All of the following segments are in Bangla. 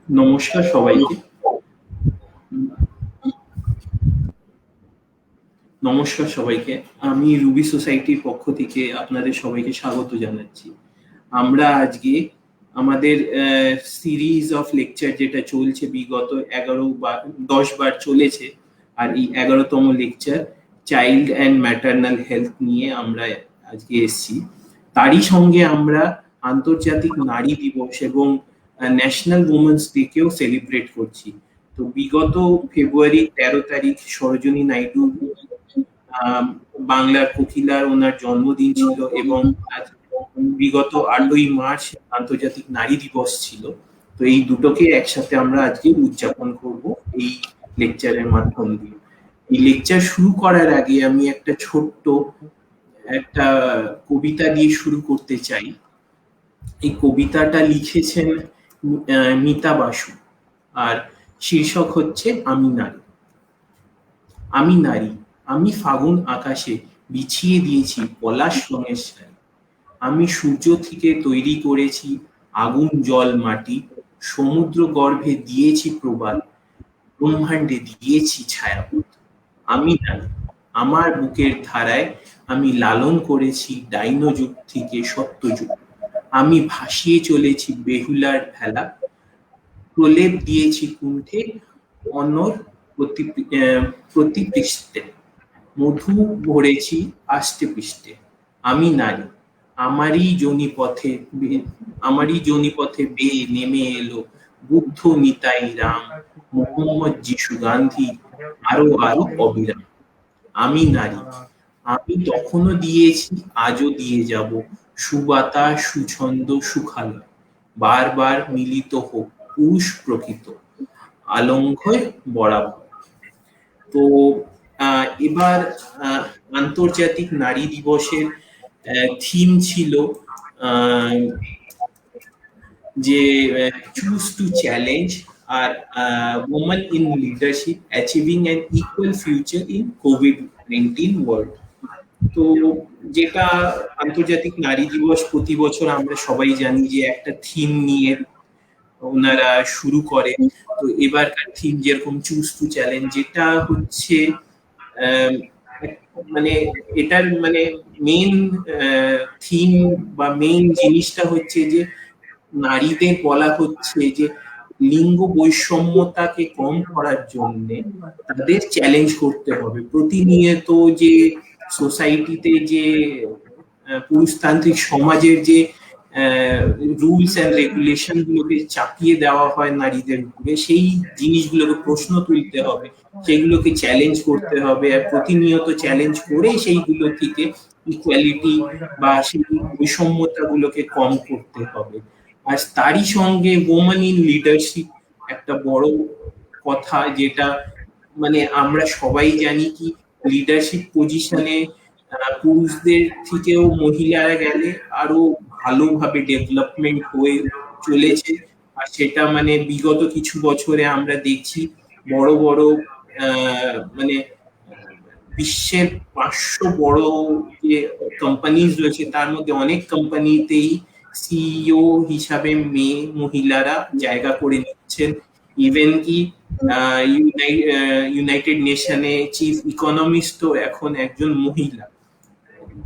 নমস্কার সবাইকে। নমস্কার সবাইকে। আমি রুবি সোসাইটির পক্ষ থেকে আপনাদের সবাইকে স্বাগত জানাচ্ছি। আমরা আজকে আমাদের সিরিজ অফ লেকচার যেটা চলছে বিগত 10 বার চলেছে, আর এই 11তম lecture child and maternal health নিয়ে আমরা আজকে এসেছি। তারই সঙ্গে আমরা আন্তর্জাতিক নারী দিবস এবং ন্যাশনাল উমেন্স ডেকেও সেলিব্রেট করছি। তো বিগত ফেব্রুয়ারি 13 তারিখ সরোজিনী নাইডু বাংলার কোকিলার ওনার জন্মদিন ছিল, এবং বিগত 8ই মার্চ আন্তর্জাতিক নারী দিবস ছিল। তো এই দুটোকে একসাথে আমরা আজকে উদযাপন করব এই লেকচারের মাধ্যম দিয়ে। এই লেকচার শুরু করার আগে আমি একটা কবিতা দিয়ে শুরু করতে চাই। এই কবিতাটা লিখেছেন মিতা বাসু, আর শীর্ষক হচ্ছে আমি নারী। আমি নারী, আমি ফাগুন আকাশে বিছিয়ে দিয়েছি পলাশ রঙের শাড়ি। আমি সূর্য থেকে তৈরি করেছি আগুন জল মাটি, সমুদ্র গর্ভে দিয়েছি প্রবাল, ব্রহ্মাণ্ডে দিয়েছি ছায়াপথ। আমি নারী, আমার বুকের ধারায় আমি লালন করেছি ডাইনো যুগ থেকে সত্যযুগ। আমি ভাসিয়ে চলেছি বেহুলার ভেলা, প্রলেপ দিয়েছি কুণ্ঠে অনর প্রতিপৃষ্ঠে, মধু ভরেছি আষ্টে পৃষ্ঠে। আমি নারী, আমারই জনিপথে বেয়ে নেমে এলো বুদ্ধ নিতাই রাম, মোহাম্মদ যিশু গান্ধী, আরো আরো অবিরাম। আমি নারী, আমি তখনও দিয়েছি আজও দিয়ে যাব সুবাতাস সুছন্দ সুখালয়, বারবার মিলিত হোক পুরুষ প্রকৃত আলঙ্ঘয় বরাবর। তো এবার আন্তর্জাতিক নারী দিবসের থিম ছিল যে চুজ টু চ্যালেঞ্জ আর women in leadership achieving an equal future in কোভিড-19 ওয়ার্ল্ড। তো যেটা আন্তর্জাতিক নারী দিবস প্রতি বছর আমরা সবাই জানি যে একটা থিম নিয়ে ওনারা শুরু করে। তো এবারকার থিম যেরকম চুজ টু চ্যালেঞ্জ, যেটা হচ্ছে মানে এটার মানে মেইন থিম বা মেইন জিনিসটা হচ্ছে যে নারীদের বলা হচ্ছে যে লিঙ্গ বৈষম্যতাকে কম করার জন্য তাদের চ্যালেঞ্জ করতে হবে। প্রতিনিয়ত যে সোসাইটিতে যে পুরুষতান্ত্রিক সমাজের যে রুলস অ্যান্ড রেগুলেশন গুলোকে চাপিয়ে দেওয়া হয় নারীদের উপরে, সেই জিনিসগুলোকে প্রশ্ন তুলতে হবে, সেগুলোকে চ্যালেঞ্জ করতে হবে, আর প্রতিনিয়ত চ্যালেঞ্জ করে সেইগুলো থেকে ইকুয়ালিটি বা সেই বৈষম্যতা গুলোকে কম করতে হবে। আর তারই সঙ্গে ওমেন ইন লিডারশিপ একটা বড় কথা, যেটা মানে আমরা সবাই জানি কি লিডারশিপ পজিশনে পুরুষদের থেকেও মহিলারা গেলে আরো ভালোভাবে ডেভেলপমেন্ট হয়ে চলেছে। আর সেটা মানে বিগত কিছু বছরে আমরা দেখছি বড় বড় মানে বিশ্বের 500 বড় যে কোম্পানিজ রয়েছে তার মধ্যে অনেক কোম্পানিতেই সিইও হিসাবে মহিলারা জায়গা করে নিচ্ছেন। ইভেন কি ইউনাইটেড নেশনে চিফ ইকোনমিস্টও এখন একজন মহিলা,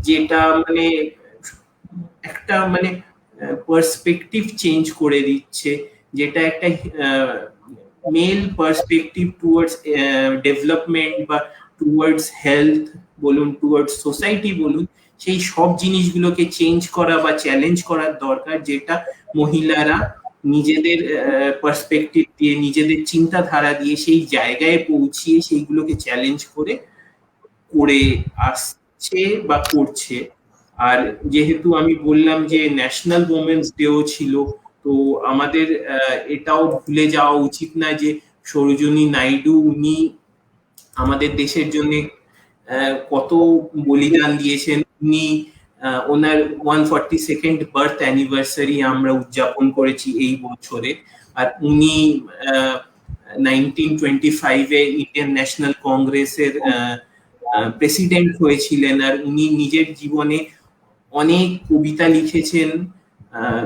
যেটা মানে একটা মানে পার্সপেক্টিভ চেঞ্জ করে দিচ্ছে, যেটা একটা মেল পার্সপেক্টিভ টুয়ার্ডস ডেভেলপমেন্ট বা টুয়ার্ডস হেলথ বলুন, টুয়ার্ডস সোসাইটি বলুন, সেই সব জিনিসগুলোকে চেঞ্জ করা বা চ্যালেঞ্জ করার দরকার, যেটা মহিলারা নিজেদের পার্সপেক্টিভ দিয়ে, নিজেদের চিন্তাধারা দিয়ে সেই জায়গায় পৌঁছিয়ে সেইগুলোকে চ্যালেঞ্জ করে আসছে বা করছে। আর যেহেতু আমি বললাম যে ন্যাশনাল ওমেন্স ডেও ছিল, তো আমাদের এটাও ভুলে যাওয়া উচিত না যে সরোজিনী নাইডু উনি আমাদের দেশের জন্য কত বলিদান দিয়েছেন। উনি ওনার 142nd বার্থ অ্যানিভার্সারি আমরা উদযাপন করেছি এই বছরে। আর উনি 1925-এ ইন্ডিয়ান ন্যাশনাল কংগ্রেসের প্রেসিডেন্ট হয়েছিলেন। আর উনি নিজের জীবনে অনেক কবিতা লিখেছেন,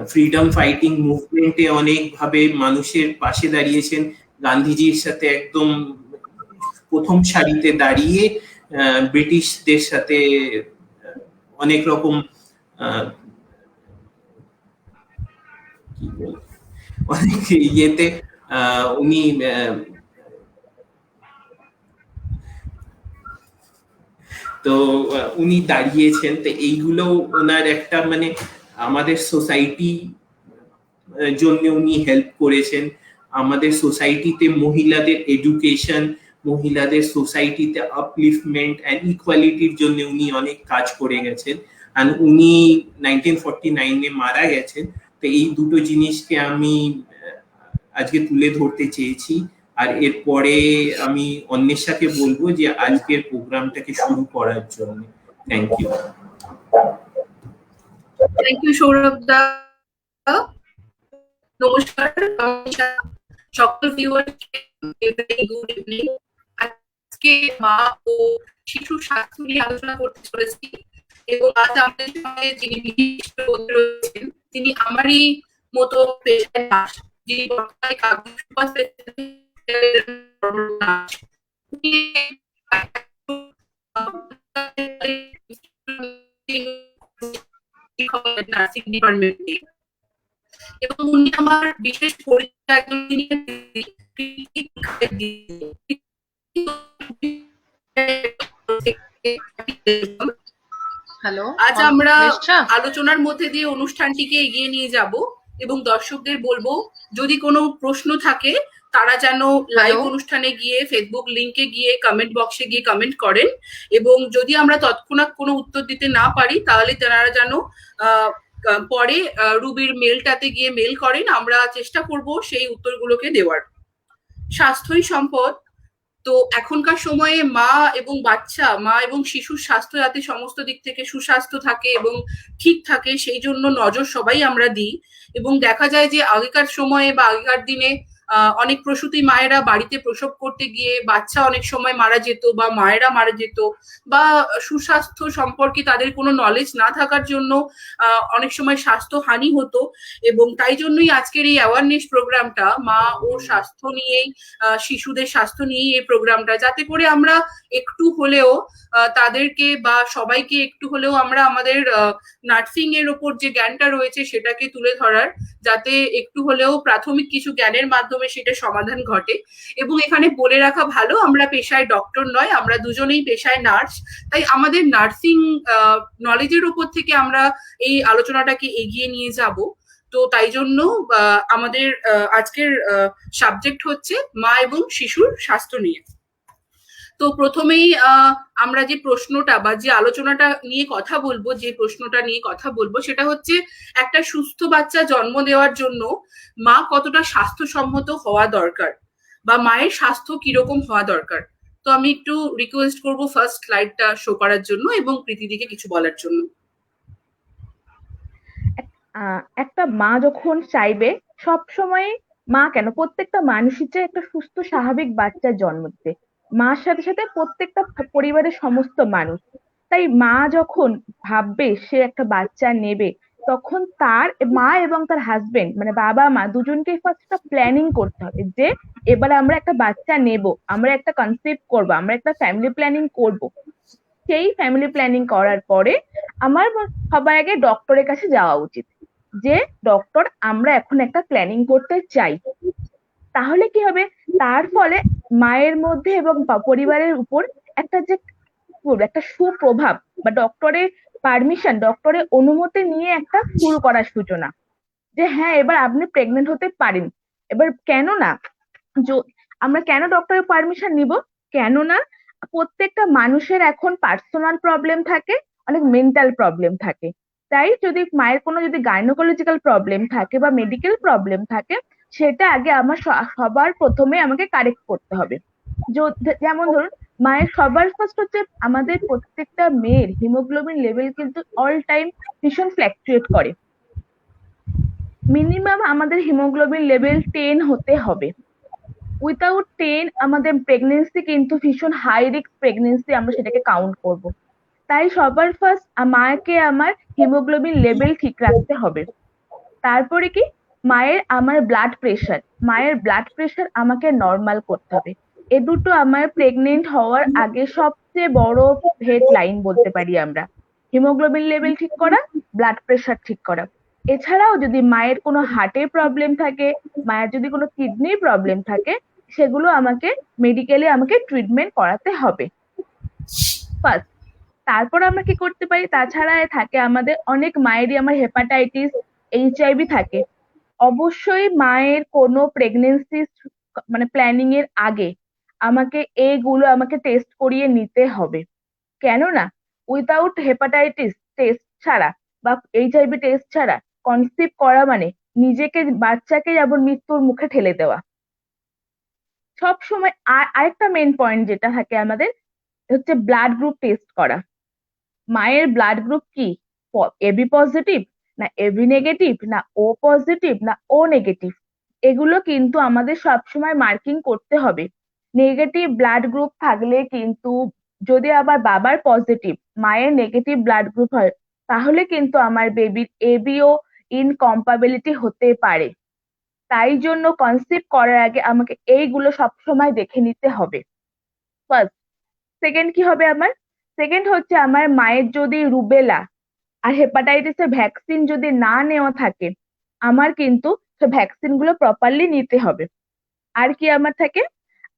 ফ্রিডম ফাইটিং মুভমেন্টে অনেকভাবে মানুষের পাশে দাঁড়িয়েছেন, গান্ধীজির সাথে একদম প্রথম সারিতে দাঁড়িয়ে ব্রিটিশদের সাথে অনেক রকম অনেক ইয়েতে উনি তো উনি দাঁড়িয়েছেন। তো এইগুলো ওনার একটা মানে আমাদের সোসাইটি জন্য উনি হেল্প করেছেন, আমাদের সোসাইটিতে মহিলাদের এডুকেশন, মহিলাদের সোসাইটিতে আপলিফটমেন্ট এন্ড ইকুয়ালিটির জন্য উনি অনেক কাজ করে গেছেন। আর উনি 1949 মারা গেছেন। তো এই দুটো জিনিসকে আমি আজকে তুলে ধরতে চেয়েছি। আর এরপরে আমি অন্বেষাকে বলবো যে আজকের প্রোগ্রামটাকে শুরু করার জন্য। Thank you. Thank you Sourav da. নমস্কার সকল ভিউয়ারকে, গুড ইভিনিং। আজকে মা ও শিশু স্বাস্থ্য নিয়ে আলোচনা করতে চলেছি এবং আজ আমাদের সঙ্গে যিনি বিশিষ্ট অতিথি রয়েছেন তিনি আমারই মতো পেশায় নার্স, যিনি বর্তমানে কাগজ নার্সিং ডিপার্টমেন্টে, এবং উনি আমার বিশেষ পরিচিত একজন। আজ আমরা আলোচনার মধ্যে দিয়ে অনুষ্ঠানটিকে এগিয়ে নিয়ে যাব এবং দর্শকদের বলবো যদি কোনো প্রশ্ন থাকে তারা যেন লাইভ অনুষ্ঠানে গিয়ে ফেসবুক লিংকে গিয়ে কমেন্ট বক্সে গিয়ে কমেন্ট করেন, এবং যদি আমরা তৎক্ষণাৎ কোনো উত্তর দিতে না পারি তাহলে তারা যেন পরে রুবির মেলটাতে গিয়ে মেল করেন, আমরা চেষ্টা করব সেই উত্তরগুলোকে দেওয়ার। স্বাস্থ্যই সম্পদ। তো এখনকার সময়ে মা এবং বাচ্চা, মা এবং শিশুর স্বাস্থ্য যাতে সমস্ত দিক থেকে সুস্বাস্থ্য থাকে এবং ঠিক থাকে সেই জন্য নজর সবাই আমরা দিই। এবং দেখা যায় যে আগেকার সময়ে বা আগেকার দিনে অনেক প্রসূতি মায়েরা বাড়িতে প্রসব করতে গিয়ে বাচ্চা অনেক সময় মারা যেত বা মায়েরা মারা যেত, বা সুস্বাস্থ্য সম্পর্কে তাদের কোনো নলেজ না থাকার জন্য অনেক সময় স্বাস্থ্য হানি হতো। এবং তাই জন্যই আজকের এই অ্যাওয়ারনেস প্রোগ্রামটা, মা ও স্বাস্থ্য নিয়েই, শিশুদের স্বাস্থ্য নিয়েই এই প্রোগ্রামটা, যাতে করে আমরা একটু হলেও তাদেরকে বা সবাইকে একটু হলেও আমরা আমাদের নার্সিং এর ওপর যে জ্ঞানটা রয়েছে সেটাকে তুলে ধরার, যাতে একটু হলেও প্রাথমিক কিছু জ্ঞানের মাধ্যমে সেটা সমাধান ঘটে। এবং এখানে বলে রাখা ভালো, আমরা পেশায় ডক্টর নয়, আমরা দুজনেই পেশায় নার্স। তাই আমাদের নার্সিং নলেজের উপর থেকে আমরা এই আলোচনাটাকে এগিয়ে নিয়ে যাব। তো তাই জন্য আমাদের আজকের সাবজেক্ট হচ্ছে মা এবং শিশুর স্বাস্থ্য নিয়ে। তো প্রথমেই আমরা যে প্রশ্নটা বা যে আলোচনাটা নিয়ে কথা বলবো, যে প্রশ্নটা নিয়ে কথা বলবো সেটা হচ্ছে একটা সুস্থ বাচ্চা জন্ম দেওয়ার জন্য মা কতটা স্বাস্থ্যসম্মত হওয়া দরকার বা মায়ের স্বাস্থ্য কিরকম হওয়া দরকার। তো আমি একটু রিকোয়েস্ট করব ফার্স্ট স্লাইডটা শো করার জন্য এবং প্রীতিদিকে কিছু বলার জন্য। একটা মা যখন চাইবে, সব সময় মা কেন, প্রত্যেকটা মানুষই চায় একটা সুস্থ স্বাভাবিক বাচ্চার জন্ম দিতে, মার সাথে সাথে প্রত্যেকটা পরিবারের সমস্ত মানুষ। তাই মা যখন ভাববে সে একটা বাচ্চা নেবে, তখন তার মা এবং তার হাজবেন্ড মানে বাবা মা দুজনকে ফার্স্ট একটা প্ল্যানিং করতে হবে যে এবার আমরা একটা বাচ্চা নেব, আমরা একটা কনসেপ্ট করব, আমরা একটা ফ্যামিলি প্ল্যানিং করব। সেই ফ্যামিলি প্ল্যানিং করার পরে আমার সবার আগে ডক্টরের কাছে যাওয়া উচিত, যে ডক্টর আমরা এখন একটা প্ল্যানিং করতে চাই। তাহলে কি হবে, তার ফলে মায়ের মধ্যে এবং পরিবারের উপর একটা যে একটা সুপ্রভাব বা ডক্টরের পারমিশন, ডক্টরের অনুমতি নিয়ে একটা শুরু করার সূচনা, যে হ্যাঁ এবার আপনি প্রেগনেন্ট হতে পারেন। এবার কেন না, আমরা কেন ডক্টরের পারমিশন নিব, কেননা প্রত্যেকটা মানুষের এখন পার্সোনাল প্রবলেম থাকে, অনেক মেন্টাল প্রবলেম থাকে। তাই যদি মায়ের কোনো যদি গাইনোকোলজিক্যাল প্রবলেম থাকে বা মেডিকেল প্রবলেম থাকে, সেটা আগে আমার সবার প্রথমে আমাকে কারেক্ট করতে হবে। যেমন ধরুন মায়ের সবার ফার্স্ট হচ্ছে, আমাদের প্রত্যেকটা মেয়ের হিমোগ্লোবিন লেভেল কিন্তু অল টাইম ভীষণ ফ্ল্যাকচুয়েট করে। মিনিমাম আমাদের হিমোগ্লোবিন লেভেল 10 হতে হবে। উইথাউট 10 আমাদের প্রেগনেন্সি কিন্তু ভীষণ হাই রিস্ক প্রেগনেন্সি, আমরা সেটাকে কাউন্ট করব। তাই সবার ফার্স্ট মাকে আমার হিমোগ্লোবিন লেভেল ঠিক রাখতে হবে। তারপরে কি, আমার মায়ের ব্লাড প্রেশার আমাকে নর্মাল করতে হবে। এ দুটো আমার প্রেগনেন্ট হওয়ার আগে সবচেয়ে বড় হেডলাইন বলতে পারি আমরা। হিমোগ্লোবিন লেভেল ঠিক করা, ব্লাড প্রেশার ঠিক করা। এছাড়াও যদি মায়ের কোনো হার্টের প্রবলেম থাকে, মায়ের যদি কোনো কিডনির প্রবলেম থাকে, সেগুলো আমাকে ট্রিটমেন্ট করাতে হবে ফার্স্ট। তারপর আমরা কি করতে পারি, তাছাড়া থাকে আমাদের অনেক মায়েরই আমার হেপাটাইটিস, এইচআইভি থাকে। অবশ্যই মায়ের কোনো প্রেগনেন্সি মানে প্ল্যানিং এর আগে আমাকে টেস্ট করিয়ে নিতে হবে। কেননা উইদাউট হেপাটাইটিস টেস্ট ছাড়া বা এইচআইভি টেস্ট ছাড়া কনসিভ করা মানে বাচ্চাকে যেমন মৃত্যুর মুখে ঠেলে দেওয়া। সব সময় আরেকটা মেন পয়েন্ট যেটা থাকে আমাদের হচ্ছে ব্লাড গ্রুপ টেস্ট করা। মায়ের ব্লাড গ্রুপ কি, এবি পজিটিভ না এবি নেগেটিভ না ও পজিটিভ না ও নেগেটিভ, এগুলো কিন্তু আমাদের সবসময় মার্কিং করতে হবে। নেগেটিভ ব্লাড গ্রুপ থাকলে কিন্তু, যদি আবার বাবার পজিটিভ মায়ের নেগেটিভ ব্লাড গ্রুপ হয়, তাহলে কিন্তু আমার বেবির এবিও ইনকম্পাবিলিটি হতে পারে। তাই জন্য কনসিভ করার আগে আমাকে এইগুলো সবসময় দেখে নিতে হবে ফার্স্ট। সেকেন্ড কি হবে আমার, সেকেন্ড হচ্ছে আমার মায়ের যদি রুবেলা আর হেপাটাইটিসের ভ্যাকসিন যদি না নেওয়া থাকে, আমার কিন্তু সে ভ্যাকসিন গুলো প্রপারলি নিতে হবে। আর কি আমার থাকে,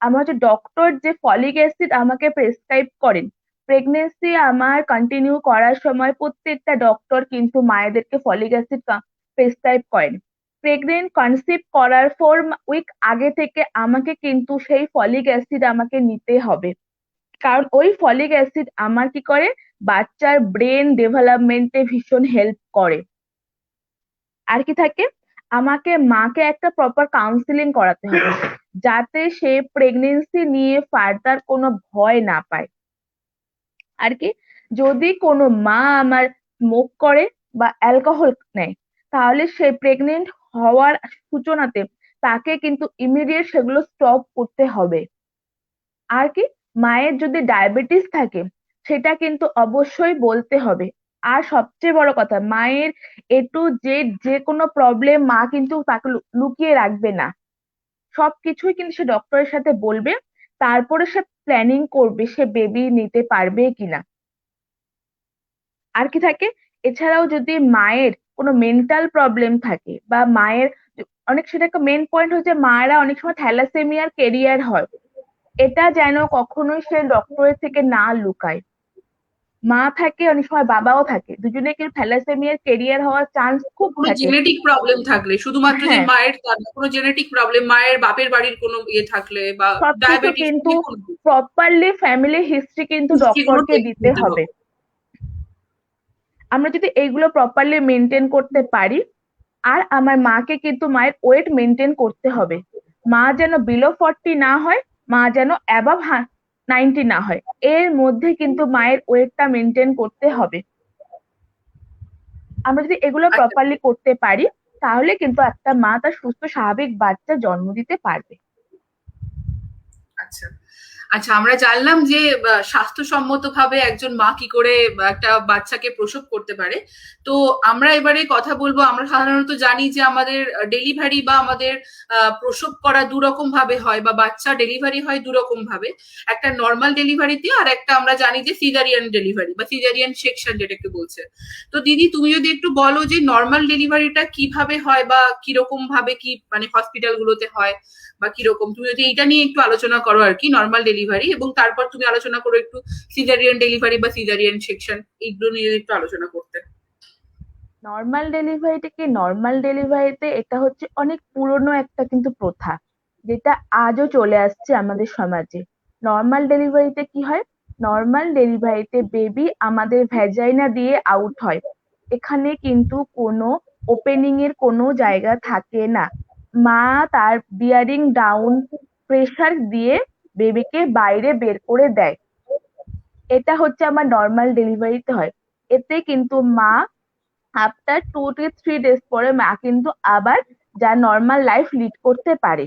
আমার হচ্ছে ডক্টর যে ফলিক অ্যাসিড আমাকে প্রেসক্রাইব করেন, প্রেগনেন্সি আমার কন্টিনিউ করার সময় প্রত্যেকটা ডক্টর কিন্তু মায়েদেরকে ফলিক অ্যাসিড প্রেসক্রাইব করেন। প্রেগনেন্ট কনসিভ করার 4 উইক আগে থেকে আমাকে কিন্তু সেই ফলিক অ্যাসিড আমাকে নিতে হবে। কারণ ওই ফলিক অ্যাসিড আমার কি করে, বাচ্চার ব্রেন ডেভেলপমেন্টে ভীষণ হেল্প করে। আর কি থাকে, মাকে একটা প্রপার কাউন্সিলিং করাতে হবে, যাতে সে প্রেগনেন্সি নিয়ে ফার্দার কোনো ভয় না পায়। আর কি, যদি কোনো মা আমার স্মোক করে বা অ্যালকোহল নেয়, তাহলে সে প্রেগনেন্ট হওয়ার সূচনাতে তাকে কিন্তু ইমিডিয়েট সেগুলো স্টপ করতে হবে। আর কি, মায়ের যদি ডায়াবেটিস থাকে, সেটা কিন্তু অবশ্যই বলতে হবে। আর সবচেয়ে বড় কথা, মায়ের এ টু জেড যে কোনো প্রবলেম মা কিন্তু তাকে লুকিয়ে রাখবে না, সবকিছুই কিন্তু সে ডক্টরের সাথে বলবে। তারপরে সে প্ল্যানিং করবে সে বেবি নিতে পারবে কিনা। আর কি থাকে, এছাড়াও যদি মায়ের কোনো মেন্টাল প্রবলেম থাকে বা মায়ের সেটা একটা মেন পয়েন্ট হচ্ছে, মায়েরা অনেক সময় থ্যালাসেমিয়ার কেরিয়ার হয়, এটা যেন কখনোই সে ডক্টরের থেকে না লুকায়। মা থাকে, অনেক সময় বাবাও থাকে, দুজনে কিন্তু থ্যালাসেমিয়ার কেরিয়ার হওয়ার চান্স খুব কোনো থাকে। জেনেটিক প্রবলেম থাকলে, শুধুমাত্র যে হ্যাঁ, মায়ের তা না, কোনো জেনেটিক প্রবলেম, মায়ের বাপের বাড়ির কোনো ইয়ে থাকলে বা সবকিছু ডায়াবেটিস, কিন্তু যে কোনো প্রপারলি ফ্যামিলি হিস্ট্রি কিন্তু সেগুলো ডক্টরকে দেখে দিতে নিতে হবে। আমরা যদি এইগুলো প্রপারলি মেনটেন করতে পারি, আর আমার মাকে কিন্তু মায়ের ওয়েট মেনটেন করতে হবে। মা যেন বিলো 40 না হয়, মা যেন অ্যাবাভ 90 না হয়, এর মধ্যে কিন্তু মায়ের ওয়েটটা মেনটেন করতে হবে। আমরা যদি এগুলো আচ্ছা প্রপারলি করতে পারি, তাহলে কিন্তু একটা মা তার সুস্থ স্বাভাবিক বাচ্চা জন্ম দিতে পারবে। আচ্ছা আচ্ছা, আমরা জানলাম যে স্বাস্থ্যসম্মতভাবে একজন মা কি করে একটা বাচ্চাকে প্রসব করতে পারে। তো আমরা এবারে কথা বলবো, আমরা সাধারণত জানি যে আমাদের ডেলিভারি বা আমাদের প্রসব করা দুরকম ভাবে হয়, বা বাচ্চা ডেলিভারি হয় দুরকম ভাবে, একটা নর্মাল ডেলিভারিতে আর একটা আমরা জানি যে সিজারিয়ান ডেলিভারি বা সিজারিয়ান সেকশন যেটাকে বলছে। তো দিদি, তুমি যদি একটু বলো যে নর্মাল ডেলিভারিটা কিভাবে হয় বা কিরকম ভাবে কি মানে হসপিটাল গুলোতে হয় বা কিরকম, তুমি যদি এটা নিয়ে একটু আলোচনা করো আর কি, নর্মাল ডেলিভারি, এবং তারপর তুমি আলোচনা করো একটু সিজারিয়ান ডেলিভারি বা সিজারিয়ান সেকশন, এইগুলো নিয়ে একটু আলোচনা করতে। নর্মাল ডেলিভারিতে এটা হচ্ছে অনেক পুরনো একটা কিন্তু প্রথা, যেটা আজও চলে আসছে আমাদের সমাজে। নর্মাল ডেলিভারিতে কি হয়, নর্মাল ডেলিভারিতে বেবি আমাদের ভ্যাজাইনা দিয়ে আউট হয়। এখানে কিন্তু কোনো ওপেনিং এর কোনো জায়গা থাকে না। মা তার বিয়ারিং ডাউন প্রেসার দিয়ে বেবিকে বাইরে বের করে দেয়। এটা হচ্ছে আমার নর্মাল ডেলিভারিতে হয়। এতে কিন্তু মা আফটার 2 to 3 days পরে মা কিন্তু আবার যা নর্মাল লাইফ লিড করতে পারে।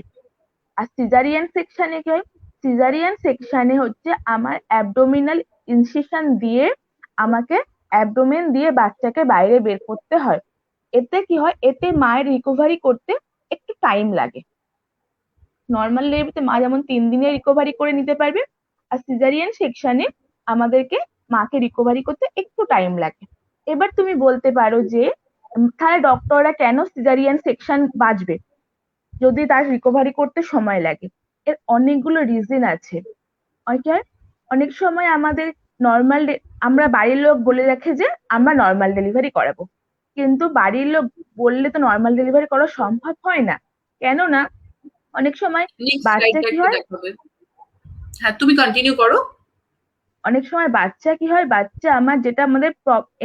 আর সিজারিয়ান সেকশনে কি হয়, সিজারিয়ান সেকশনে হচ্ছে আমার অ্যাবডোমিনাল ইনসিশন দিয়ে আমাকে অ্যাবডোমেন দিয়ে বাচ্চাকে বাইরে বের করতে হয়। এতে কি হয়, এতে মায়ের রিকভারি করতে একটু টাইম লাগে। নর্মাল ডেলিভারিতে মা যেমন 3 দিনে রিকভারি করে নিতে পারবে, আর সিজারিয়ান সেকশনে আমাদেরকে মাকে রিকভারি করতে একটু টাইম লাগে। এবার তুমি বলতে পারো যে তাহলে ডক্টররা কেন সিজারিয়ান সেকশন বাঁচবে যদি তার রিকভারি করতে সময় লাগে? এর অনেকগুলো রিজন আছে। ওকে, অনেক সময় আমাদের নর্মাল, আমরা বাড়ির লোক বলে রাখে যে আমরা নর্মাল ডেলিভারি করাবো, কিন্তু বাড়ির লোক বললে তো নর্মাল ডেলিভারি করা সম্ভব হয় না। কেননা অনেক সময় নেক্সট বাচ্চা স্লাইডটা কি একটু হয়, দেখাবে। হ্যাঁ, তুমি কন্টিনিউ করো। অনেক সময় বাচ্চা কি হয়, বাচ্চা আমার যেটা আমাদের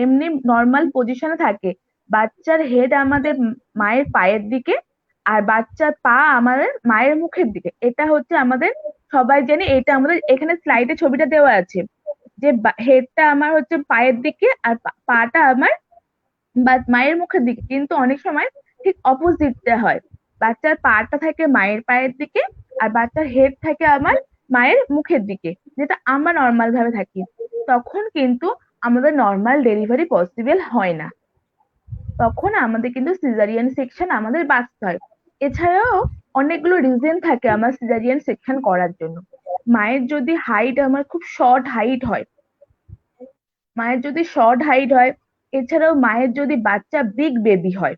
এমনি নর্মাল পজিশনে থাকে, বাচ্চার হেড আমাদের মায়ের পায়ের দিকে, আর বাচ্চার পা আমাদের মায়ের মুখের দিকে। এটা হচ্ছে আমাদের, সবাই জানে এটা, আমাদের এখানে স্লাইডে ছবিটা দেওয়া আছে যে হেডটা আমার হচ্ছে পায়ের দিকে আর পাটা আমার মায়ের মুখের দিকে। কিন্তু অনেক সময় ঠিক অপোজিটটা হয়, বাচ্চার পাটা থাকে মায়ের পায়ের দিকে আর বাচ্চার হেড থাকে আমার মায়ের মুখের দিকে, যেটা আমরা নর্মাল ভাবে থাকি। তখন কিন্তু আমাদের নর্মাল ডেলিভারি পসিবল হয় না, তখন আমাদের কিন্তু সিজারিয়ান সেকশন আমাদের বাঁচতে হয়। এছাড়াও অনেকগুলো রিজন থাকে আমার সিজারিয়ান সেকশন করার জন্য। মায়ের যদি হাইট আমার খুব শর্ট হাইট হয়, মায়ের যদি শর্ট হাইট হয়, এছাড়াও মায়ের যদি বাচ্চা বিগ বেবি হয়,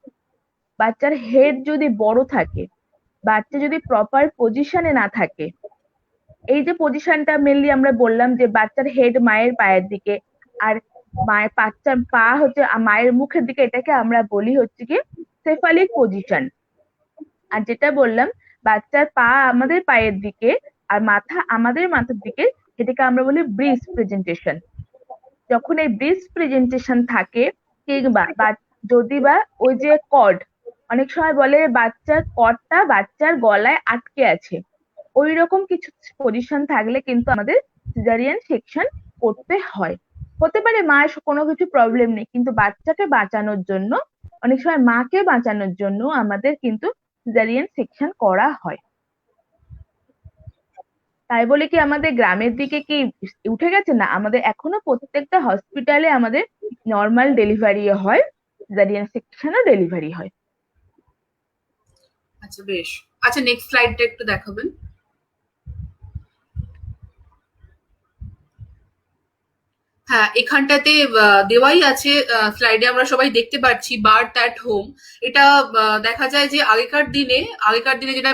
বাচ্চার হেড যদি বড় থাকে, বাচ্চা যদি প্রপার পজিশনে না থাকে, এই যে পজিশনটা মেনলি আমরা বললাম যে বাচ্চার হেড মায়ের পায়ের দিকে আর মায়ের বাচ্চার পা হচ্ছে মায়ের মুখের দিকে, এটাকে আমরা বলি হচ্ছে কি সেফালিক পজিশন। আর যেটা বললাম বাচ্চার পা আমাদের পায়ের দিকে আর মাথা আমাদের মাথার দিকে, এটাকে আমরা বলি ব্রিজ প্রেজেন্টেশন। যখন এই ব্রিজ প্রেজেন্টেশন থাকে, কিংবা যদি বা ওই যে কর্ড, অনেক সময় বলে বাচ্চার কর্ডটা বাচ্চার গলায় আটকে আছে, ওই রকম কিছু পজিশন থাকলে কিন্তু আমাদের সিজারিয়ান সেকশন করতে হয়। হতে পারে মায়ের কোনো কিছু প্রবলেম নেই, কিন্তু বাচ্চাকে বাঁচানোর জন্য, অনেক সময় মাকে বাঁচানোর জন্য আমাদের কিন্তু সিজারিয়ান সেকশন করা হয়। তাই বলে কি আমাদের গ্রামের দিকে কি উঠে গেছে? না, আমাদের এখনো প্রত্যেকটা হসপিটালে আমাদের নর্মাল ডেলিভারি হয়, সিজারিয়ান সেকশনও ডেলিভারি হয়। আচ্ছা, বেশ। আচ্ছা, নেক্সট স্লাইডটা একটু দেখাবেন। হ্যাঁ, এখানটাতে দেওয়াই আছে, স্লাইডে আমরা সবাই দেখতে পাচ্ছি বার্থ অ্যাট হোম। এটা দেখা যায় যে আগেকার দিনে যেটা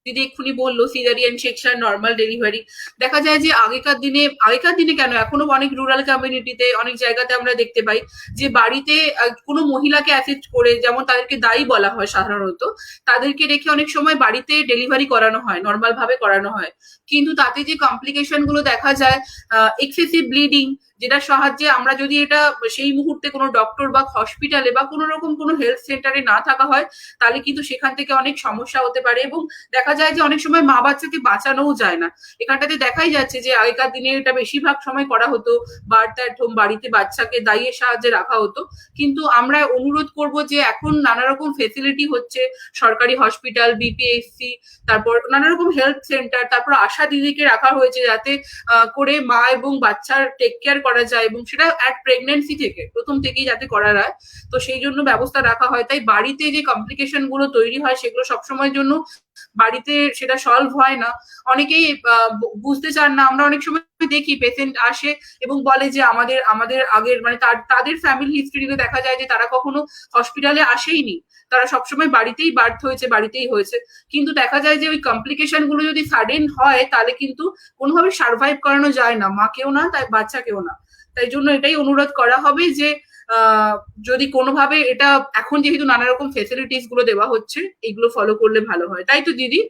দিদি এক্ষুনি বললো সিজারিয়ান সেকশন নর্মাল ডেলিভারি, দেখা যায় যে আগেকার দিনে কেন এখনো অনেক রুরাল কমিউনিটিতে অনেক জায়গাতে আমরা দেখতে পাই যে বাড়িতে কোনো মহিলাকে অ্যাসিস্ট করে, যেমন তাদেরকে দায়ী বলা হয় সাধারণত, তাদেরকে রেখে অনেক সময় বাড়িতে ডেলিভারি করানো হয়, নর্মাল ভাবে করানো হয়। কিন্তু তাতে যে কমপ্লিকেশন গুলো দেখা যায়, এক্সেসিভ ব্লিডিং, যেটার সাহায্যে আমরা যদি এটা সেই মুহূর্তে কোনো ডক্টর বা হসপিটালে বা কোনো রকম কোনো হেলথ সেন্টারে না থাকা হয়, তাহলে কিন্তু সেখান থেকে অনেক সমস্যা হতে পারে, এবং দেখা যায় যে অনেক সময় মা বাচ্চাকে বাঁচানোও যায় না। এখানটাতে দেখাই যাচ্ছে যে আগেকার দিনে এটা বেশিরভাগ সময় করা হতো, বার্থ অ্যাট হোম, বাড়িতে বাচ্চাকে দাইয়ের সাহায্যে রাখা হতো। কিন্তু আমরা অনুরোধ করব যে এখন নানা রকম ফেসিলিটি হচ্ছে, সরকারি হসপিটাল, বিপিএসসি, তারপর নানা রকম হেলথ সেন্টার, তারপর আশা দিদিকে রাখা হয়েছে যাতে করে মা এবং বাচ্চার টেক কেয়ার করা যায়, এবং সেটা অ্যাট প্রেগনেন্সি থেকে প্রথম থেকেই যাতে করা যায়, তো সেই জন্য ব্যবস্থা রাখা হয়। তাই বাড়িতে যে কমপ্লিকেশন গুলো তৈরি হয় সেগুলো সবসময়ের জন্য বাড়িতে সেটা সলভ হয় না। অনেকেই বুঝতে চান না। আমরা অনেক সময় দেখি পেশেন্ট আসে এবং বলে যে আমাদের আমাদের আগের মানে তাদের ফ্যামিলি হিস্ট্রিতে দেখা যায় যে তারা কখনো হসপিটালে আসেইনি, তারা সবসময় বাড়িতেই বার্থ হয়েছে, বাড়িতেই হয়েছে। কিন্তু দেখা যায় যে ওই কমপ্লিকেশন গুলো যদি সাডেন হয় তাহলে কিন্তু কোনোভাবে সার্ভাইভ করানো যায় না, মাকেও না তাই বাচ্চাকেও না। তাই জন্য এটাই অনুরোধ করা হবে যে যদি কোনোভাবে এটা, এখন যেহেতু নানা রকম ফেসিলিটিস গুলো দেওয়া হচ্ছে, এগুলো ফলো করলে ভালো হয়, তাই তো দিদি?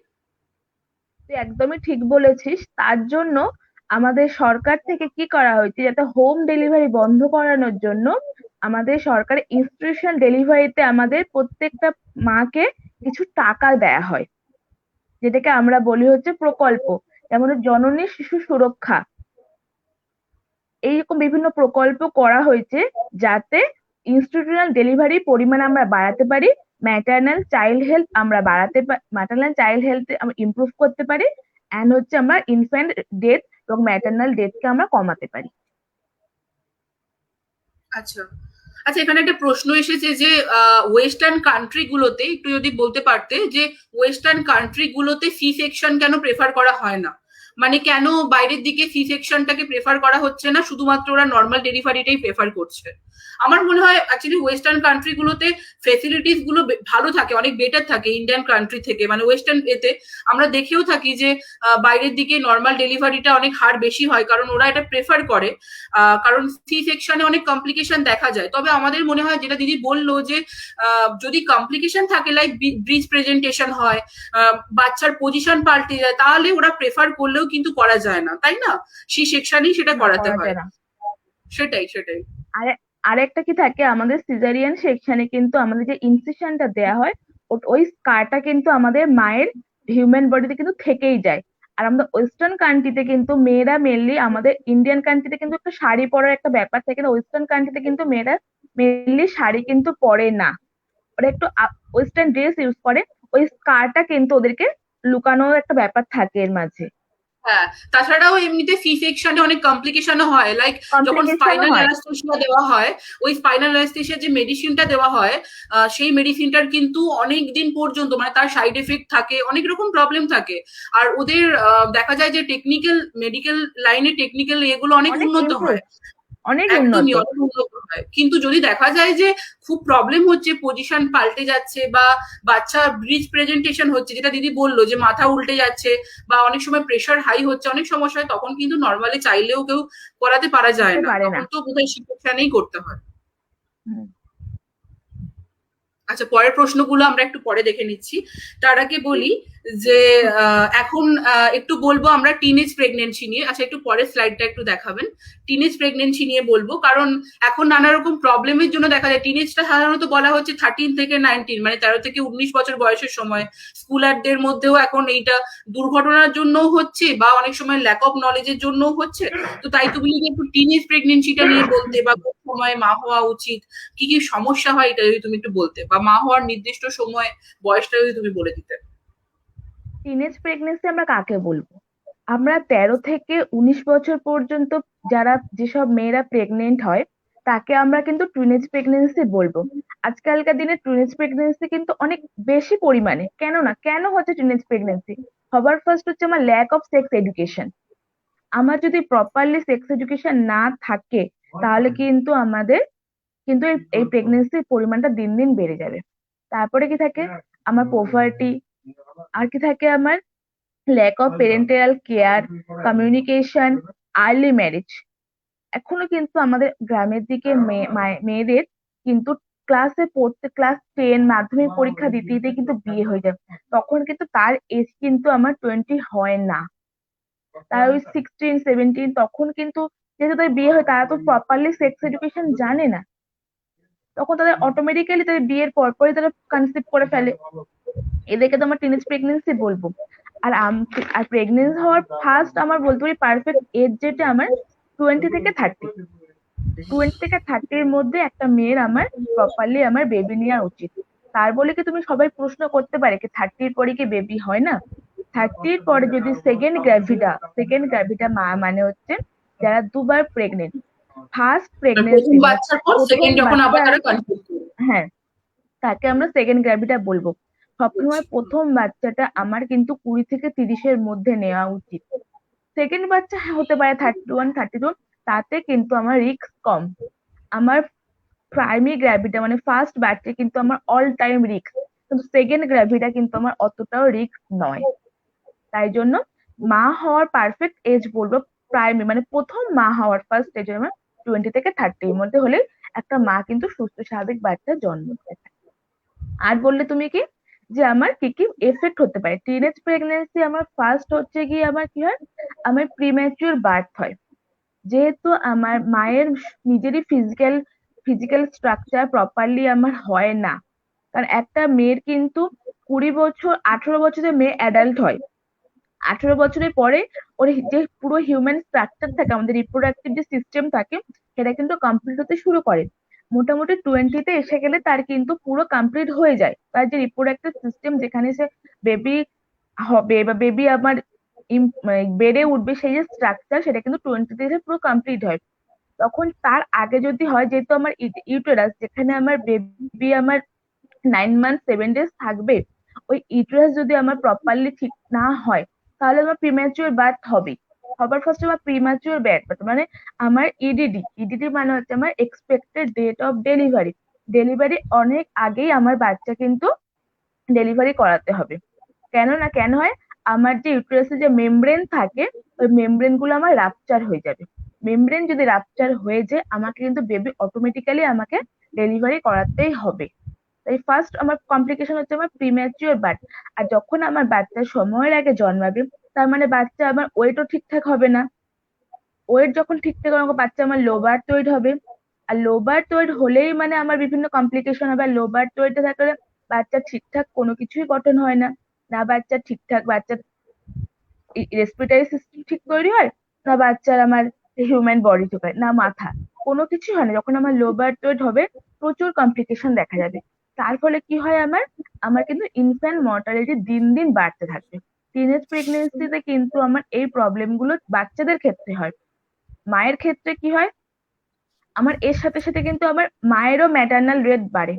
তুই একদমই ঠিক বলেছিস। তার জন্য আমাদের সরকার থেকে কি করা হয়েছে, যাতে হোম ডেলিভারি বন্ধ করানোর জন্য আমাদের সরকার ইনস্টিটিউশনাল ডেলিভারিতে আমাদের প্রত্যেকটা মাকে কিছু টাকা দেয়া হয়, যেটাকে আমরা বলি হচ্ছে প্রকল্প। যেমন জননী শিশু সুরক্ষা, এইরকম বিভিন্ন প্রকল্প করা হয়েছে যাতে ইনস্টিটিউশনাল ডেলিভারি পরিমাণ আমরা বাড়াতে পারি, ম্যাটারনাল চাইল্ড হেলথ আমরা ইমপ্রুভ করতে পারি, এন্ড হচ্ছে আমরা ইনফ্যান্ট ডেথ এবং ম্যাটারনাল ডেথকে আমরা কমাতে পারি। আচ্ছা আচ্ছা, এখানে একটা প্রশ্ন এসেছে যে ওয়েস্টার্ন কান্ট্রি গুলোতে একটু যদি বলতে পারতে যে ওয়েস্টার্ন কান্ট্রি গুলোতে সি সেকশন কেন প্রেফার করা হয় না, মানে কেন বাইরের দিকে সি সেকশনটাকে প্রেফার করা হচ্ছে না, শুধুমাত্র ওরা নর্মাল ডেলিভারিটাই প্রেফার করছে। আমার মনে হয় অ্যাকচুয়ালি ওয়েস্টার্ন কান্ট্রি গুলোতে ফেসিলিটিস গুলো ভালো থাকে, অনেক বেটার থাকে ইন্ডিয়ান কান্ট্রি থেকে, মানে ওয়েস্টার্ন এতে আমরা দেখেও থাকি যে বাইরের দিকে নর্মাল ডেলিভারিটা অনেক হার বেশি হয়, কারণ ওরা এটা প্রেফার করে, কারণ সি সেকশনে অনেক কমপ্লিকেশন দেখা যায়। তবে আমাদের মনে হয় যেটা দিদি বললো যে যদি কমপ্লিকেশন থাকে লাইক ব্রিজ প্রেজেন্টেশন হয়, বাচ্চার পজিশন পাল্টে যায়, তাহলে ওরা প্রেফার করলেও কিন্তু করা যায় না, তাই না? সি সেকশনেই সেটা করাতে হয়। সেটাই সেটাই। আরেকটা কি থাকে, আমাদের সিজারিয়ান সেকশনে কিন্তু আমাদের যে ইনসিশনটা দেয়া হয় ওই স্কারটা কিন্তু আমাদের মায়ের হিউম্যান বডিতে কিন্তু থেকেই যায়। আর আমাদের ওয়েস্টার্ন কান্ট্রিতে কিন্তু মেয়েরা মেনলি, আমাদের ইন্ডিয়ান কান্ট্রিতে কিন্তু একটা শাড়ি পরার একটা ব্যাপার থাকে, ওয়েস্টার্ন কান্ট্রিতে কিন্তু মেয়েরা মেনলি শাড়ি কিন্তু পরে না, ওরা একটু ওয়েস্টার্ন ড্রেস ইউজ করে। ওই স্কারটা কিন্তু ওদেরকে লুকানোর একটা ব্যাপার থাকে এর মাঝে। হ্যাঁ, তাছাড়াও এমনিতে সি সেকশনে অনেক কমপ্লিকেশনও হয়, লাইক যখন স্পাইনাল অ্যানাস্থেসিয়া দেওয়া হয়, ওই স্পাইনাল অ্যানাস্থেসিয়া যে মেডিসিনটা দেওয়া হয়, সেই মেডিসিনটার কিন্তু অনেক দিন পর্যন্ত মানে তার সাইড এফেক্ট থাকে, অনেক রকম প্রবলেম থাকে। আর ওদের দেখা যায় যে টেকনিক্যাল মেডিকেল লাইনে টেকনিক্যাল এগুলো অনেক উন্নত হয়, একদমই অনেক উন্নত হয়। কিন্তু যদি দেখা যায় যে খুব প্রবলেম হচ্ছে, পজিশন পাল্টে যাচ্ছে বা বাচ্চা ব্রিজ প্রেজেন্টেশন হচ্ছে, যেটা দিদি বললো যে মাথা উল্টে যাচ্ছে বা অনেক সময় প্রেশার হাই হচ্ছে, অনেক সমস্যা হয়, তখন কিন্তু নর্মালি চাইলেও কেউ করাতে পারা যায় না, তখন তো বোধহয় শিক্ষানেই করতে হয়। আচ্ছা, পরের প্রশ্নগুলো আমরা একটু পরে দেখে নিচ্ছি। তার আগে বলি যে এখন একটু বলবো আমরা টিনেজ প্রেগনেন্সি নিয়ে। আচ্ছা, একটু পরের স্লাইডটা একটু দেখাবেন। টিনেজ প্রেগনেন্সি নিয়ে বলবো, কারণ এখন নানা রকম প্রবলেমের জন্য দেখা যায় টিনেজটা সাধারণত বলা হচ্ছে 13 থেকে 19, মানে 13 থেকে 19 বছর বয়সের সময়। স্কুলারদের মধ্যেও এখন এইটা দুর্ঘটনার জন্য হচ্ছে বা অনেক সময় ল্যাক অফ নলেজের জন্য হচ্ছে। তো তাই তুমি যদি একটু টিনেজ প্রেগনেন্সিটা নিয়ে বলতে, বা কোন সময় মা হওয়া উচিত, কি কি সমস্যা হয়, এটা যদি তুমি একটু বলতে, বা মা হওয়ার নির্দিষ্ট সময় বয়সটা যদি তুমি বলে দিতে। টিনেজ প্রেগনেন্সি আমরা কাকে বলবো? আমরা 13 থেকে 19 বছর পর্যন্ত যারা, যেসব মেয়েরা প্রেগনেন্ট হয় তাকে আমরা কিন্তু টিনেজ প্রেগনেন্সি বলবো। আজকালকার দিনে টিনেজ প্রেগনেন্সি কিন্তু অনেক বেশি পরিমাণে, কেন হচ্ছে টিনেজ প্রেগনেন্সি হবার ফার্স্ট হচ্ছে আমার ল্যাক অফ সেক্স এডুকেশন। আমার যদি প্রপারলি সেক্স এডুকেশন না থাকে তাহলে কিন্তু আমাদের কিন্তু এই প্রেগনেন্সির পরিমাণটা দিন দিন বেড়ে যাবে। তারপরে কি থাকে আমার পোভার্টি, আর কি থাকে আমার lack of parental care, communication, early marriage. এখনো কিন্তু আমাদের গ্রামের দিকে মেয়েদের কিন্তু ক্লাস 10 মাধ্যমিক পরীক্ষা দিতে দিতে কিন্তু বিয়ে হয়ে যায়। তখন কিন্তু তার এজ কিন্তু আমার 20 হয় না, তার ওই 16-17, তখন কিন্তু যেহেতু তাদের বিয়ে হয় তারা তো প্রপারলি সেক্স এডুকেশন জানে না, তখন তাদের অটোমেটিক্যালি তাদের বিয়ের পরপরই তারা কনসিভ করে ফেলে। এদেরকে তো আমরা টিনেজ প্রেগনেন্সি বলবো। আর প্রেগনেন্ট হওয়ার ফার্স্ট আমার বলতে পারি পারফেক্ট এজ যেটা আমার 20 থেকে 30। 20 থেকে 30 এর মধ্যে একটা মেয়ের আমার প্রপারলি আমার বেবি নেওয়া উচিত। তার বলে কি তুমি সবাই প্রশ্ন করতে পারে কি 30 পরে কি বেবি হয় না? 30 পরে যদি সেকেন্ড গ্র্যাভিটা মা মানে হচ্ছে যারা দুবার প্রেগনেন্ট, ফার্স্ট প্রেগনেন্সি হ্যাঁ, তাকে আমরা সেকেন্ড গ্র্যাভিটা বলবো। সবসময় প্রথম বাচ্চাটা আমার কিন্তু 20 থেকে 30-এর মধ্যে নেওয়া উচিত। সেকেন্ড বাচ্চা হতে পারে 31-32, তাতে কিন্তু আমার রিস্ক কম। আমার প্রাইমারি গ্র্যাভিটা মানে ফার্স্ট বাচ্চা কিন্তু আমার অল টাইম রিস্ক, কিন্তু সেকেন্ড গ্র্যাভিটা কিন্তু আমার অতটাও রিস্ক নয়। তাই জন্য মা হওয়ার পারফেক্ট এজ বলবো প্রাইমারি মানে প্রথম মা হওয়ার ফার্স্ট এজ আমার 20 থেকে 30 এর মধ্যে হলে একটা মা কিন্তু সুস্থ স্বাভাবিক বাচ্চা জন্ম দিতে পারে। আর বললে তুমি কি যে আমার কি কি এফেক্ট হতে পারে টিনেজ প্রেগনেন্সি, আমার ফার্স্ট হচ্ছে কি আমার কি হয়, আমার প্রিম্যাচিউর বার্থ হয়। যেহেতু আমার মায়ের নিজেরই ফিজিক্যাল স্ট্রাকচার প্রপারলি আমার হয় না, কারণ একটা মেয়ের কিন্তু 20 বছর 18 বছরে মেয়ে অ্যাডাল্ট হয়, 18 বছরের পরে ওর যে পুরো হিউম্যান স্ট্রাকচার থাকে, আমাদের রিপ্রোডাক্টিভ যে সিস্টেম থাকে সেটা কিন্তু কমপ্লিট হতে শুরু করে। মোটামুটি 20-তে এসে গেলে তার কিন্তু পুরো কমপ্লিট হয়ে যায়, তার যে রিপ্রোডাক্টিভ সিস্টেম যেখানে সে বেবি হবে বা বেবি আমার বেড়ে উঠবে, সেই যে স্ট্রাকচার সেটা কিন্তু 20-তে এসে পুরো কমপ্লিট হয়। তখন তার আগে যদি হয়, যেহেতু আমার ইউটেরাস যেখানে আমার বেবি আমার 9 মান্থ 7 ডেজ থাকবে, ওই ইউটেরাস যদি আমার প্রপারলি ঠিক না হয়, তাহলে আমার প্রিম্যাচিওর বার্থ হবে। সবার ফার্স্ট আমার প্রিম্যাচিওর বার্থ মানে আমার ইডিডি মানে হচ্ছে আমার expected date of delivery. Delivery অনেক আগেই আমার বাচ্চা কিন্তু ডেলিভারি করাতে হবে। কেন হয়, আমার যে ইউটেরাসে যে মেমব্রেন থাকে, ওই মেমব্রেন গুলো আমার রাপচার হয়ে যাবে। মেমব্রেন যদি রাপচার হয়ে যায়, আমাকে কিন্তু বেবি অটোমেটিক্যালি আমাকে ডেলিভারি করাতেই হবে। তাই ফার্স্ট আমার কমপ্লিকেশন হচ্ছে আমার প্রিম্যাচিওর বার্থ। আর যখন আমার বাচ্চা সময়ের আগে জন্মাবে, তার মানে বাচ্চা আমার ওয়েটও ঠিকঠাক হবে না। ওয়েট যখন ঠিকঠাক হবে, বাচ্চা আমার লো বার্থ ওয়েট হবে। আর লো বার্থ ওয়েট হলেই মানে আমার বিভিন্ন কমপ্লিকেশন হবে। আর লো বার্থ ওয়েটে থাকলে বাচ্চা ঠিকঠাক কোনো কিছুই গঠন হয় না। না বাচ্চা ঠিকঠাক বাচ্চার রেসপিরেটরি সিস্টেম ঠিক তৈরি হয়, না বাচ্চার আমার হিউম্যান বডি ঠিক হয়, না মাথা, কোনো কিছুই হয় না। যখন আমার লো বার্থ ওয়েট হবে, প্রচুর কমপ্লিকেশন দেখা যাবে। তার ফলে কি হয়, আমার আমার কিন্তু ইনফ্যান্ট মর্টালিটি দিন দিন বাড়তে থাকবে। টিনেজ প্রেগনেন্সিতে কিন্তু আমার এই প্রবলেম গুলো বাচ্চাদের ক্ষেত্রে হয়। মায়ের ক্ষেত্রে কি হয়, আমার এর সাথে সাথে কিন্তু আমার মায়েরও ম্যাটার্নাল রেট বাড়ে।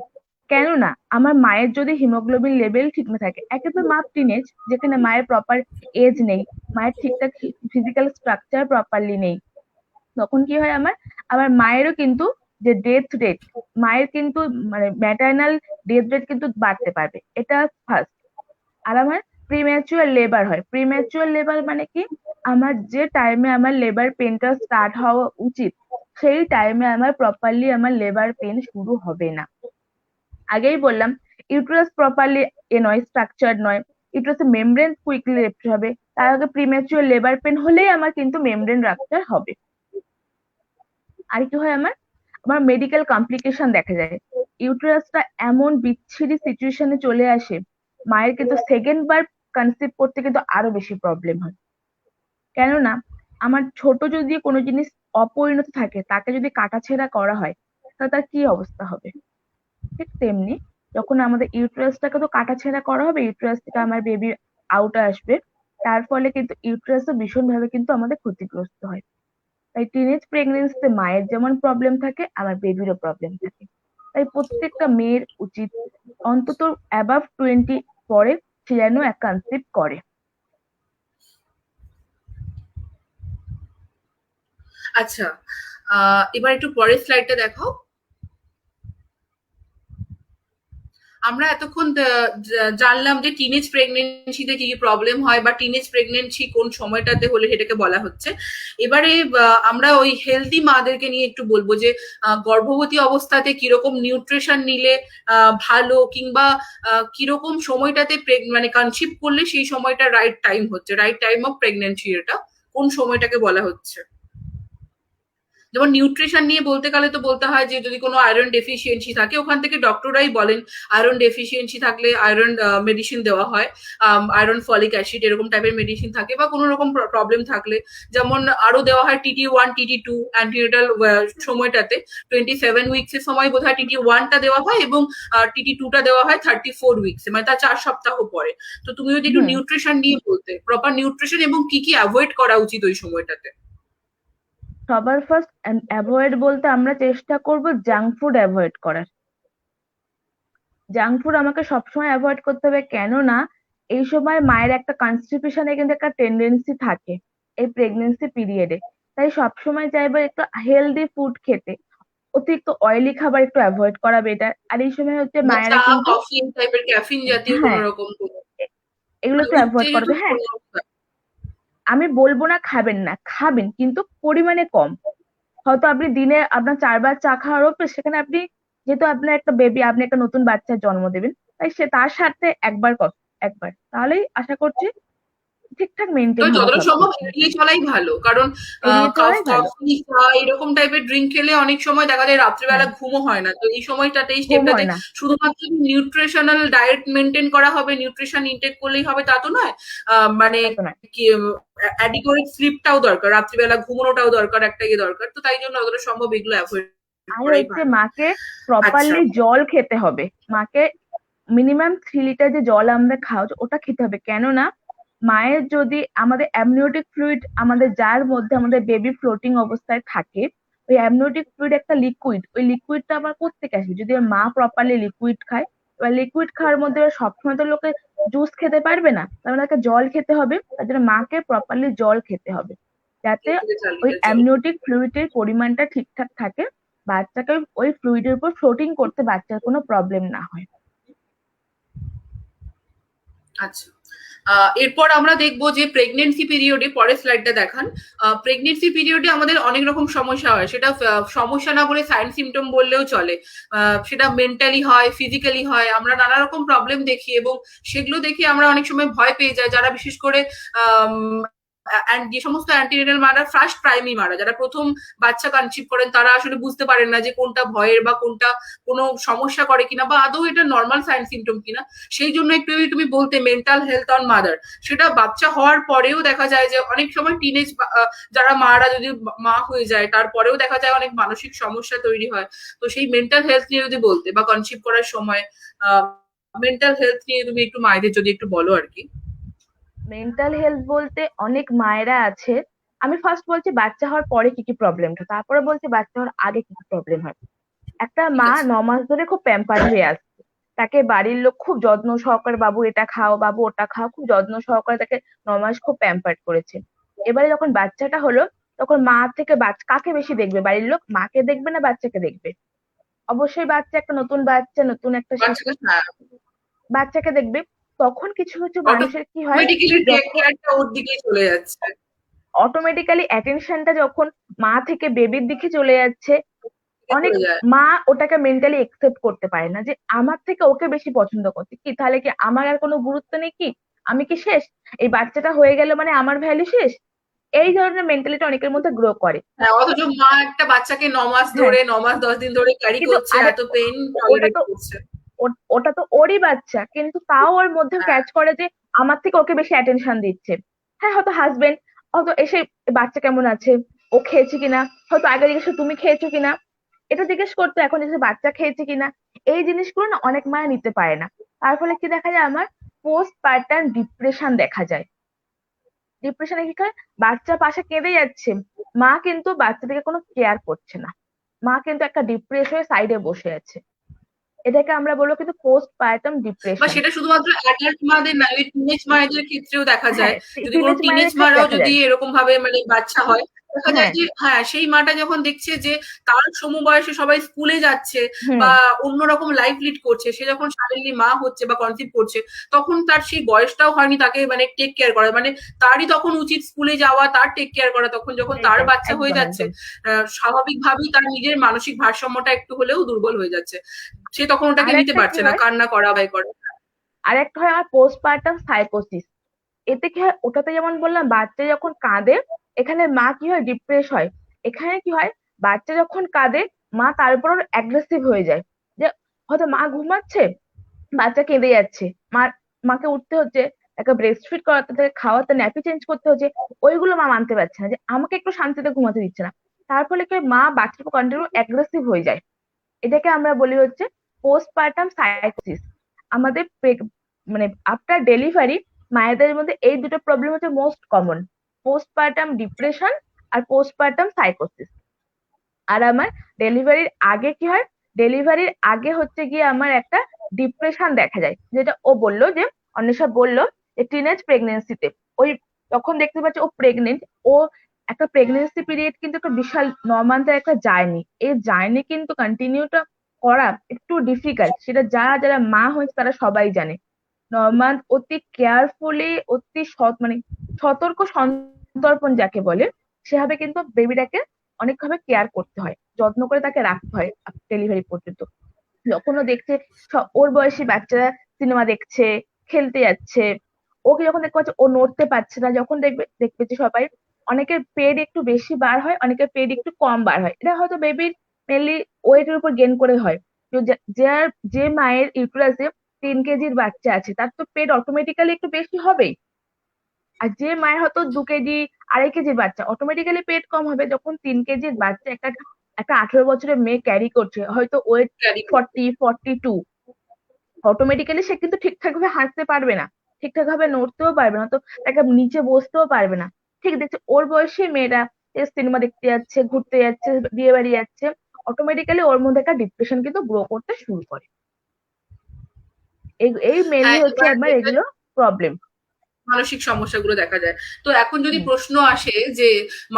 কেননা আমার মায়ের যদি হিমোগ্লোবিন লেভেল ঠিক না থাকে, একে তো মা টিনেজ, যেখানে মায়ের প্রপার এজ নেই, মায়ের ঠিকঠাক ফিজিক্যাল স্ট্রাকচার প্রপারলি নেই, তখন কি হয়, আমার আমার মায়েরও কিন্তু যে ডেথ রেট, মায়ের কিন্তু মানে ম্যাটার্নাল ডেথ রেট কিন্তু বাড়তে পারবে। এটা ফার্স্ট। আর আমার প্রিম্যাচুয়ার লেবার হয়। প্রিম্যাচুয়ার লেবার মানে কি, আমার যে টাইমে আমার লেবার পেনটা স্টার্ট হওয়া উচিত, সেই টাইমে আমার প্রপারলি আমার লেবার পেন শুরু হবে না। আগেই বললাম, ইউটেরাস প্রপারলি নয়, স্ট্রাকচার নয়, ইউটেরাসের মেমব্রেন কুইকলি রেপ্ট হবে। তার আগে প্রিম্যাচুয়ার লেবার পেন হলেই আমার কিন্তু মেমব্রেন রাপচার হবে। আর কি হয়, আমার আমার মেডিকেল কমপ্লিকেশন দেখা যায়। ইউটেরাসটা এমন বিচ্ছিরি সিচুয়েশনে চলে আসে, মায়ের কিন্তু সেকেন্ড বার কনসিভ করতে কিন্তু আরো বেশি প্রবলেম হয়। কেননা আমার ছোট যদি কোনো জিনিস অপরিণত থাকে, তাকে যদি কাটাছেঁড়া করা হয়, তাহলে তার কি অবস্থা হবে। ঠিক তেমনি যখন আমাদের ইউটেরাসটাকে তো কাটাছেঁড়া করা হবে, ইউটেরাস থেকে আমার বেবি আউট আসবে, তার ফলে কিন্তু ইউটেরাসও ভীষণভাবে কিন্তু আমাদের ক্ষতিগ্রস্ত হয়। তাই টিনেজ প্রেগনেন্সিতে মায়ের যেমন প্রবলেম থাকে, আমার বেবিরও প্রবলেম থাকে। তাই প্রত্যেকটা মেয়ের উচিত অন্তত অ্যাবাভ 20 পরে সে যেন কনসিভ করে। আচ্ছা, এবার একটু পরের স্লাইডটা দেখাও। আমরা এতক্ষণ জানলাম যে টিনেজ প্রেগনেন্সিতে কি কি প্রবলেম হয়, বা টিনেজ প্রেগনেন্সি কোন সময়টাতে হলে সেটাকে বলা হচ্ছে। এবারে আমরা ওই হেলদি মাদেরকে নিয়ে একটু বলবো যে গর্ভবতী অবস্থাতে কিরকম নিউট্রিশন নিলে ভালো, কিংবা কিরকম সময়টাতে মানে কনসিভ করলে সেই সময়টা রাইট টাইম হচ্ছে, রাইট টাইম অফ প্রেগনেন্সি, এটা কোন সময়টাকে বলা হচ্ছে। যেমন নিউট্রিশন নিয়ে বলতে গেলে তো বলতে হয় যে যদি কোনো আয়রন ডেফিসিয়েন্সি থাকে, ওখান থেকে ডক্টররাই বলেন আয়রন ডেফিসিয়েন্সি থাকলে আয়রন মেডিসিন দেওয়া হয়, আয়রন ফলিক অ্যাসিড এরকম টাইপের মেডিসিন থাকে, বা কোনো রকম প্রবলেম থাকলে যেমন আরো দেওয়া হয় TT1 TT2 অ্যান্টিনেটাল সময়টাতে। 27 উইকস এর সময় বোধহয় TT1টা দেওয়া হয়, এবং TT2টা দেওয়া হয় 34 উইকস, মানে তার 4 সপ্তাহ পরে। তো তুমি যদি একটু নিউট্রিশন নিয়ে বলতে, প্রপার নিউট্রিশন এবং কি কি অ্যাভয়েড করা উচিত ওই সময়টাতে। সবার ফার্স্ট অ্যাভয়েড বলতে আমরা চেষ্টা করব জাঙ্ক ফুড অ্যাভয়েড করার। জাঙ্ক ফুড আমাকে সবসময় অ্যাভয়েড করতে হবে, কেননা এই সময় মায়ের একটা কনস্টিপেশনের কিন্তু একটা টেন্ডেন্সি থাকে এই প্রেগনেন্সি পিরিয়ডে। তাই সবসময় চাইবো একটু হেলদি ফুড খেতে, অতিরিক্ত অয়েলি খাবার একটু অ্যাভয়েড করা বেটার। আর এই সময় হচ্ছে মায়েরা চা, কিন্তু কফি টাইপের ক্যাফিন জাতীয় কোন হ্যাঁ রকম এগুলো মানে একটু অ্যাভয়েড করবে। উত্তেজিত হ্যাঁ, আমি বলবো না খাবেন না, খাবেন কিন্তু পরিমাণে কম। হয়তো আপনি দিনে আপনার 4 বার চা খাওয়ার অভ্যেস, সেখানে আপনি যেহেতু আপনার একটা বেবি, আপনি একটা নতুন বাচ্চার জন্ম দেবেন, তাই সে তার সাথে একবার তাহলেই আশা করছি ঠিকঠাক মেনটেন হবে যতটা সম্ভব সবকিছু। এড়িয়ে চলাই ভালো, কারণ এড়িয়ে চলাই ভালো। কফি চা এরকম টাইপের ড্রিঙ্ক খেলে অনেক সময় দেখা যায় রাত্রিবেলা হ্যাঁ, ঘুমও হয় না। তো এই সময়টাতে, এই ঘুম স্টেপটাতে হয় না। শুধুমাত্র নিউট্রিশনাল ডায়েট মেনটেন করা হবে, নিউট্রিশন ইনটেক করলেই হবে তা তো নয়। মানে তা তো নয়। অ্যাডিকুয়েট স্লিপটাও দরকার, রাত্রিবেলা ঘুমানোটাও দরকার, একটা দরকার। তো তাই জন্য যতটা সম্ভব এগুলো অ্যাভয়েড আর করাই হচ্ছে ভালো। মাকে আচ্ছা, প্রপারলি জল খেতে হবে। মাকে মিনিমাম 3 লিটার যে জল আমরা খাওয়া ওটা খেতে হবে। কেননা মায়ের যদি আমাদের অ্যামনিওটিক ফ্লুইড আমাদের যার মধ্যে আমাদের বেবি ফ্লোটিং অবস্থায় থাকে, ওই অ্যামনিওটিক ফ্লুইড একটা লিকুইড, ওই লিকুইডটা আবার কোত্থেকে আসবে? যদি ওর মা প্রপারলি লিকুইড খায়, এবার লিকুইড খাওয়ার মধ্যে এবার সবসময় তো লোকে জুস খেতে পারবে না, তার মানে তাকে জল খেতে হবে, তার জন্য মাকে প্রপারলি জল খেতে হবে, যাতে ওই অ্যামনিওটিক ফ্লুইডের পরিমাণটা ঠিকঠাক থাকে, বাচ্চাকে ওই ফ্লুইডের উপর ফ্লোটিং করতে বাচ্চার কোনো প্রবলেম না হয়। আচ্ছা, এরপর আমরা দেখবো যে প্রেগনেন্সি পিরিয়ডে, পরের স্লাইডটা দেখান। প্রেগনেন্সি পিরিয়ডে আমাদের অনেক রকম সমস্যা হয়, সেটা সমস্যা না বলে সাইন সিমটম বললেও চলে। সেটা মেন্টালি হয়, ফিজিক্যালি হয়, আমরা নানা রকম প্রবলেম দেখি এবং সেগুলো দেখে আমরা অনেক সময় ভয় পেয়ে যাই। যারা বিশেষ করে যে সমস্ত অ্যান্টিনেটাল মারা, ফার্স্ট প্রাইমারি মারা, যারা প্রথম বাচ্চা কনসিভ করেন, তারা আসলে বুঝতে পারেন না যে কোনটা ভয়ের বা কোনটা কোনো সমস্যা করে কিনা, বা আদৌ এটা নর্মাল সাইন সিমটম কিনা। সেই জন্য একটু তুমি বলতে মেন্টাল হেলথ অন মাদার, সেটা বাচ্চা হওয়ার পরেও দেখা যায় যে অনেক সময় টিনেজ যারা মারা যদি মা হয়ে যায়, তারপরেও দেখা যায় অনেক মানসিক সমস্যা তৈরি হয়। তো সেই মেন্টাল হেলথ নিয়ে যদি বলতে, বা কনসিভ করার সময় মেন্টাল হেলথ নিয়ে তুমি একটু মায়েদের যদি একটু বলো আর কি। মেন্টাল হেলথ বলতে অনেক মায়েরা আছে, আমি ফার্স্ট বলছি বাচ্চা হওয়ার পরে কি কি প্রবলেম হয়, তারপরে বলছি বাচ্চা হওয়ার আগে কি কি প্রবলেম হয়। একটা মা 9 মাস ধরে খুব প্যাম্পার হয়ে আসছে, তাকে বাড়ির লোক খুব যত্ন সহকারে, বাবু এটা খাও, বাবু ওটা খাও, খুব যত্ন সহকারে তাকে 9 মাস খুব প্যাম্পার করেছে। এবারে যখন বাচ্চাটা হলো, তখন মা থেকে বাচ্চা কাকে বেশি দেখবে? বাড়ির লোক মাকে দেখবে না বাচ্চাকে দেখবে? অবশ্যই বাচ্চা, একটা নতুন বাচ্চা, নতুন একটা শিশু বাচ্চাকে দেখবে। তখন কিছু কিছু মানুষের কি হয়, ওর দিকেই চলে যাচ্ছে, অটোমেটিক্যালি অ্যাটেনশনটা যখন মা থেকে বেবির দিকে চলে যাচ্ছে, অনেক মা ওটাকে মেন্টালি একসেপ্ট করতে পারে না যে আমার থেকে ওকে বেশি পছন্দ করছে, কি তাহলে কি আমার আর কোনো গুরুত্ব নেই? কি আমি কি শেষ? এই বাচ্চাটা হয়ে গেল মানে আমার ভ্যালু শেষ? এই ধরনের মেন্টালিটি অনেকের মধ্যে গ্রো করে। হ্যাঁ, অথচ মা একটা বাচ্চাকে 9 মাস ধরে 9 মাস 10 দিন ধরে ক্যারি করছে, এত পেইন টলারেট করছে। ওটা তো ওরই বাচ্চা, কিন্তু তাও ওর মধ্যে ক্যাচ করে যে আমার থেকে ওকে বেশি অ্যাটেনশন দিচ্ছে। হ্যাঁ, হয়তো হাজবেন্ড হয়তো এসে বাচ্চা কেমন আছে, ও খেয়েছে কিনা, হয়তো আগে জিজ্ঞেস তুমি খেয়েছো কিনা, এটা জিজ্ঞেস করতো, এখন এসে বাচ্চা খেয়েছে কিনা। এই জিনিসগুলো না অনেক মায়া নিতে পারে না, তার ফলে কি দেখা যায়, আমার পোস্ট পার্টাম ডিপ্রেশন দেখা যায়। ডিপ্রেশনে কি হয়, বাচ্চা পাশে কেঁদে যাচ্ছে, মা কিন্তু বাচ্চাটাকে কোনো কেয়ার করছে না, মা কিন্তু একটা ডিপ্রেস হয়ে সাইডে বসে আছে। এটাকে আমরা বলবো কিন্তু পোস্ট পার্টাম ডিপ্রেশন। সেটা শুধুমাত্র অ্যাডাল্ট মাদের না, টিনেজ মায়েদের ক্ষেত্রেও দেখা যায়। যদি কোনো টিনেজ মারাও যদি এরকম ভাবে মানে বাচ্চা হয়, দেখা যায় যে হ্যাঁ, সেই মাটা যখন দেখছে যে তার সমবয়সে সবাই স্কুলে যাচ্ছে বা অন্যরকম লাইফ লিড করছে, সে যখন সাডেনলি মা হচ্ছে বা কনসিভ করছে, তখন তার সেই বয়সটাও হয়নি তাকে মানে টেক কেয়ার করা, মানে তারই তখন উচিত স্কুলে যাওয়া, তার টেক কেয়ার করা। তখন যখন তার বাচ্চা হয়ে যাচ্ছে, স্বাভাবিকভাবেই তার নিজের মানসিক ভারসাম্যটা একটু হলেও দুর্বল হয়ে যাচ্ছে, সে তখন ওটাকে নিতে পারছে না, কান্না করা বাই করা। আর একটা হয় আমার পোস্টপার্টাম সাইকোসিস। এতে কি হয়, ওটাতে যেমন বললাম বাচ্চা যখন কাঁদে, এখানে মা কি হয়, ডিপ্রেস হয়। এখানে কি হয়, বাচ্চা যখন কাঁদে, মা তার উপর অ্যাগ্রেসিভ হয়ে যায়, যে হয়তো মা ঘুমাচ্ছে, বাচ্চা কেঁদে যাচ্ছে, মাকে উঠতে হচ্ছে, তাকে ব্রেস্ট ফিড করাতে, তাকে খাওয়াতে, ন্যাপি চেঞ্জ করতে হচ্ছে, ওইগুলো মা মানতে পারছে না, যে আমাকে একটু শান্তিতে ঘুমাতে দিচ্ছে না। তার ফলে কি মা বাচ্চার উপর কন্টিনিউ অ্যাগ্রেসিভ হয়ে যায়। এটাকে আমরা বলি হচ্ছে পোস্টপার্টাম সাইকোসিস। আমাদের মানে আফটার ডেলিভারি মায়েদের মধ্যে এই দুটো প্রবলেম হচ্ছে মোস্ট কমন, পোস্টপার্টাম ডিপ্রেশন আর পোস্টপার্টাম সাইকোসিস। আর আমার ডেলিভারির আগে কি হয়, ডেলিভারির আগে হচ্ছে গিয়ে আমার একটা ডিপ্রেশন দেখা যায়, যেটা ও বললো, যে অন্বেষা বললো যে টিনেজ প্রেগনেন্সিতে ওই তখন দেখতে পাচ্ছি ও প্রেগনেন্ট। ও একটা প্রেগনেন্সি পিরিয়ড কিন্তু একটা বিশাল 9 মান্থের একটা জার্নি, এই জার্নি কিন্তু কন্টিনিউটা করা একটু ডিফিকাল্ট, সেটা যারা যারা মা হয়েছে তারা সবাই জানে। 9 মান্থ অতি কেয়ারফুলি, অতি মানে সতর্ক সন্তর্পণ যাকে বলে, সেভাবে কিন্তু বেবিটাকে অনেকভাবে কেয়ার করতে হয়, যত্ন করে তাকে রাখতে হয় ডেলিভারি পর্যন্ত। যখনও দেখছে ওর বয়সী বাচ্চারা সিনেমা দেখছে, খেলতে যাচ্ছে, ওকে যখন দেখতে পাচ্ছে ও নড়তে পারছে না, যখন দেখবে যে সবাই, অনেকের পেট একটু বেশি বার হয়, অনেকের পেট একটু কম বার হয়, এটা হয়তো বেবির মেনলি ওয়েটের উপর গেন করে হয়। তো যে মায়ের ইউটেরাসে 3 কেজির বাচ্চা আছে, তার তো পেট অটোমেটিক্যালি একটু বেশি হবেই। আর যে মায়ের হয়তো 2 কেজি, 2.5 কেজির বাচ্চা, অটোমেটিক্যালি পেট কম হবে। যখন 3 কেজির বাচ্চা একটা একটা 18 বছরের মেয়ে ক্যারি করছে, হয়তো ওয়েট 40, 42, অটোমেটিক্যালি সে কিন্তু ঠিকঠাক ভাবে হাঁটতে পারবে না, ঠিকঠাক ভাবে নড়তেও পারবে না, তো তাকে নিচে বসতেও পারবে না। ঠিক দেখছে ওর বয়সী মেয়েরা সিনেমা দেখতে যাচ্ছে, ঘুরতে যাচ্ছে, বিয়ে বাড়ি যাচ্ছে, অটোমেটিক্যালি ওর মধ্যে একটা ডিপ্রেশন কিন্তু গ্রো করতে শুরু করে। এই এই মেনলি হ্যাঁ, হচ্ছে এবার আমার এটা এগুলো প্রবলেম। মানসিক সমস্যাগুলো দেখা যায়। তো এখন যদি হুম। প্রশ্ন আসে যে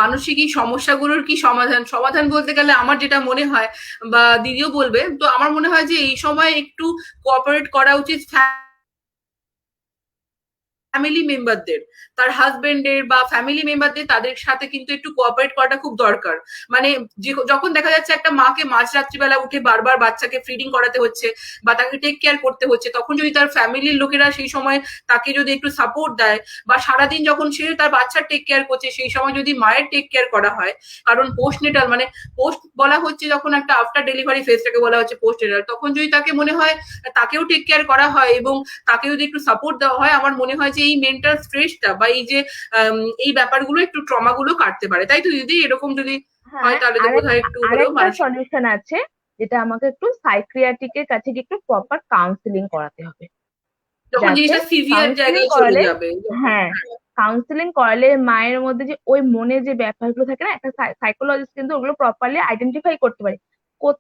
মানসিক এই সমস্যাগুলোর কি সমাধান? সমাধান বলতে গেলে আমার যেটা মনে হয় বা দিদিও বলবে, তো আমার মনে হয় যে এই সময় একটু কোঅপারেট করা উচিত ফ্যামিলি মেম্বারদের, তার হাজবেন্ডের বা ফ্যামিলি মেম্বারদের, তাদের সাথে কিন্তু একটু কোঅপারেট করাটা খুব দরকার। মানে যখন দেখা যাচ্ছে একটা মাকে মাঝরাত্রিবেলা উঠে বারবার বাচ্চাকে ফিডিং করাতে হচ্ছে বা তাকে টেক কেয়ার করতে হচ্ছে, তখন যদি তার ফ্যামিলির লোকেরা সেই সময় তাকে যদি একটু সাপোর্ট দেয়, বা সারাদিন যখন সে তার বাচ্চার টেক কেয়ার করছে সেই সময় যদি মায়ের টেক কেয়ার করা হয়, কারণ পোস্টনেটাল মানে পোস্ট বলা হচ্ছে যখন একটা আফটার ডেলিভারি ফেজটাকে বলা হচ্ছে পোস্টনেটাল, তখন যদি তাকে মনে হয় তাকেও টেক কেয়ার করা হয় এবং তাকে যদি একটু সাপোর্ট দেওয়া হয়, আমার মনে হয় যে এই মেন্টাল স্ট্রেসটা বা এই যে এই ব্যাপারগুলো একটু ট্রমাগুলো কাটতে পারে। তাই তো দিদি? এরকম যদি হ্যাঁ, হয় তাহলে তো বোধহয় একটু হলেও আরেকটা মানসিক। সলিউশন আছে, যেটা আমাকে একটু সাইকিয়াট্রিকের কাছে গিয়ে একটু প্রপার কাউন্সিলিং করাতে হবে। যখন যাতে জিনিসটা সিভিয়ার কাউন্সিলিং জায়গায় চলে করালে, যাবে যখন। হ্যাঁ, কাউন্সিলিং করালে মায়ের মধ্যে যে ওই মনে যে ব্যাপারগুলো থাকে না, একটা সাইকোলজিস্ট কিন্তু ওগুলো প্রপারলি আইডেন্টিফাই করতে পারে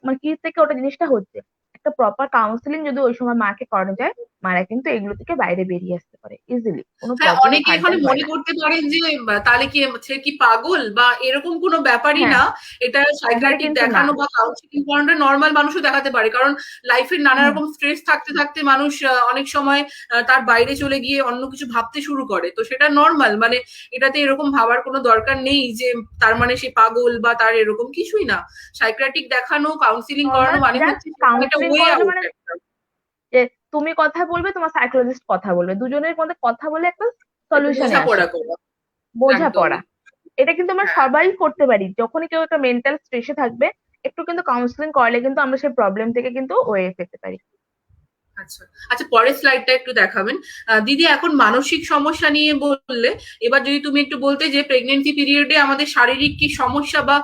মানে কি থেকে ওটা জিনিসটা হচ্ছে। একটা প্রপার কাউন্সিলিং যদি ওই সময় মাকে করানো যায়, মারা কিন্তু এগুলো থেকে বাইরে বেরিয়ে আসতে পারে ইজিলি, কোনো হ্যাঁ, প্রবলেম অনেকে এখানে ফার্দার হয় মনে না। করতে পারেন যে তাহলে কি সে কি পাগল বা এরকম কোনো ব্যাপারই হ্যাঁ, না। এটা ব্যাপারে সাইকিয়াট্রিক কিন্তু না। দেখানো বা কাউন্সিলিং করানোটা নর্মাল মানুষও দেখাতে পারে, কারণ লাইফের নানা হুম। রকম স্ট্রেস থাকতে থাকতে মানুষ অনেক সময় তার বাইরে চলে গিয়ে অন্য কিছু ভাবতে শুরু করে, তো সেটা নর্মাল। মানে এটাতে এরকম ভাবার কোনো দরকার নেই যে তার মানে সে পাগল বা তার এরকম কিছুই না। সাইকিয়াট্রিক দেখানো, কাউন্সিলিং করানো নর্মাল মানে জাস্ট হচ্ছে সেটা একটা কাউন্সিলিং ওয়ে করানো আউট মানে একটা। যে তুমি কথা বলবে, তোমার সাইকোলজিস্ট কথা বলবে, দুজনের মধ্যে কথা বলে একটা একটা সলিউশনে আসা, বোঝাপড়া করা। বোঝাপড়া। একদমই। এটা কিন্তু আমরা হ্যাঁ। সবাই করতে পারি, যখনই কেউ একটা মেন্টাল স্ট্রেসে থাকবে, একটু কিন্তু কাউন্সিলিং করলে কিন্তু আমরা সেই প্রবলেম থেকে কিন্তু ওয়ে পেতে পারি। আচ্ছা, আচ্ছা, পরের স্লাইডটা একটু দেখাবেন। দিদি, এখন মানসিক সমস্যা নিয়ে বললে, এবার যদি তুমি একটু বলতে যে প্রেগনেন্সি পিরিয়ডে আমাদের শারীরিক কি সমস্যা বা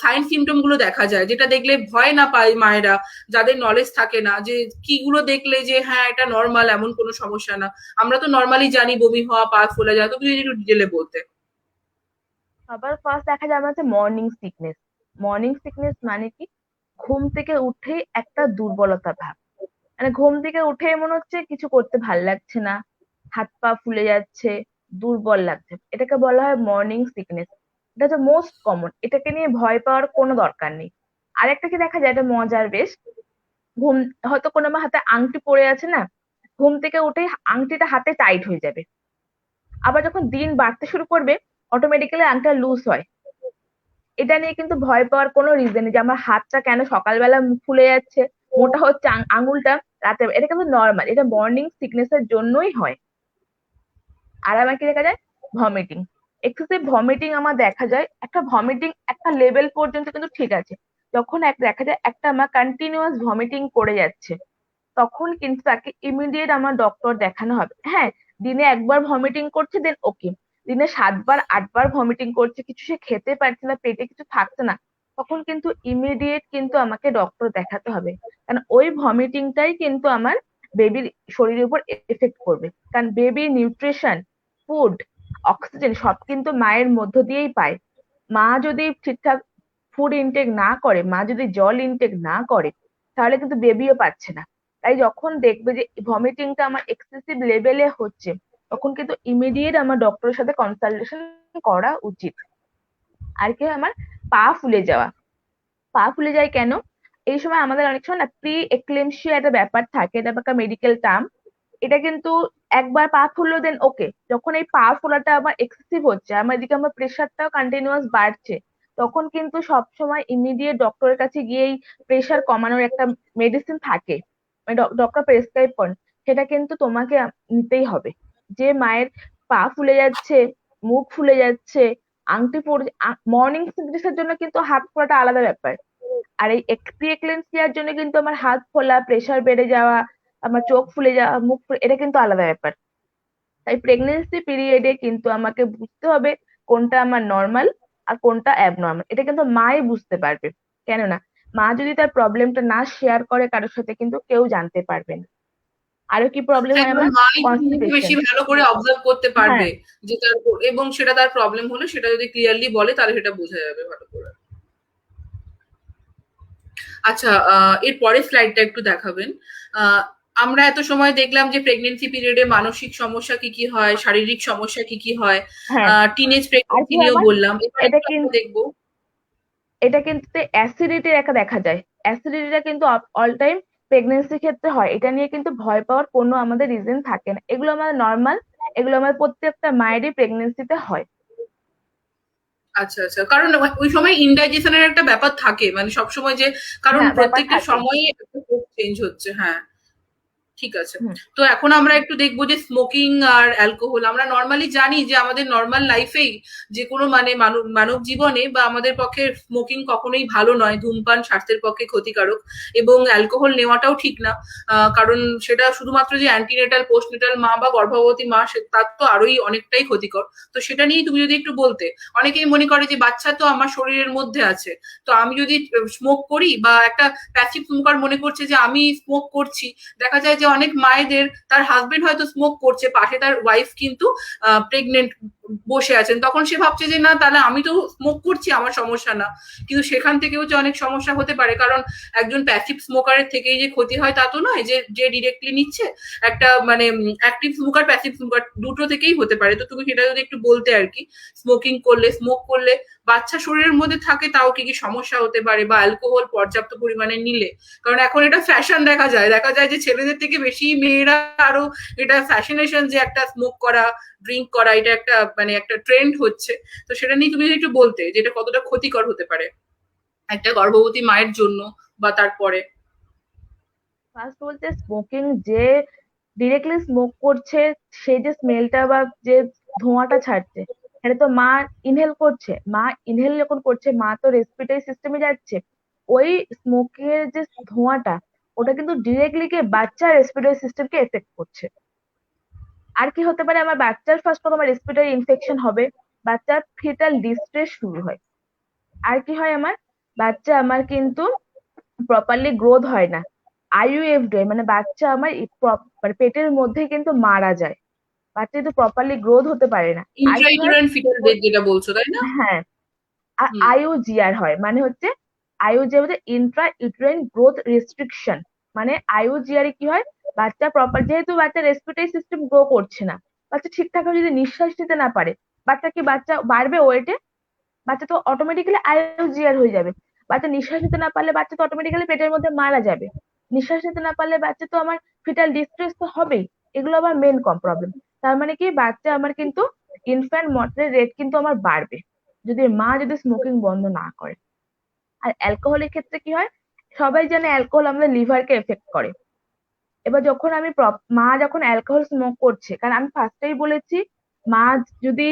সাইন সিমটম গুলো দেখা যায়, যেটা দেখলে ভয় না পায় মায়েরা, যাদের নলেজ থাকে না, যে কিগুলো দেখলে যে হ্যাঁ এটা নর্মাল, এমন কোনো সমস্যা না। আমরা তো নর্মালি জানি বমি হওয়া, পা ফুলে যাওয়া, তো তুমি যদি একটু ডিটেলে বলতে। সবার ফার্স্ট দেখা যাবে হচ্ছে মর্নিং সিকনেস। মর্নিং সিকনেস মানে কি? ঘুম থেকে উঠেই একটা দুর্বলতা ভাব, মানে ঘুম থেকে উঠে মনে হচ্ছে কিছু করতে ভাল লাগছে না, হাত পা ফুলে যাচ্ছে, দুর্বল লাগছে, এটাকে বলা হয় মর্নিং সিকনেস। এটা হচ্ছে মোস্ট কমন, এটাকে নিয়ে ভয় পাওয়ার কোনো দরকার নেই। আরেকটা কি দেখা যায়, এটা মজার বেশ, ঘুম, হয়তো কোনো আমার হাতে আংটি পড়ে আছে না, ঘুম থেকে উঠেই আংটিটা হাতে টাইট হয়ে যাবে। আবার যখন দিন বাড়তে শুরু করবে, অটোমেটিক্যালি আংটিটা লুজ হয়। এটা নিয়ে কিন্তু ভয় পাওয়ার কোনো রিজন নেই যে আমার হাতটা কেন সকালবেলা ফুলে যাচ্ছে, মোটা হচ্ছে আঙুলটা রাতে, এটা কিন্তু নর্মাল, এটা মর্নিং সিকনেস এর জন্যই হয়। আর আমার কি দেখা যায়? ভমিটিং, এক্সেসিভ ভমিটিং আমার দেখা যায়। একটা ভমিটিং একটা লেভেল পর্যন্ত কিন্তু ঠিক আছে, যখন দেখা যায় একটা আমার কন্টিনিউয়াস ভমিটিং করে যাচ্ছে, তখন কিন্তু তাকে ইমিডিয়েট আমার ডক্টর দেখানো হবে। হ্যাঁ, দিনে একবার ভমিটিং করছে দেন ওকে, দিনে 7 বার 8 বার ভমিটিং করছে, কিছু সে খেতে পারছে না, পেটে কিছু থাকছে না, তখন কিন্তু ইমিডিয়েট কিন্তু আমাকে ডক্টর দেখাতে হবে। কারণ ওই ভমিটিংটাই কিন্তু আমার বেবির শরীরের উপর এফেক্ট করবে। কারণ বেবি নিউট্রিশন, ফুড, অক্সিজেন সব কিন্তু মায়ের মধ্য দিয়েই পায়। মা যদি ঠিকঠাক ফুড ইনটেক না করে, মা যদি জল ইনটেক না করে, তাহলে কিন্তু বেবিও পাচ্ছে না। তাই যখন দেখবে যে ভমিটিংটা আমার এক্সেসিভ লেভেলে হচ্ছে, তখন কিন্তু ইমিডিয়েট আমার ডক্টরের সাথে কনসালটেশন করা উচিত। আর কি হয়, আমার পা ফুলে যাওয়া, পা ফুলে যায় কেন? এই সময় আমাদের অনেক সময় না প্রি এক্লেমশিয়া একটা ব্যাপার থাকে, এটা একটা মেডিকেল টার্ম। এটা কিন্তু একবার পা ফুললো দেন ওকে, যখন এই পা ফোলাটা আমার এক্সেসিভ হচ্ছে, আমার এদিকে আমার প্রেশারটাও কন্টিনিউয়াস বাড়ছে, তখন কিন্তু সবসময় ইমিডিয়েট ডক্টরের কাছে গিয়েই প্রেশার কমানোর একটা মেডিসিন থাকে, ডক্টর প্রেসক্রাইব করেন, সেটা কিন্তু তোমাকে নিতেই হবে। যে মায়ের পা ফুলে যাচ্ছে, মুখ ফুলে যাচ্ছে, আংটি পড়ে, মর্নিং সিকনেস এর জন্য কিন্তু হাত ফোলাটা আলাদা ব্যাপার। আর এই প্রিএক্লেমসিয়ার জন্য কিন্তু আমার হাত ফোলা, প্রেসার বেড়ে যাওয়া, আমার চোখ ফুলে যাওয়া, মুখ ফুলে, এটা কিন্তু আলাদা ব্যাপার। তাই প্রেগনেন্সি পিরিয়ডে কিন্তু আমাকে বুঝতে হবে কোনটা আমার নর্মাল আর কোনটা অ্যাবনর্মাল, এটা কিন্তু মাই বুঝতে পারবে। কেননা মা যদি তার প্রবলেমটা না শেয়ার করে কারোর সাথে, কিন্তু কেউ জানতে পারবে না। আরো কি প্রবলেম হয় আমার, মাই বেশি কনস্টিপেশন। ভালো করে অবজার্ভ করতে পারবে হ্যাঁ যে তার, এবং সেটা তার প্রবলেম হলে সেটা যদি ক্লিয়ারলি বলে তাহলে সেটা বোঝা যাবে ভালো করে। আচ্ছা, এর পরের স্লাইডটা একটু দেখাবেন। আমরা এত সময় দেখলাম যে প্রেগনেন্সি পিরিয়ডে মানসিক সমস্যা কি কি হয়, শারীরিক সমস্যা কি কি হয়, হ্যাঁ টিনেজ আর প্রেগনেন্সি কি হয় নিয়েও আমার, বললাম। এবার এটা একটু আমরা কিন্তু দেখবো অ্যাসিডিটির একটা দেখা যায়। অ্যাসিডিটিটা কিন্তু অল টাইম প্রেগনেন্সির ক্ষেত্রে হয়, এটা নিয়ে কিন্তু ভয় পাওয়ার কোনো আমাদের রিজন থাকে না, এগুলো আমাদের নর্মাল, এগুলো আমাদের প্রত্যেকটা মায়েরই প্রেগনেন্সিতে হয়। আচ্ছা আচ্ছা, কারণ ওই সময় ইনডাইজেশনের একটা ব্যাপার থাকে, মানে সবসময় যে, কারণ হ্যাঁ ব্যাপার প্রত্যেকটা থাকে। সময় চেঞ্জ হচ্ছে। হ্যাঁ, ঠিক আছে। হুম। তো এখন আমরা একটু দেখবো যে স্মোকিং আর অ্যালকোহল। আমরা নর্মালি জানি যে আমাদের নর্মাল লাইফেই যে কোনো মানে মানব জীবনে বা আমাদের পক্ষে স্মোকিং কখনোই ভালো নয়, ধূমপান স্বাস্থ্যের পক্ষে ক্ষতিকারক, এবং অ্যালকোহল নেওয়াটাও ঠিক না। কারণ সেটা শুধুমাত্র যে অ্যান্টিনেটাল পোস্টনেটাল মা বা গর্ভবতী মা তার তো আরোই অনেকটাই ক্ষতিকর। তো সেটা নিয়েই তুমি যদি একটু বলতে। অনেকেই মনে করে যে বাচ্চা তো আমার শরীরের মধ্যে আছে, তো আমি যদি স্মোক করি, বা একটা প্যাসিভ স্মোকার মনে করছে যে আমি স্মোক করছি। দেখা যায় যে অনেক মায়েদের তার হাজবেন্ড হয়তো স্মোক করছে, পাশে তার ওয়াইফ কিন্তু প্রেগনেন্ট বসে আছেন, তখন সে ভাবছে যে না, তাহলে আমি তো স্মোক করছি, আমার সমস্যা না। কিন্তু সেখান থেকেও যে অনেক সমস্যা হতে পারে, কারণ একজন প্যাসিভ স্মোকারের থেকেই যে ক্ষতি হয় তা তো নয়, যে যে ডিরেক্টলি নিচ্ছে। একটা মানে অ্যাক্টিভ স্মোকার প্যাসিভ স্মোকার দুটো থেকেই হতে পারে। তো তুমি সেটা যদি একটু বলতে আর কি, স্মোক করলে বাচ্চা শরীরের মধ্যে থাকে তাও কি কি সমস্যা হতে পারে, বা অ্যালকোহল পর্যাপ্ত পরিমাণে নিলে। কারণ এখন এটা ফ্যাশন, দেখা যায় যে ছেলেদের থেকে বেশি মেয়েরা আরো এটা ফ্যাশনেশন, যে একটা স্মোক করা, ড্রিঙ্ক করা, এটা একটা মানে একটা ট্রেন্ড হচ্ছে। তো সেটা নিয়ে তুমি একটু বলতে, যে এটা কতটা ক্ষতিকর হতে পারে একটা গর্ভবতী মায়ের জন্য বা তারপরে। ফার্স্ট বলতে স্মোকিং, যে ডিরেক্টলি স্মোক করছে সে যে স্মেলটা বা যে ধোঁয়াটা ছাড়ছে, এটা তো মা ইনহেল করছে, মা ইনহেল যখন করছে মা তো রেসপিরেটরি সিস্টেমে যাচ্ছে, ওই স্মোকের যে ধোঁয়াটা ওটা কিন্তু ডিরেক্টলি কে বাচ্চার রেসপিরেটরি সিস্টেমকে এফেক্ট করছে। আর কি হতে পারে, আমার বাচ্চার ফার্স্ট আমার রেসপিরেটরি ইনফেকশন হবে, বাচ্চার ফিটাল ডিস্ট্রেস শুরু হয়। আর কি হয় আমার, বাচ্চা আমার কিন্তু প্রপারলি গ্রোথ হয় না, আইইউএফ ডে মানে বাচ্চা আমার মানে পেটের মধ্যে কিন্তু মারা যায়, বাচ্চা কিন্তু প্রপারলি গ্রোথ হতে পারে না। আর কি হয়, ইন্ট্রাইউটেরাইন ফিটাল ডেথ যেটা বলছো, তাই না? হ্যাঁ হুম। আইইউজিআর হয়, মানে হচ্ছে আইইউজিআর হচ্ছে ইন্ট্রা ইউটেরাইন গ্রোথ রেস্ট্রিকশন। মানে আইইউজিআর কি হয়, বাচ্চা প্রপার, যেহেতু বাচ্চা রেসপিরেটরি সিস্টেম গ্রো করছে না, বাচ্চা ঠিকঠাক ভাবে যদি নিঃশ্বাস নিতে না পারে, বাচ্চা বাড়বে ওয়েটে, বাচ্চা তো অটোমেটিক্যালি আইইউজিআর হয়ে যাবে। বাচ্চা নিঃশ্বাস নিতে না পারলে বাচ্চা তো অটোমেটিক্যালি পেটের মধ্যে মারা যাবে। নিঃশ্বাস নিতে না পারলে বাচ্চা তো আমার ফিটাল ডিস্ট্রেস তো হবেই। এগুলো আবার মেন প্রবলেম। তার মানে কি, বাচ্চা আমার কিন্তু ইনফ্যান্ট মর্টালিটি রেট কিন্তু আমার বাড়বে যদি মা যদি স্মোকিং বন্ধ না করে। আর অ্যালকোহলের ক্ষেত্রে কি হয়, সবাই জানে অ্যালকোহল আমাদের লিভারকে এফেক্ট করে। এবার যখন আমি মা যখন অ্যালকোহল স্মোক করছে, কারণ আমি ফার্স্টেই বলেছি, মা যদি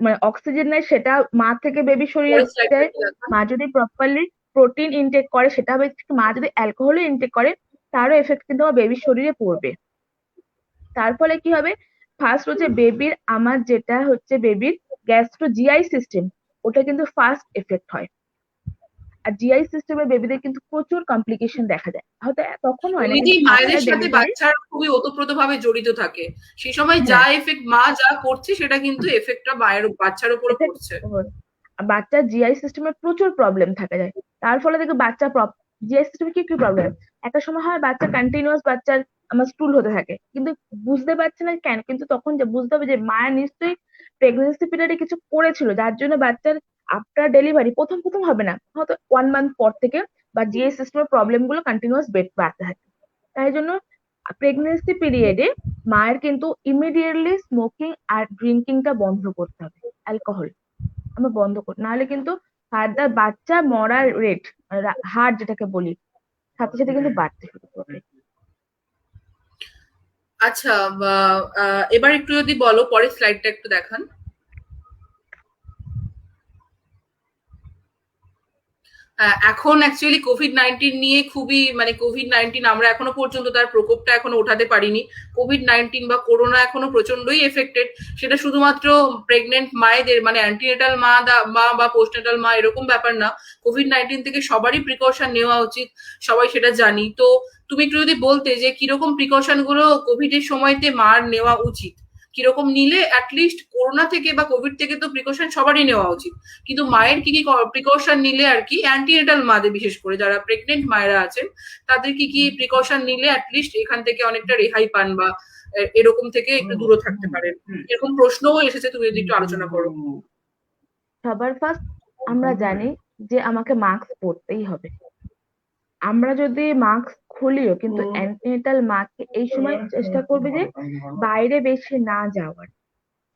মানে অক্সিজেন নেয় সেটা মা থেকে বেবি শরীরে পরের স্লাইডটা যায়। একটু দেখান। মা যদি প্রপারলি প্রোটিন ইনটেক করে সেটা হবে, মা যদি অ্যালকোহলও ইনটেক করে তারও এফেক্ট কিন্তু আমার বেবির শরীরে পড়বে। তার ফলে কি হবে, ফার্স্ট হচ্ছে বেবির, আমার যেটা হচ্ছে বেবির গ্যাস্ট্রো জিআই সিস্টেম, ওটা কিন্তু ফার্স্ট এফেক্ট হয়। আর জিআই সিস্টেমে বেবিদের কিন্তু প্রচুর কমপ্লিকেশন দেখা যায়, হয়তো তখন হয় না কিন্তু এমনিতেই আফটার মায়েদের সাথে ডেলিভারি। বাচ্চার খুবই ওতপ্রোতভাবে জড়িত থাকে। সেই সময় যা হ্যাঁ এফেক্ট মা যা করছে সেটা কিন্তু এফেক্টটা মায়ের বাচ্চার উপরে এফেক্ট, পড়ছে। বাচ্চার জিআই সিস্টেমে প্রচুর প্রবলেম থাকা যায়। তার ফলে দেখো বাচ্চা জিআই সিস্টেমে কি কি প্রবলেম, একটা সময় হয় বাচ্চা কন্টিনিউয়াস বাচ্চার আমার স্টুল হতে থাকে, কিন্তু বুঝতে পারছে না কেন, কিন্তু তখন যে বুঝতে হবে যে মায়ের নিশ্চয়ই প্রেগনেন্সি পিরিয়ডে কিছু করেছিল যার জন্য বাচ্চার আফটার ডেলিভারি প্রথম প্রথম হবে না, হয়তো 1 মান্থ পর থেকে বা জিআই সিস্টেমের প্রবলেম গুলো কন্টিনিউয়াস বাড়তে থাকে। তাই জন্য প্রেগনেন্সি পিরিয়ডে মায়ের কিন্তু ইমিডিয়েটলি স্মোকিং আর ড্রিঙ্কিংটা বন্ধ করতে হবে, অ্যালকোহল আমরা বন্ধ করি, নাহলে কিন্তু ফার্দার বাচ্চা মরার রেট, হার যেটাকে বলি, সাথে সাথে কিন্তু বাড়তে শুরু করবে। আচ্ছা, এবার একটু যদি বলো, পরের স্লাইডটা একটু দেখান। এখন অ্যাকচুয়ালি কোভিড-19 নিয়ে খুবই মানে কোভিড-19 আমরা এখনো পর্যন্ত তার প্রকোপটা এখনো ওঠাতে পারিনি। কোভিড-19 বা করোনা এখনো প্রচন্ডই এফেক্টেড। সেটা শুধুমাত্র প্রেগনেন্ট মায়েদের মানে অ্যান্টিনেটাল মা বা পোস্টনেটাল মা এরকম ব্যাপার না। কোভিড-19 থেকে সবারই প্রিকশন নেওয়া উচিত, সবাই সেটা জানি। তো তুমি একটু যদি বলতে যে কিরকম প্রিকশন গুলো কোভিড এর সময়তে মার নেওয়া উচিত, কিরকম নিলে অ্যাটলিস্ট করোনা থেকে বা কোভিড থেকে তো প্রিকশন সবারই নেওয়া উচিত, কিন্তু মায়ের কি কি প্রিকশন নিলে আর কি, অ্যান্টিনেটাল মাদের বিশেষ করে যারা প্রেগনেন্ট মায়েরা আছেন তাদের কি কি প্রিকশন নিলে অ্যাটলিস্ট এখান থেকে অনেকটা রেহাই পান বা এরকম থেকে একটু দূরে থাকতে পারেন? এরকম প্রশ্নও এসেছে, তুমি যদি একটু আলোচনা করো। সবার ফার্স্ট আমরা জানি যে আমাকে মাস্ক পরতেই হবে। আমরা যদি মাস্ক খুলিও কিন্তু অ্যান্টিনেটাল মাকে এই সময় চেষ্টা করবে যে বাইরে বেশি না যাওয়ার,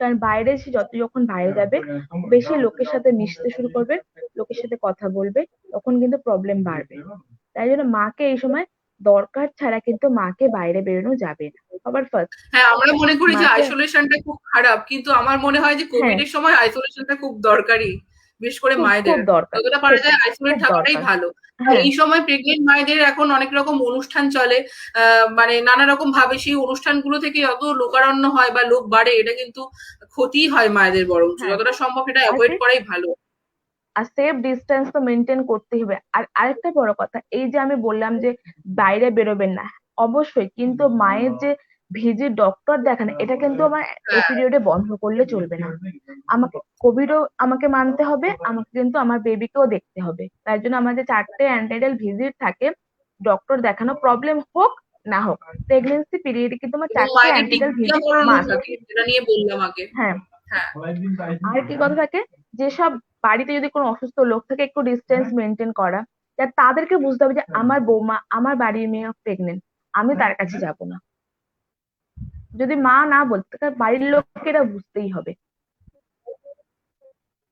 কারণ বাইরে সে যখন বাইরে যাবে বেশি লোকের সাথে মিশতে শুরু করবে, লোকের সাথে কথা বলবে, তখন কিন্তু প্রবলেম বাড়বে। তাই জন্য মাকে এই সময় দরকার ছাড়া কিন্তু মাকে বাইরে বেরোনো যাবে না সবার ফার্স্ট। হ্যাঁ, আমরা মনে করি যে মাকে আইসোলেশনটা খুব খারাপ, কিন্তু আমার মনে হয় যে কোভিড হ্যাঁ এর সময় আইসোলেশনটা খুব দরকারি, বিশেষ করে খুব মায়েদের। খুব দরকার, যতটা পারা যায় সেটাই আইসোলেট খুব থাকাটাই দরকার। ভালো। আর হ্যাঁ এই সময় প্রেগনেন্ট মায়েদের এখন অনেক রকম অনুষ্ঠান চলে, মানে নানা রকম ভাবে সেই অনুষ্ঠানগুলো থেকে যত লোকারণ্য হয় বা লোক বাড়ে, এটা কিন্তু ক্ষতি হয় মায়েদের, বরঞ্চ হ্যাঁ যতটা সম্ভব এটা আর অ্যাভয়েড করাই ভালো। আর সেফ ডিস্টেন্স তো মেনটেন করতেই হবে। আর আরেকটা বড় কথা, এই যে আমি বললাম যে বাইরে বেরোবেন না, অবশ্যই কিন্তু মায়ের যে ভিজিট ডক্টর দেখানো এটা কিন্তু আমার এই হ্যাঁ, পিরিয়ডে বন্ধ করলে চলবে না। আমাকে কোভিডও আমাকে মানতে হবে, আমাকে কিন্তু আমার বেবিকেও দেখতে হবে। তার জন্য আমাদের 4টে অ্যান্টিনাল ভিজিট থাকে, ডক্টর দেখানো প্রবলেম হোক না হোক। প্রেগনেন্সি পিরিয়ডে কিন্তু আমার এবং 4টে মায়েদের অ্যান্টিনাল টিকা ভিজিট করানো মাস্ট। থাকে, যেটা নিয়ে বললাম আগে। হ্যাঁ হ্যাঁ, আর কি কথা থাকে, যেসব বাড়িতে যদি কোনো অসুস্থ লোক থাকে একটু ডিস্টেন্স মেনটেন করা, যাতে তাদেরকে বুঝতে হবে যে আমার বৌমা, আমার বাড়ির মেয়ে প্রেগনেন্ট, আমি তার কাছে যাব না। যদি মা না বলতে, তার বাড়ির লোককে এটা বুঝতেই হবে।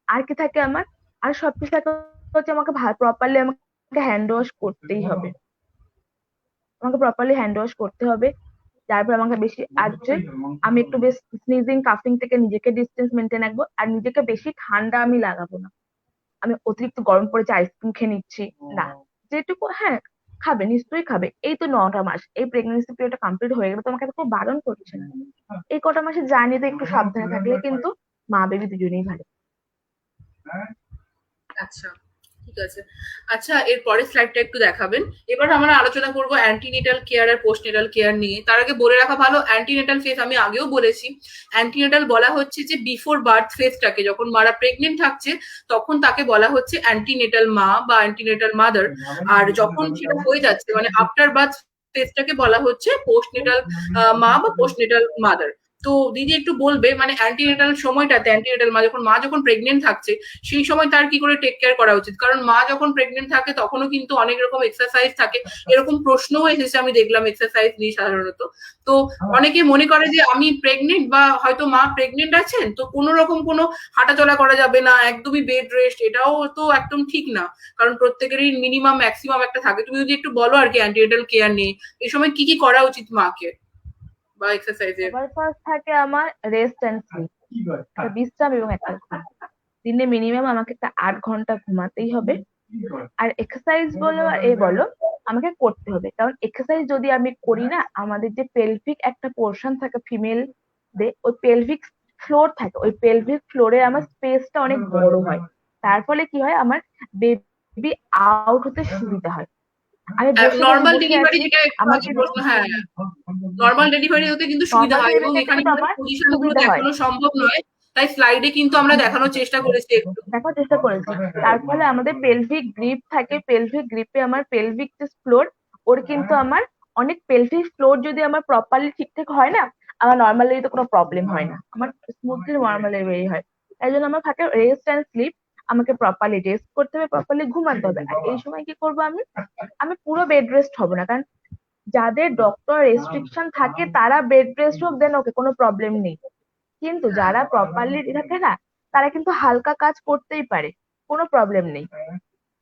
আর কি থাকে আমার, আর সবকিছু থাকে হচ্ছে আমাকে প্রপারলি আমাকে হ্যান্ড ওয়াশ করতেই হবে। আমাকে প্রপারলি হ্যান্ড ওয়াশ করতে হবে। তারপর আমাকে বেশি আসছে, আমি একটু বেশ স্নিজিং কাফিং থেকে নিজেকে ডিস্টেন্স মেনটেন রাখবো। আর নিজেকে বেশি ঠান্ডা আমি লাগাবো না। আমি অতিরিক্ত গরম পড়েছে আইসক্রিম খেয়ে নিচ্ছি না। যেটুকু হ্যাঁ খাবে, নিশ্চয়ই খাবে। এই তো 9টা মাস, এই প্রেগনেন্সি পিরিয়ডটা কমপ্লিট হয়ে গেলে তোমাকে তো কেউ বারণ করছে না। এই কটা মাসে জার্নিতে একটু সাবধানে থাকলে কিন্তু মা বেবি দুজনেই ভালো। আচ্ছা, ঠিক আছে। আচ্ছা, এর পরের স্লাইডটা একটু দেখাবেন। এবার আমরা আলোচনা করব অ্যান্টিনেটাল কেয়ার আর পোস্টনেটাল কেয়ার নিয়ে। তার আগে বলে রাখা ভালো, অ্যান্টিনেটাল ফেজ আমি আগেও বলেছি, অ্যান্টিনেটাল বলা হচ্ছে যে বিফোর বার্থ ফেজটাকে, যখন মারা প্রেগনেন্ট থাকছে তখন তাকে বলা হচ্ছে অ্যান্টিনেটাল মা বা অ্যান্টিনেটাল মাদার। আর যখন সেটা হয়ে যাচ্ছে মানে আফটার বার্থ ফেজটাকে বলা হচ্ছে পোস্টনেটাল মা বা পোস্টনেটাল মাদার। তো দিদি একটু বলবে মানে অ্যান্টিনেটাল সময়টাতে, অ্যান্টিনেটাল মা যখন প্রেগনেন্ট থাকছে সেই সময় তার কি করে টেক কেয়ার করা উচিত? কারণ মা যখন প্রেগনেন্ট থাকে তখনও কিন্তু অনেক রকম এক্সারসাইজ থাকে, এরকম প্রশ্নও এসেছে আমি দেখলাম এক্সারসাইজ নিয়ে সাধারণত। তো অনেকে মনে করে যে আমি প্রেগনেন্ট বা হয়তো মা প্রেগনেন্ট আছেন, তো কোনো রকম কোনো হাঁটাচলা করা যাবে না, একদমই বেড রেস্ট, এটাও তো একদম ঠিক না। কারণ প্রত্যেকেরই মিনিমাম ম্যাক্সিমাম একটা থাকে। তুমি যদি একটু বলো আর কি অ্যান্টিনেটাল কেয়ার নিয়ে, এই সময় কি কি করা উচিত মাকে বা এক্সারসাইজের? সবার ফার্স্ট থাকে আমার রেস্ট অ্যান্ড স্লিপ, একটা বিশ্রাম এবং একটা ঘুম। দিনে মিনিমাম আমাকে একটা 8 ঘন্টা ঘুমাতেই হবে। আর এক্সারসাইজ বলো আর বলো আমাকে করতে হবে, কারণ এক্সারসাইজ যদি আমি করি না, আমাদের যে পেলভিক একটা পোর্শন থাকে ফিমেল দের, ওই পেলভিক ফ্লোর থাকে, ওই পেলভিক ফ্লোরে আমার স্পেসটা অনেক বড় হয়। তার ফলে কি হয়, আমার বেবি আউট হতে সুবিধা হয়। আমি বসে যখন নর্মাল বসে ডেলিভারি আছি যেটা একটু আমার আগে কিন্তু প্রশ্ন, হ্যাঁ নর্মাল ডেলিভারি হতে কিন্তু সুবিধা নর্মাল হয়, এবং ডেলিভারি এখানে ক্ষেত্রে তো আমাদের আমার পজিশন গুলো সুবিধা হয়, দেখানো সম্ভব নয়, তাই স্লাইডে কিন্তু আমরা দেখানোর চেষ্টা করেছি একটু। দেখার চেষ্টা করেছি। তার ফলে আমাদের পেলভিক গ্রিপ থাকে, পেলভিক গ্রিপে আমার পেলভিক যে ফ্লোর, ওর কিন্তু আমার অনেক পেলভিক ফ্লোর যদি আমার প্রপারলি ঠিকঠাক হয় না, আমার নর্মাল ডেলিভারিতে কোনো প্রবলেম হয় না, আমার স্মুথলি নর্মাল ডেলিভারি হয়। তাই জন্য আমার থাকে রেস্ট অ্যান্ড স্লিপ, আমাকে প্রপারলি রেস্ট করতে হবে, প্রপারলি ঘুমাতে হবে। আর এই সময় কি করবো আমি, আমি পুরো বেড রেস্ট হবো না, কারণ যাদের ডক্টর রেস্ট্রিকশন থাকে তারা বেড রেস্ট হোক, দেন ওকে কোনো প্রবলেম নেই। কিন্তু যারা প্রপারলি থাকে না, তারা কিন্তু হালকা কাজ করতেই পারে, কোনো প্রবলেম নেই।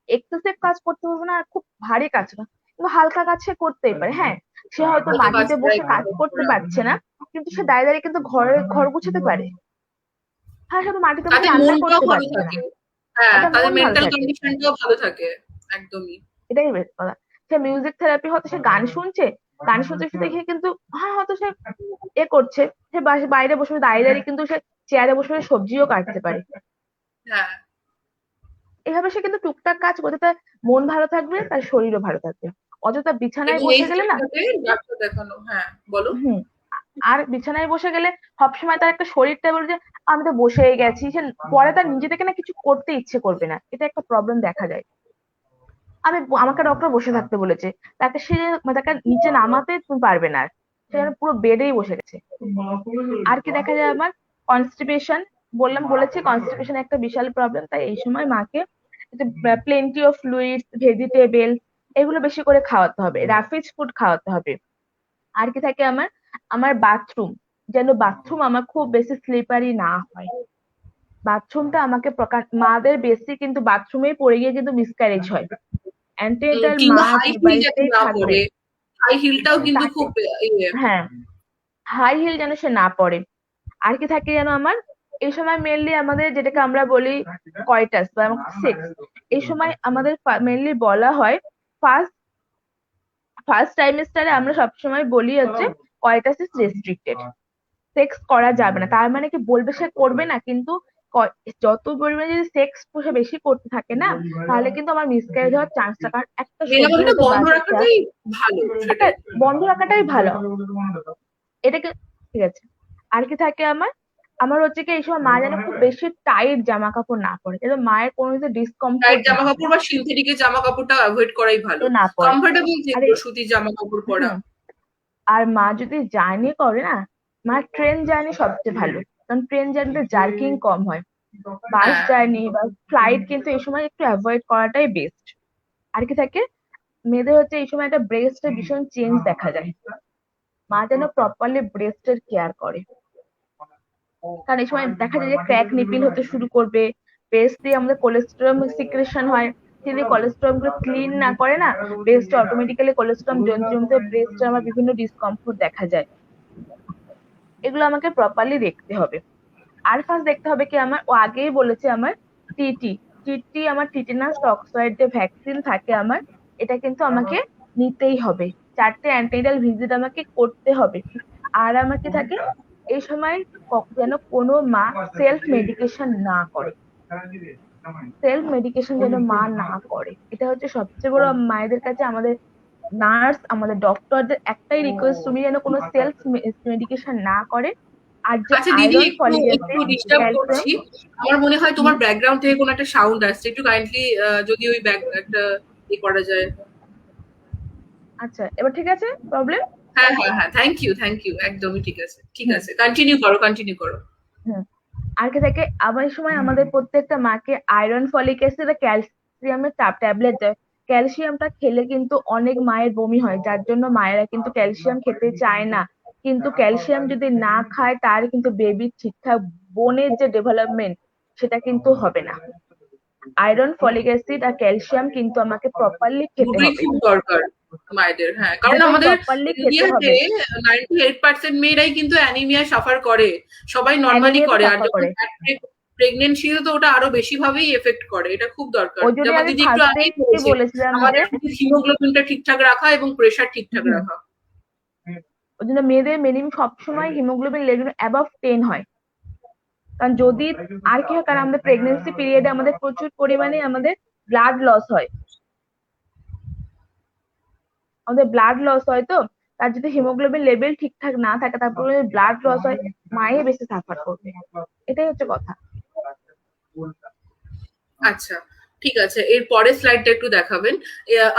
এক্সেসিভ কাজ করতে হবে না, আর খুব ভারী কাজ না, কিন্তু হালকা কাজ সে করতেই পারে। হ্যাঁ, সে হয়তো হালকা কাজ মাটিতে করাই বসে কাজ ভালো। করতে পারছে না, কিন্তু সে দাঁড়িয়ে দাঁড়িয়ে কিন্তু ঘর গুছাতে পারে। হ্যাঁ, শুধু মাটিতে বসে তাতে রান্না মনটাও করতে ভালো পারছে না, থাকে। হ্যাঁ, তাতে তাদের মন ভালো মেন্টাল থাকে। কন্ডিশনটাও ভালো থাকে। একদমই। এটাই বেস্ট কথা। সে মিউজিক থেরাপি, হয়তো সে গান শুনছে, গান শুনতে শুনতে গিয়ে কিন্তু হ্যাঁ হয়তো সে করছে, সে বাইরে বসে দাঁড়িয়ে দাঁড়িয়ে কিন্তু সে চেয়ারে বসে বসে সবজিও কাটতে পারে। হ্যাঁ, এভাবে সে কিন্তু টুকটাক কাজ করতে, তার মন ভালো থাকবে, তার শরীরও ভালো থাকবে। অযথা বিছানায় এবং এই বসে গেলে না, স্টেজটাতে ডাক্তার দেখানো, হ্যাঁ বলো। হুম, আর বিছানায় বসে গেলে সবসময় তার একটা শরীরটা বলে যে আমি তো বসেই গেছি, সে পরে তার নিজে থেকে না কিছু করতে ইচ্ছে করবে না, এটা একটা প্রবলেম দেখা যায়। আমাকে ডক্টর বসে থাকতে বলেছে, তাকে নিচে নামাতে তুমি পারবে না আর, সে যেন পুরো বেডেই বসে গেছে। আর কি দেখা যায় আমার, কনস্টিপেশন, বলেছি কনস্টিপেশন একটা বিশাল প্রবলেম, তাই এই সময় মাকে প্লেন্টি অফ ফ্লুইডস, ভেজিটেবল, এগুলো বেশি করে খাওয়াতে হবে, রাফিজ ফুড খাওয়াতে হবে। আর কি থাকে আমার, আমার বাথরুম, যেন বাথরুম আমার খুব বেশি স্লিপারি না হয়। বাথরুমটা আমাকে মাদের বেশি কিন্তু বাথরুমেই পড়ে গিয়ে কিন্তু মিসক্যারেজ হয়। অ্যান্টিনেটাল কিংবা মা হাই যে হিল যাতে বাড়িতেই না থাকবে, পরে, হাই হিলটাও কিন্তু তাকে, খুব ইয়ে। হ্যাঁ, হাই হিল যেন সে না পড়ে। আর কি থাকে যেন আমার, এই সময় মেনলি আমাদের যেটাকে আমরা বলি কয়টাস বা সেক্স, এই সময় আমাদের মেনলি বলা হয় ফার্স্ট ফার্স্ট ট্রাইমেস্টারে আমরা সবসময় বলি হচ্ছে কয়টাস ইজ রেস্ট্রিক্টেড, সেক্স করা যাবে না। তার মানে কি বলবে সে করবে না, কিন্তু যত পরিমাণে যদি সেক্স সে বেশি করতে থাকে না, তাহলে কিন্তু আমার মিসক্যারেজ হওয়ার চান্সটা, কারণ একটা মেলামেনটা সদ্যজাত বন্ধ বাচ্চা, রাখাটাই ভালো, একটা সেটাই। বন্ধ রাখাটাই ভালো, এটাকে, ঠিক আছে। আর কি থাকে আমার, আমার হচ্ছে কি এই সময় মা যেন খুব বেশি টাইট জামা কাপড় না পরে, যেন মায়ের কোনো কিছু টাইট ডিসকমফোর্ট না জামা হয়, কাপড় বা সিনথেটিকের জামা কাপড়টা অ্যাভয়েড করাই ভালো। না পরে। কমফোর্টেবল আরে, যেগুলো সুতির জামা কাপড় পরা। হুম, আর মা যদি জার্নি করে না, মা ট্রেন জার্নি সবচেয়ে ভালো, কারণ ট্রেন জার্নিতে জার্কিং কম হয়। বাস হ্যাঁ, জার্নি বা ফ্লাইট কিন্তু এই সময় একটু অ্যাভয়েড করাটাই বেস্ট। আর কি থাকে, মেয়েদের হচ্ছে এই সময় একটা ব্রেস্টের ভীষণ চেঞ্জ দেখা যায়, মা যেন প্রপারলি ব্রেস্টের কেয়ার করে, কারণ এই সময় দেখা যায় যে ক্র্যাক নিপিল হতে শুরু করবে, ব্রেস্ট দিয়ে আমাদের কোলেস্টেরল সিক্রেশন হয়, যদি কোলেস্টেরল গুলো ক্লিন না করে না, ব্রেস্টে অটোমেটিক্যালি কোলেস্টেরল জমতে জমতে ব্রেস্টে আমার বিভিন্ন ডিসকমফোর্ট দেখা যায়। এগুলো আমাকে প্রপারলি দেখতে হবে। আর ফার্স্ট দেখতে হবে কি আমার, ও আগেই বলেছে আমার টিটি, আমার টিটেনাস টক্সয়েড যে ভ্যাকসিন থাকে আমার, এটা কিন্তু আমাকে নিতেই হবে, 4টে অ্যান্টিনাল ভিজিট আমাকে করতে হবে। আর আমার কি থাকে, এই সময় যেন কোনো মা সেলফ মেডিকেশন না করে, সেলফ মেডিকেশন যেন মা না করে, এটা হচ্ছে সবচেয়ে বড় মায়েদের কাছে আমাদের নার্স, আমাদের ডক্টরদের একটাই রিকোয়েস্ট, তুমি যেন কোনো সেলফ মেডিকেশন না করে। আর যে আচ্ছা দিদি, আয়রন, একটু ফলিক একটু অ্যাসিড, ডিস্টার্ব ক্যালসিয়াম, করছি। আমার মনে হয় তোমার ব্যাকগ্রাউন্ড থেকে কোনো একটা সাউন্ড আসছে, একটু কাইন্ডলি যদি ওই ব্যাক একটা করা যায়। আচ্ছা এবার ঠিক আছে প্রবলেম? হ্যাঁ হ্যাঁ হ্যাঁ, থ্যাংক ইউ, একদমই ঠিক আছে, ঠিক আছে, কন্টিনিউ করো, কন্টিনিউ করো। হুম, আর কি থাকে, আবার এই সময় আমাদের প্রত্যেকটা মাকে আয়রন, ফলিক অ্যাসিড আর ক্যালসিয়ামের ট্যাবলেট দেয়। ক্যালসিয়ামটা খেলে কিন্তু অনেক মায়ের বমি হয়, যার জন্য মায়েরা কিন্তু ক্যালসিয়াম খেতে চায় না। কিন্তু ক্যালসিয়াম যদি না খায়, তার কিন্তু বেবির ঠিকঠাক বোনের যে ডেভেলপমেন্ট, সেটা কিন্তু হবে না। আয়রন, ফলিক অ্যাসিড আর ক্যালসিয়াম কিন্তু আমাকে প্রপারলি খেতে দুটোই হবে, খুব দরকার মায়েদের, হ্যাঁ, কারণ দুটোই আমাদের প্রপারলি খেতে ইন্ডিয়াতে হবে। 98% মেয়েরাই কিন্তু অ্যানিমিয়া সাফার করে, সবাই নর্মালি অ্যানিমিয়াতে করে, আর সাফার যখন করে, প্রেগনেন্সিতে তো ওটা আরো বেশি ভাবেই এফেক্ট করে, এটা খুব দরকার। ওই জন্য যেমন আমি দিদি একটু আগেই ফার্স্টেই বলেছে, বলেছিলাম যে, আমাদের হিমোগ্লোবিনটা ঠিকঠাক রাখা এবং প্রেশার ঠিকঠাক হুম, রাখা। ওই জন্য মেয়েদের মিনিমাম সবসময় হিমোগ্লোবিন লেভেল অ্যাবাভ 10 হয়। কারণ যদি, আর কি হয়, কারণ আমাদের প্রেগনেন্সি পিরিয়ডে আমাদের প্রচুর পরিমাণে আমাদের ব্লাড লস হয়, তো তার যদি হিমোগ্লোবিন লেভেল ঠিকঠাক না থাকে, তারপরে ব্লাড লস হয়, মায়ে বেশি সাফার করবে, এটাই হচ্ছে কথা। আচ্ছা, ঠিক আছে, এর পরের স্লাইডটা একটু দেখাবেন।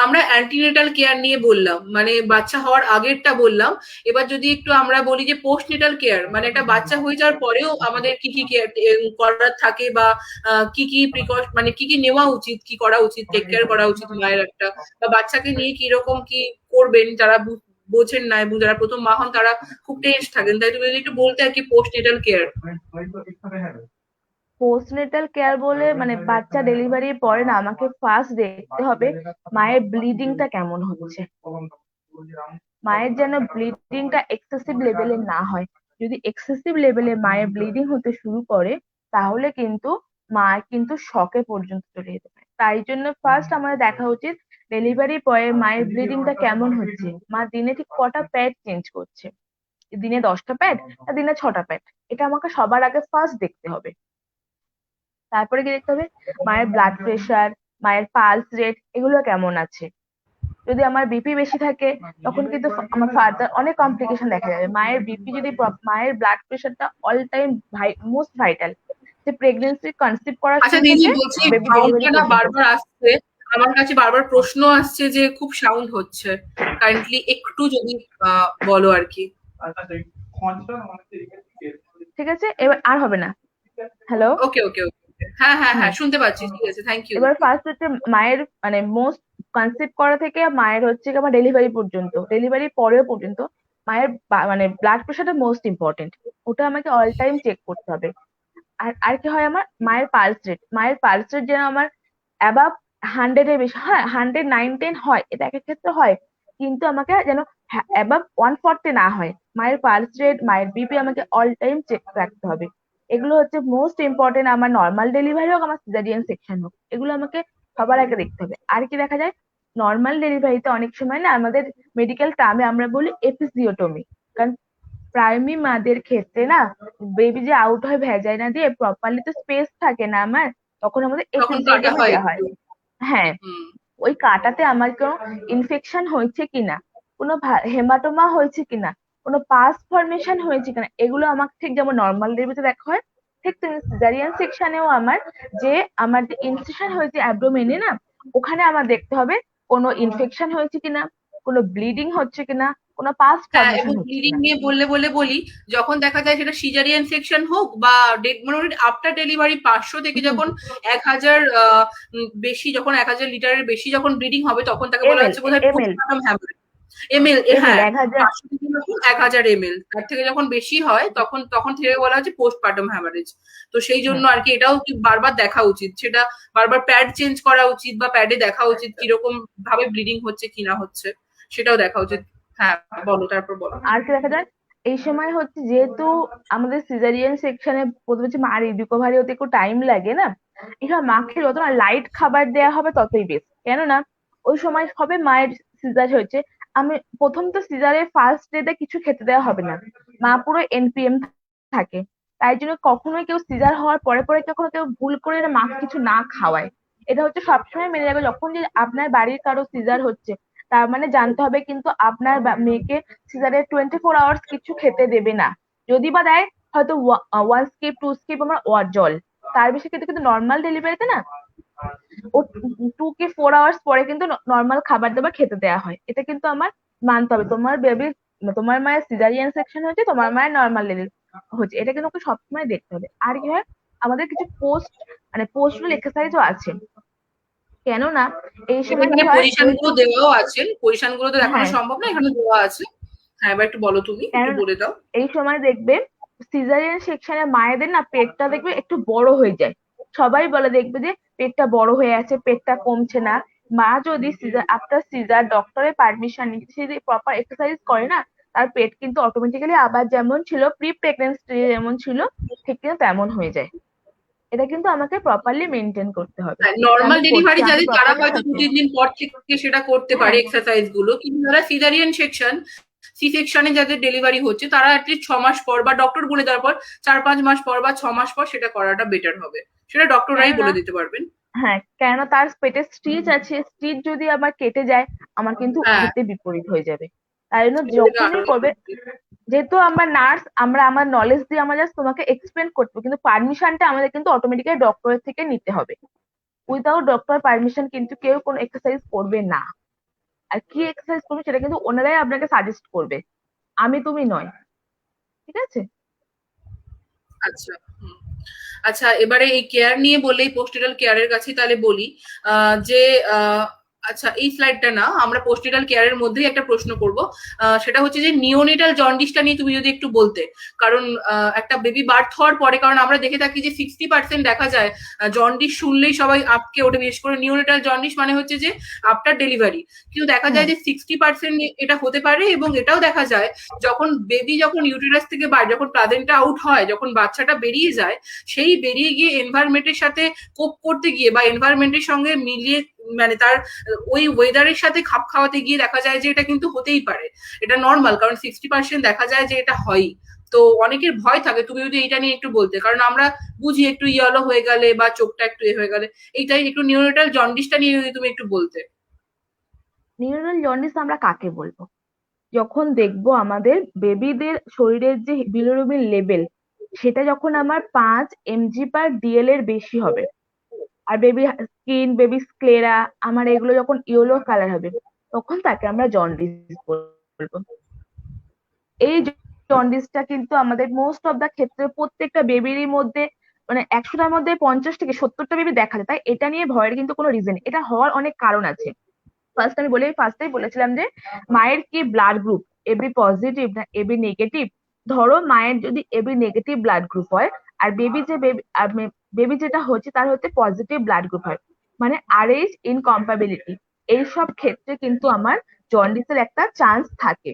আমরা অ্যান্টিনেটাল কেয়ার নিয়ে বললাম, মানে বাচ্চা হওয়ার আগেরটা বললাম। এবার যদি একটু আমরা বলি যে পোস্টনেটাল কেয়ার, মানে একটা বাচ্চা হয়ে যাওয়ার পরেও আমাদের কি কি কেয়ার করার থাকে, বা কি কি মানে কি কি নেওয়া উচিত, কি করা উচিত, টেক কেয়ার করা উচিত মায়ের একটা, বা বাচ্চাকে নিয়ে কি রকম কি করবেন, যারা বোঝেন না এবং যারা প্রথম মা হন তারা খুব টেন্স থাকেন, তাই তুমি যদি একটু বলতে আর কি পোস্টনেটাল কেয়ার। পোস্টনেটাল কেয়ার বলে মানে বাচ্চা ডেলিভারির পরে না, আমাকে ফার্স্ট দেখতে হবে মায়ের ব্লিডিংটা কেমন হচ্ছে, মায়ের যেন ব্লিডিংটা এক্সেসিভ লেভেলে না হয়। যদি এক্সেসিভ লেভেলে মায়ের ব্লিডিং হতে শুরু করে, তাহলে কিন্তু মা কিন্তু শকে পর্যন্ত চলে যেতে পারে। তাই জন্য ফার্স্ট আমাদের দেখা উচিত ডেলিভারির পরে মায়ের ব্লিডিংটা কেমন হচ্ছে, মা দিনে ঠিক কটা প্যাড চেঞ্জ করছে, দিনে 10টা প্যাড না দিনে 6টা প্যাড, এটা আমাকে সবার আগে ফার্স্ট দেখতে হবে। তারপরে কি দেখতে হবে, মায়ের ব্লাড প্রেশার, মায়ের পালস রেট, এগুলো কেমন আছে। যদি আমার বিপি বেশি থাকে তখন কিন্তু আমার ফার্দার অনেক কমপ্লিকেশন দেখা যাবে। মায়ের বিপি যদি মায়ের ব্লাড প্রেশারটা অল টাইম মোস্ট ভাইটাল, যে প্রেগনেন্সি কনসিভ করার আচ্ছা সময় দিদি, থেকে বলছি বেবি ডেলিভারি সাউন্ডটা না পর্যন্ত। বারবার আসছে, আমার কাছে বারবার প্রশ্ন আসছে যে খুব সাউন্ড হচ্ছে, কাইন্ডলি একটু যদি বলো আর কি। ঠিক আছে, এবার আর হবে না। হ্যালো, ওকে ওকে ওকে, হ্যাঁ হ্যাঁ হ্যাঁ শুনতে পাচ্ছি, ঠিক আছে, থ্যাংক ইউ। এবার ফার্স্ট হচ্ছে মায়ের মানে মোস্ট কনসিভ করা থেকে মায়ের হচ্ছে কি আমার ডেলিভারি পর্যন্ত, ডেলিভারি পরেও পর্যন্ত মায়ের মানে ব্লাড প্রেশারটা মোস্ট ইম্পর্টেন্ট, ওটা আমাকে অল টাইম চেক করতে হবে। আর আর কি হয়, আমার মায়ের পালস রেট যেন আমার অ্যাবাভ 100 এর বেশি, হ্যাঁ 100, 9, 10 হয়, এটা এক এক ক্ষেত্রে হয়, কিন্তু আমাকে যেন অ্যাবাভ 140 না হয়। মায়ের পালস রেট, মায়ের বিপি আমাকে অল টাইম চেক রাখতে হবে। এগুলো হচ্ছে মোস্ট ইম্পর্টেন্ট, আমার নর্মাল ডেলিভারি হোক আমার সিজারিয়ান সেকশন হোক, এগুলো আমাকে সবার আগে দেখতে হবে। আর কি দেখা যায়, নর্মাল ডেলিভারিতে অনেক সময় না আমাদের মেডিকেল টার্মে আমরা বলি এপিসিওটমি, কারণ প্রাইমি মাদের ক্ষেত্রে না বেবি যে আউট হয় ভ্যাজাইনা দিয়ে প্রপারলি তো স্পেস থাকে না আমার, তখন আমাদের তখন কাটা এপিসিওটমি হয় দেওয়া হয়। একটু। হ্যাঁ, হুম। ওই কাটাতে আমার কোনো ইনফেকশন হয়েছে কিনা, কোনো হেমাটোমা হয়েছে কিনা, কোনো পাস ফরমেশন হয়েছে কিনা, এগুলো আমাকে ঠিক যেমন নর্মাল ডেলিভারিতে দেখা হয়, ঠিক তেমনি সিজারিয়ান সেকশনেও আমার যে ইনসিশন হয়েছে অ্যাবডোমেনে না, ওখানে আমার দেখতে হবে কোনো ইনফেকশন হয়েছে কিনা, কোনো ব্লিডিং হচ্ছে কিনা, কোনো পাস হ্যাঁ, ফরমেশন এবং হচ্ছে ব্লিডিং কিনা। নিয়ে বললে বলি, যখন দেখা যায় সেটা সিজারিয়ান সেকশন হোক বা আফটার ডেলিভারি 500 থেকে হুম, যখন 1000 বেশি, যখন 1000 লিটারের বেশি যখন ব্লিডিং হবে, তখন তাকে বলা এমএল হচ্ছে বোধহয় ML postmortem haemorrhage. ML, ML হ্যাঁ, 1000। 500 থেকে যখন 1000 এমএল, তার থেকে যখন বেশি হয় তখন তখন থেকে বলা হচ্ছে পোস্টপার্টাম হ্যামারেজ। তো সেই জন্য আর কি এটাও কি বারবার দেখা উচিত, সেটা বারবার প্যাড চেঞ্জ করা উচিত বা প্যাডে দেখা উচিত কিরকম ভাবে ব্লিডিং হচ্ছে কি না হচ্ছে, সেটাও দেখা উচিত। হ্যাঁ বলো, তারপর বলো। আর কি দেখা যায়, এই সময় হচ্ছে যেহেতু আমাদের সিজারিয়ান সেকশনে প্রথমে হচ্ছে মার রিকভারি হতে একটু টাইম লাগে না, এখানে মাকে যত না লাইট খাবার দেওয়া হবে ততই বেস্ট, কেননা ওই সময় হবে মায়ের সিজার হয়েছে। আমি প্রথম তো সিজারের ফার্স্ট ডেতে কিছু খেতে দেওয়া হবে না, মা পুরো এনপিএম থাকে, তাই জন্য কখনোই কেউ সিজার হওয়ার পরে পরে কখনো কেউ ভুল করে না মাকে কিছু না খাওয়ায়। এটা হচ্ছে সবসময় মেনে রাখবে, যখন যে আপনার বাড়ির কারো সিজার হচ্ছে তার মানে জানতে হবে কিন্তু আপনার মেয়েকে সিজারের 24 আওয়ার্স কিছু খেতে দেবে না। যদি বা দেয়, হয়তো 1 স্কিপ 2 স্কিপ আমার জল, তার বেশি কিন্তু কিন্তু নর্মাল ডেলিভারিতে না ও 2 কি 4 আওয়ার্স পরে কিন্তু নর্মাল খাবার দাবার খেতে দেওয়া হয়। এটা কিন্তু আমার মানতে হবে, তোমার বেবির তোমার মায়ের সিজারিয়ান সেকশন হয়েছে, তোমার মায়ের নর্মাল ডেলিভারি হচ্ছে, এটা কিন্তু ওকে সবসময় দেখতে হবে। আর কি হয়, আমাদের কিছু পোস্টাল এক্সারসাইজও আছে, কেননা এই এটা সময় কি এখানে হয় পজিশন গুলো যেহেতু, দেওয়াও আছে, পজিশন গুলো তো দেখানো হ্যাঁ, সম্ভব না, এখানে দেওয়া আছে। হ্যাঁ, এবার একটু বলো, তুমি একটু কারণ বলে দাও। এই সময় দেখবে সিজারিয়ান সেকশনে মায়েদের না পেটটা দেখবে একটু বড় হয়ে যায়, সবাই বলে দেখবে যে পেটটা বড় হয়ে আছে, পেটটা কমছে না। মা যদি আফটার সিজার ডক্টরের পারমিশন নিয়ে সে যদি প্রপার এক্সারসাইজ করে না, তার পেট কিন্তু অটোমেটিক্যালি আবার যেমন ছিল প্রি প্রেগন্যান্সি যেমন ছিল ঠিক কিন্তু তেমন হয়ে যায়। এটা কিন্তু আমাকে প্রপারলি মেনটেন করতে হবে, এটা নর্মাল আমি করছি, ডেলিভারি আমি যাদের, তারা প্রপারলি হয়তো দু খাচ্ছি। তিন দিন পর থেকে সেটা করতে পারে হ্যাঁ, এক্সারসাইজ গুলো, কিন্তু যারা সিজারিয়ান সেকশন, সি সেকশনে যাদের ডেলিভারি হচ্ছে, তারা অ্যাটলিস্ট 6 মাস পর বা ডক্টর বলে দেওয়ার পর 4-5 মাস পর বা 6 মাস পর সেটা করাটা বেটার হবে, সেটা ডক্টররাই কেননা বলে দিতে পারবেন। হ্যাঁ, কেন তার পেটে স্টিচ আছে, স্টিচ যদি আমার কেটে যায় আমার কিন্তু হ্যাঁ, হিতে বিপরীত হয়ে যাবে। তাই জন্য এটা থেকে যখনই আরো করবে, যেহেতু আমরা নার্স, আমরা আমার নলেজ দিয়ে আমরা জাস্ট তোমাকে এক্সপ্লেন করতে হবে, কিন্তু পারমিশনটা আমাদের কিন্তু অটোমেটিক্যালি ডক্টরের থেকে নিতে হবে। উইদাউট ডক্টর পারমিশন কিন্তু কেউ কোনো এক্সারসাইজ করবে না। আর কি এক্সারসাইজ করবে সেটা কিন্তু ওনারাই আপনাকে সাজেস্ট করবে, আমি তুমি নয়। ঠিক আছে। আচ্ছা। হুম। আচ্ছা, এবারে এই কেয়ার নিয়ে বললেই পোস্টিটাল কেয়ারের কাছে তাহলে বলি, যে আচ্ছা এই স্লাইডটা না, আমরা পোস্টিটাল কেয়ারের মধ্যেই একটা প্রশ্ন করব, সেটা হচ্ছে যে নিওনেটাল জন্ডিসটা নিয়ে তুমি যদি একটু বলতে, কারণ একটা বেবি বার্থ হওয়ার পরে, কারণ আমরা দেখে থাকি যে 60% দেখা যায় জন্ডিস শুনলেই সবাই আটকে ওঠে, বিশেষ করে নিওনেটাল জন্ডিস মানে হচ্ছে যে আফটার ডেলিভারি, কিন্তু দেখা যায় হুম, যে 60% এটা হতে পারে, এবং এটাও দেখা যায় যখন বেবি যখন ইউটেরাস থেকে যখন প্লাজেন্টা আউট হয়, যখন বাচ্চাটা বেরিয়ে যায়, সেই বেরিয়ে গিয়ে এনভায়রনমেন্টের সাথে কোপ করতে গিয়ে বা এনভায়রনমেন্টের সঙ্গে মিলিয়ে, মানে তার ওই ওয়েদারের সাথে খাপ খাওয়াতে গিয়ে দেখা যায় যে এটা কিন্তু হতেই পারে। এটা নর্মাল, কারণ 60% দেখা যায় যে এটা হয়ই। তো অনেকের ভয় থাকে, তুমি যদি এটা নিয়ে একটু বলতে, কারণ আমরা বুঝি একটু ইয়েলো হয়ে গেলে বা চোখটা একটু হয়ে গেলে, এইটাই একটু নিউরোটাল জন্ডিসটা নিয়ে যদি তুমি একটু বলতে। নিউরাল জন্ডিস আমরা কাকে বলবো? যখন দেখবো আমাদের বেবিদের শরীরের যে বিলিরুবিন লেভেল, সেটা যখন আমার 5 mg/dl এর বেশি হবে, আর বেবি স্কিন, বেবি স্ক্লেরা আমার এগুলো যখন ইয়েলো কালার হবে, তখন তাকে আমরা জন্ডিস বলবো। এই জন্ডিসটা কিন্তু আমাদের মোস্ট অফ দা ক্ষেত্রে প্রত্যেকটা বেবিরই মধ্যে, মানে 100টার মধ্যে 50 থেকে 70টা বেবি দেখা যায়। তাই এটা নিয়ে ভয়ের কিন্তু কোনো রিজন, এটা হওয়ার অনেক কারণ আছে। আমি ফার্স্টেই বলেছিলাম যে মায়ের কি ব্লাড গ্রুপ, এবি পজিটিভ না এবি নেগেটিভ। ধরো মায়ের যদি এবি নেগেটিভ ব্লাড গ্রুপ হয়, আর বেবি যেটা হচ্ছে তার হচ্ছে পজিটিভ ব্লাড গ্রুপ হয়, মানে আরএইচ ইনকম্পাবিলিটি, এইসব ক্ষেত্রে কিন্তু আমার জন্ডিসের একটা চান্স থাকে।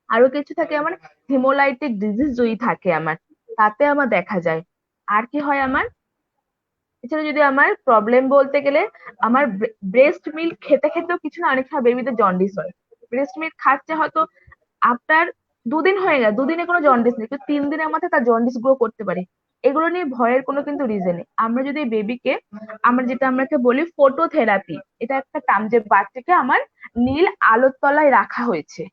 আরো কিছু থাকে আমার, হিমোলাইটিক ডিজিজ যদি থাকে আমার, তাতে আমার দেখা যায়। আর কি হয় আমার, এছাড়া যদি আমার প্রবলেম বলতে গেলে, আমার ব্রেস্ট মিল্ক খেতে খেতেও কিছু না অনেক সময় বেবিদের জন্ডিস হয়। ব্রেস্ট মিল্ক খাচ্ছে হয়তো আফটার 2 দিন হয়ে গেল, 2 দিনে কোনো জন্ডিস নেই, কিন্তু 3 দিনের মাথায় তার জন্ডিস গ্রো করতে পারে। এগুলো নিয়ে ভয়ের কোনো কিন্তু রিজন নেই। আমরা যদি বেবিকে, আমরা বলি ফটোথেরাপি, এটা একটা টার্ম, যে বাচ্চাকে আমার নীল আলোর তলায় রাখা হয়েছে,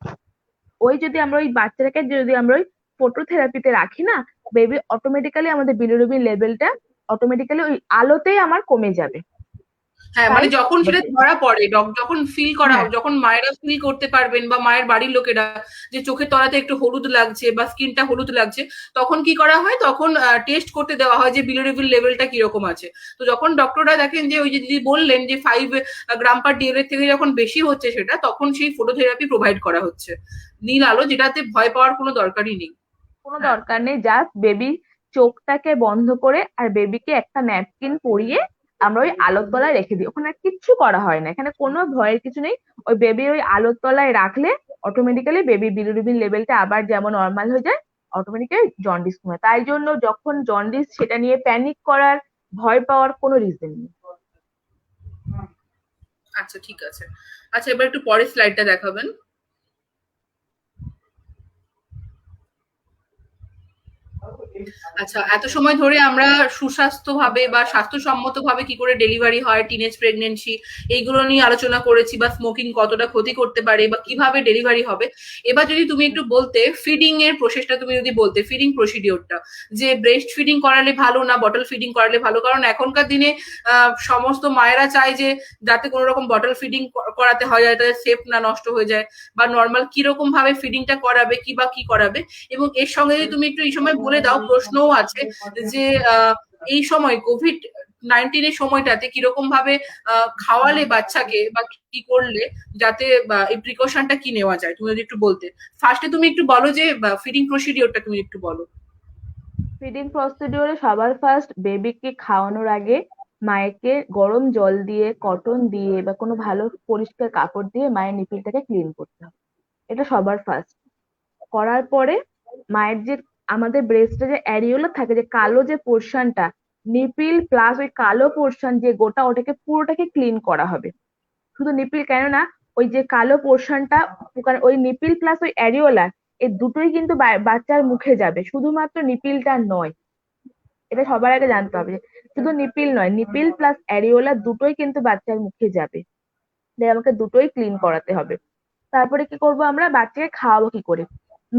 যদি আমরা ওই বাচ্চাটাকে যদি আমরা ওই ফটোথেরাপিতে রাখি না, বেবি অটোমেটিক্যালি আমাদের বিলিরুবিন লেভেলটা অটোমেটিক্যালি ওই আলোতেই আমার কমে যাবে। হ্যাঁ, মানে যখন সেটা ধরা পড়ে, যখন ফিল করা, হ্যাঁ। যখন মায়েরা ফিল করতে পারবেন বা মায়ের বাড়ির লোকেরা যে চোখের তলাতে একটু হলুদ লাগছে বা স্কিনটা হলুদ লাগছে, তখন কি করা হয়, তখন টেস্ট করতে দেওয়া হয় যে বিলিরুবিন লেভেলটা কিরকম আছে। তো যখন ডক্টররা দেখেন যে ওই যে দিদি বললেন যে 5 g/dl এর থেকে যখন বেশি হচ্ছে সেটা, তখন সেই ফটোথেরাপি প্রোভাইড করা হচ্ছে, নীল আলো, যেটাতে ভয় পাওয়ার কোনো দরকারই নেই। কোনো দরকার নেই, জাস্ট বেবি চোখটাকে বন্ধ করে আর বেবিকে একটা ন্যাপকিন পরিয়ে আমরা ওই আলোর তলায় রেখে দিই, ওখানে আর কিচ্ছু করা হয় না, এখানে কোনো ভয়ের কিছু নেই। ওই বেবি ওই আলোর তলায় রাখলে অটোমেটিক্যালি বেবি বিলিরুবিন লেভেলটা আবার যেমন নর্মাল হয়ে যায়, অটোমেটিক্যালি জন্ডিস কমে। তাই জন্য যখন জন্ডিস, সেটা নিয়ে প্যানিক করার, ভয় পাওয়ার কোনো রিজন নেই। আচ্ছা, ঠিক আছে। আচ্ছা, এবার একটু পরের স্লাইডটা দেখাবেন। আচ্ছা, এত সময় ধরে আমরা সুস্বাস্থ্যভাবে বা স্বাস্থ্যসম্মতভাবে কি করে ডেলিভারি হয়, টিনেজ প্রেগনেন্সি, এইগুলো নিয়ে আলোচনা করেছি, বা স্মোকিং কতটা ক্ষতি করতে পারে বা কিভাবে ডেলিভারি হবে। এবার যদি তুমি একটু বলতে ফিডিং এর প্রসেসটা, তুমি যদি বলতে ফিডিং প্রসিডিওরটা, যে ব্রেস্ট ফিডিং করালে ভালো না বটল ফিডিং করালে ভালো, কারণ এখনকার দিনে সমস্ত মায়েরা চায় যে যাতে কোনো রকম বটল ফিডিং করাতে হয়, যাতে সেফ না নষ্ট হয়ে যায়, বা নর্মাল কিরকম ভাবে ফিডিংটা করাবে কি করাবে। এবং এর সঙ্গে যদি তুমি একটু এই সময় বলে দাও, প্রশ্নও আছে যে এই সময় কোভিড-19 এর সময়টাতে কিরকম ভাবে খাওয়ালে বাচ্চাকে, বা কি করলে যাতে এই প্রিকশনটা কি নেওয়া যায়, তুমি যদি একটু বলতে। ফার্স্টে তুমি একটু বলো যে ফিডিং প্রসিডিওরটা তুমি একটু বলো। ফিডিং প্রসিডিওরে সবার ফার্স্ট বেবিকে খাওয়ানোর আগে মায়েকে গরম জল দিয়ে, কটন দিয়ে বা কোনো ভালো পরিষ্কার কাপড় দিয়ে মায়ের নিপিলটাকে ক্লিন করতে হবে, এটা সবার ফার্স্ট। করার পরে মায়ের যে, আমাদের ব্রেস্টে যে অ্যারিওলা থাকে, যে কালো যে পোর্শনটা, নিপিল প্লাস ওই কালো পোর্শন যে গোটা, ওটাকে পুরোটাকে ক্লিন করা হবে। শুধু নিপিল কেন না, ওই যে কালো পোর্শনটা, ওই নিপিল প্লাস ওই অ্যারিওলা, এই দুটোই কিন্তু বাচ্চার মুখে যাবে, শুধুমাত্র নিপিলটা নয়। এটা সবার আগে জানতে হবে যে শুধু নিপিল নয়, নিপিল প্লাস অ্যারিওলা দুটোই কিন্তু বাচ্চার মুখে যাবে। তাই আমাকে দুটোই ক্লিন করাতে হবে। তারপরে কি করব, আমরা বাচ্চাকে খাওয়াবো কি করে?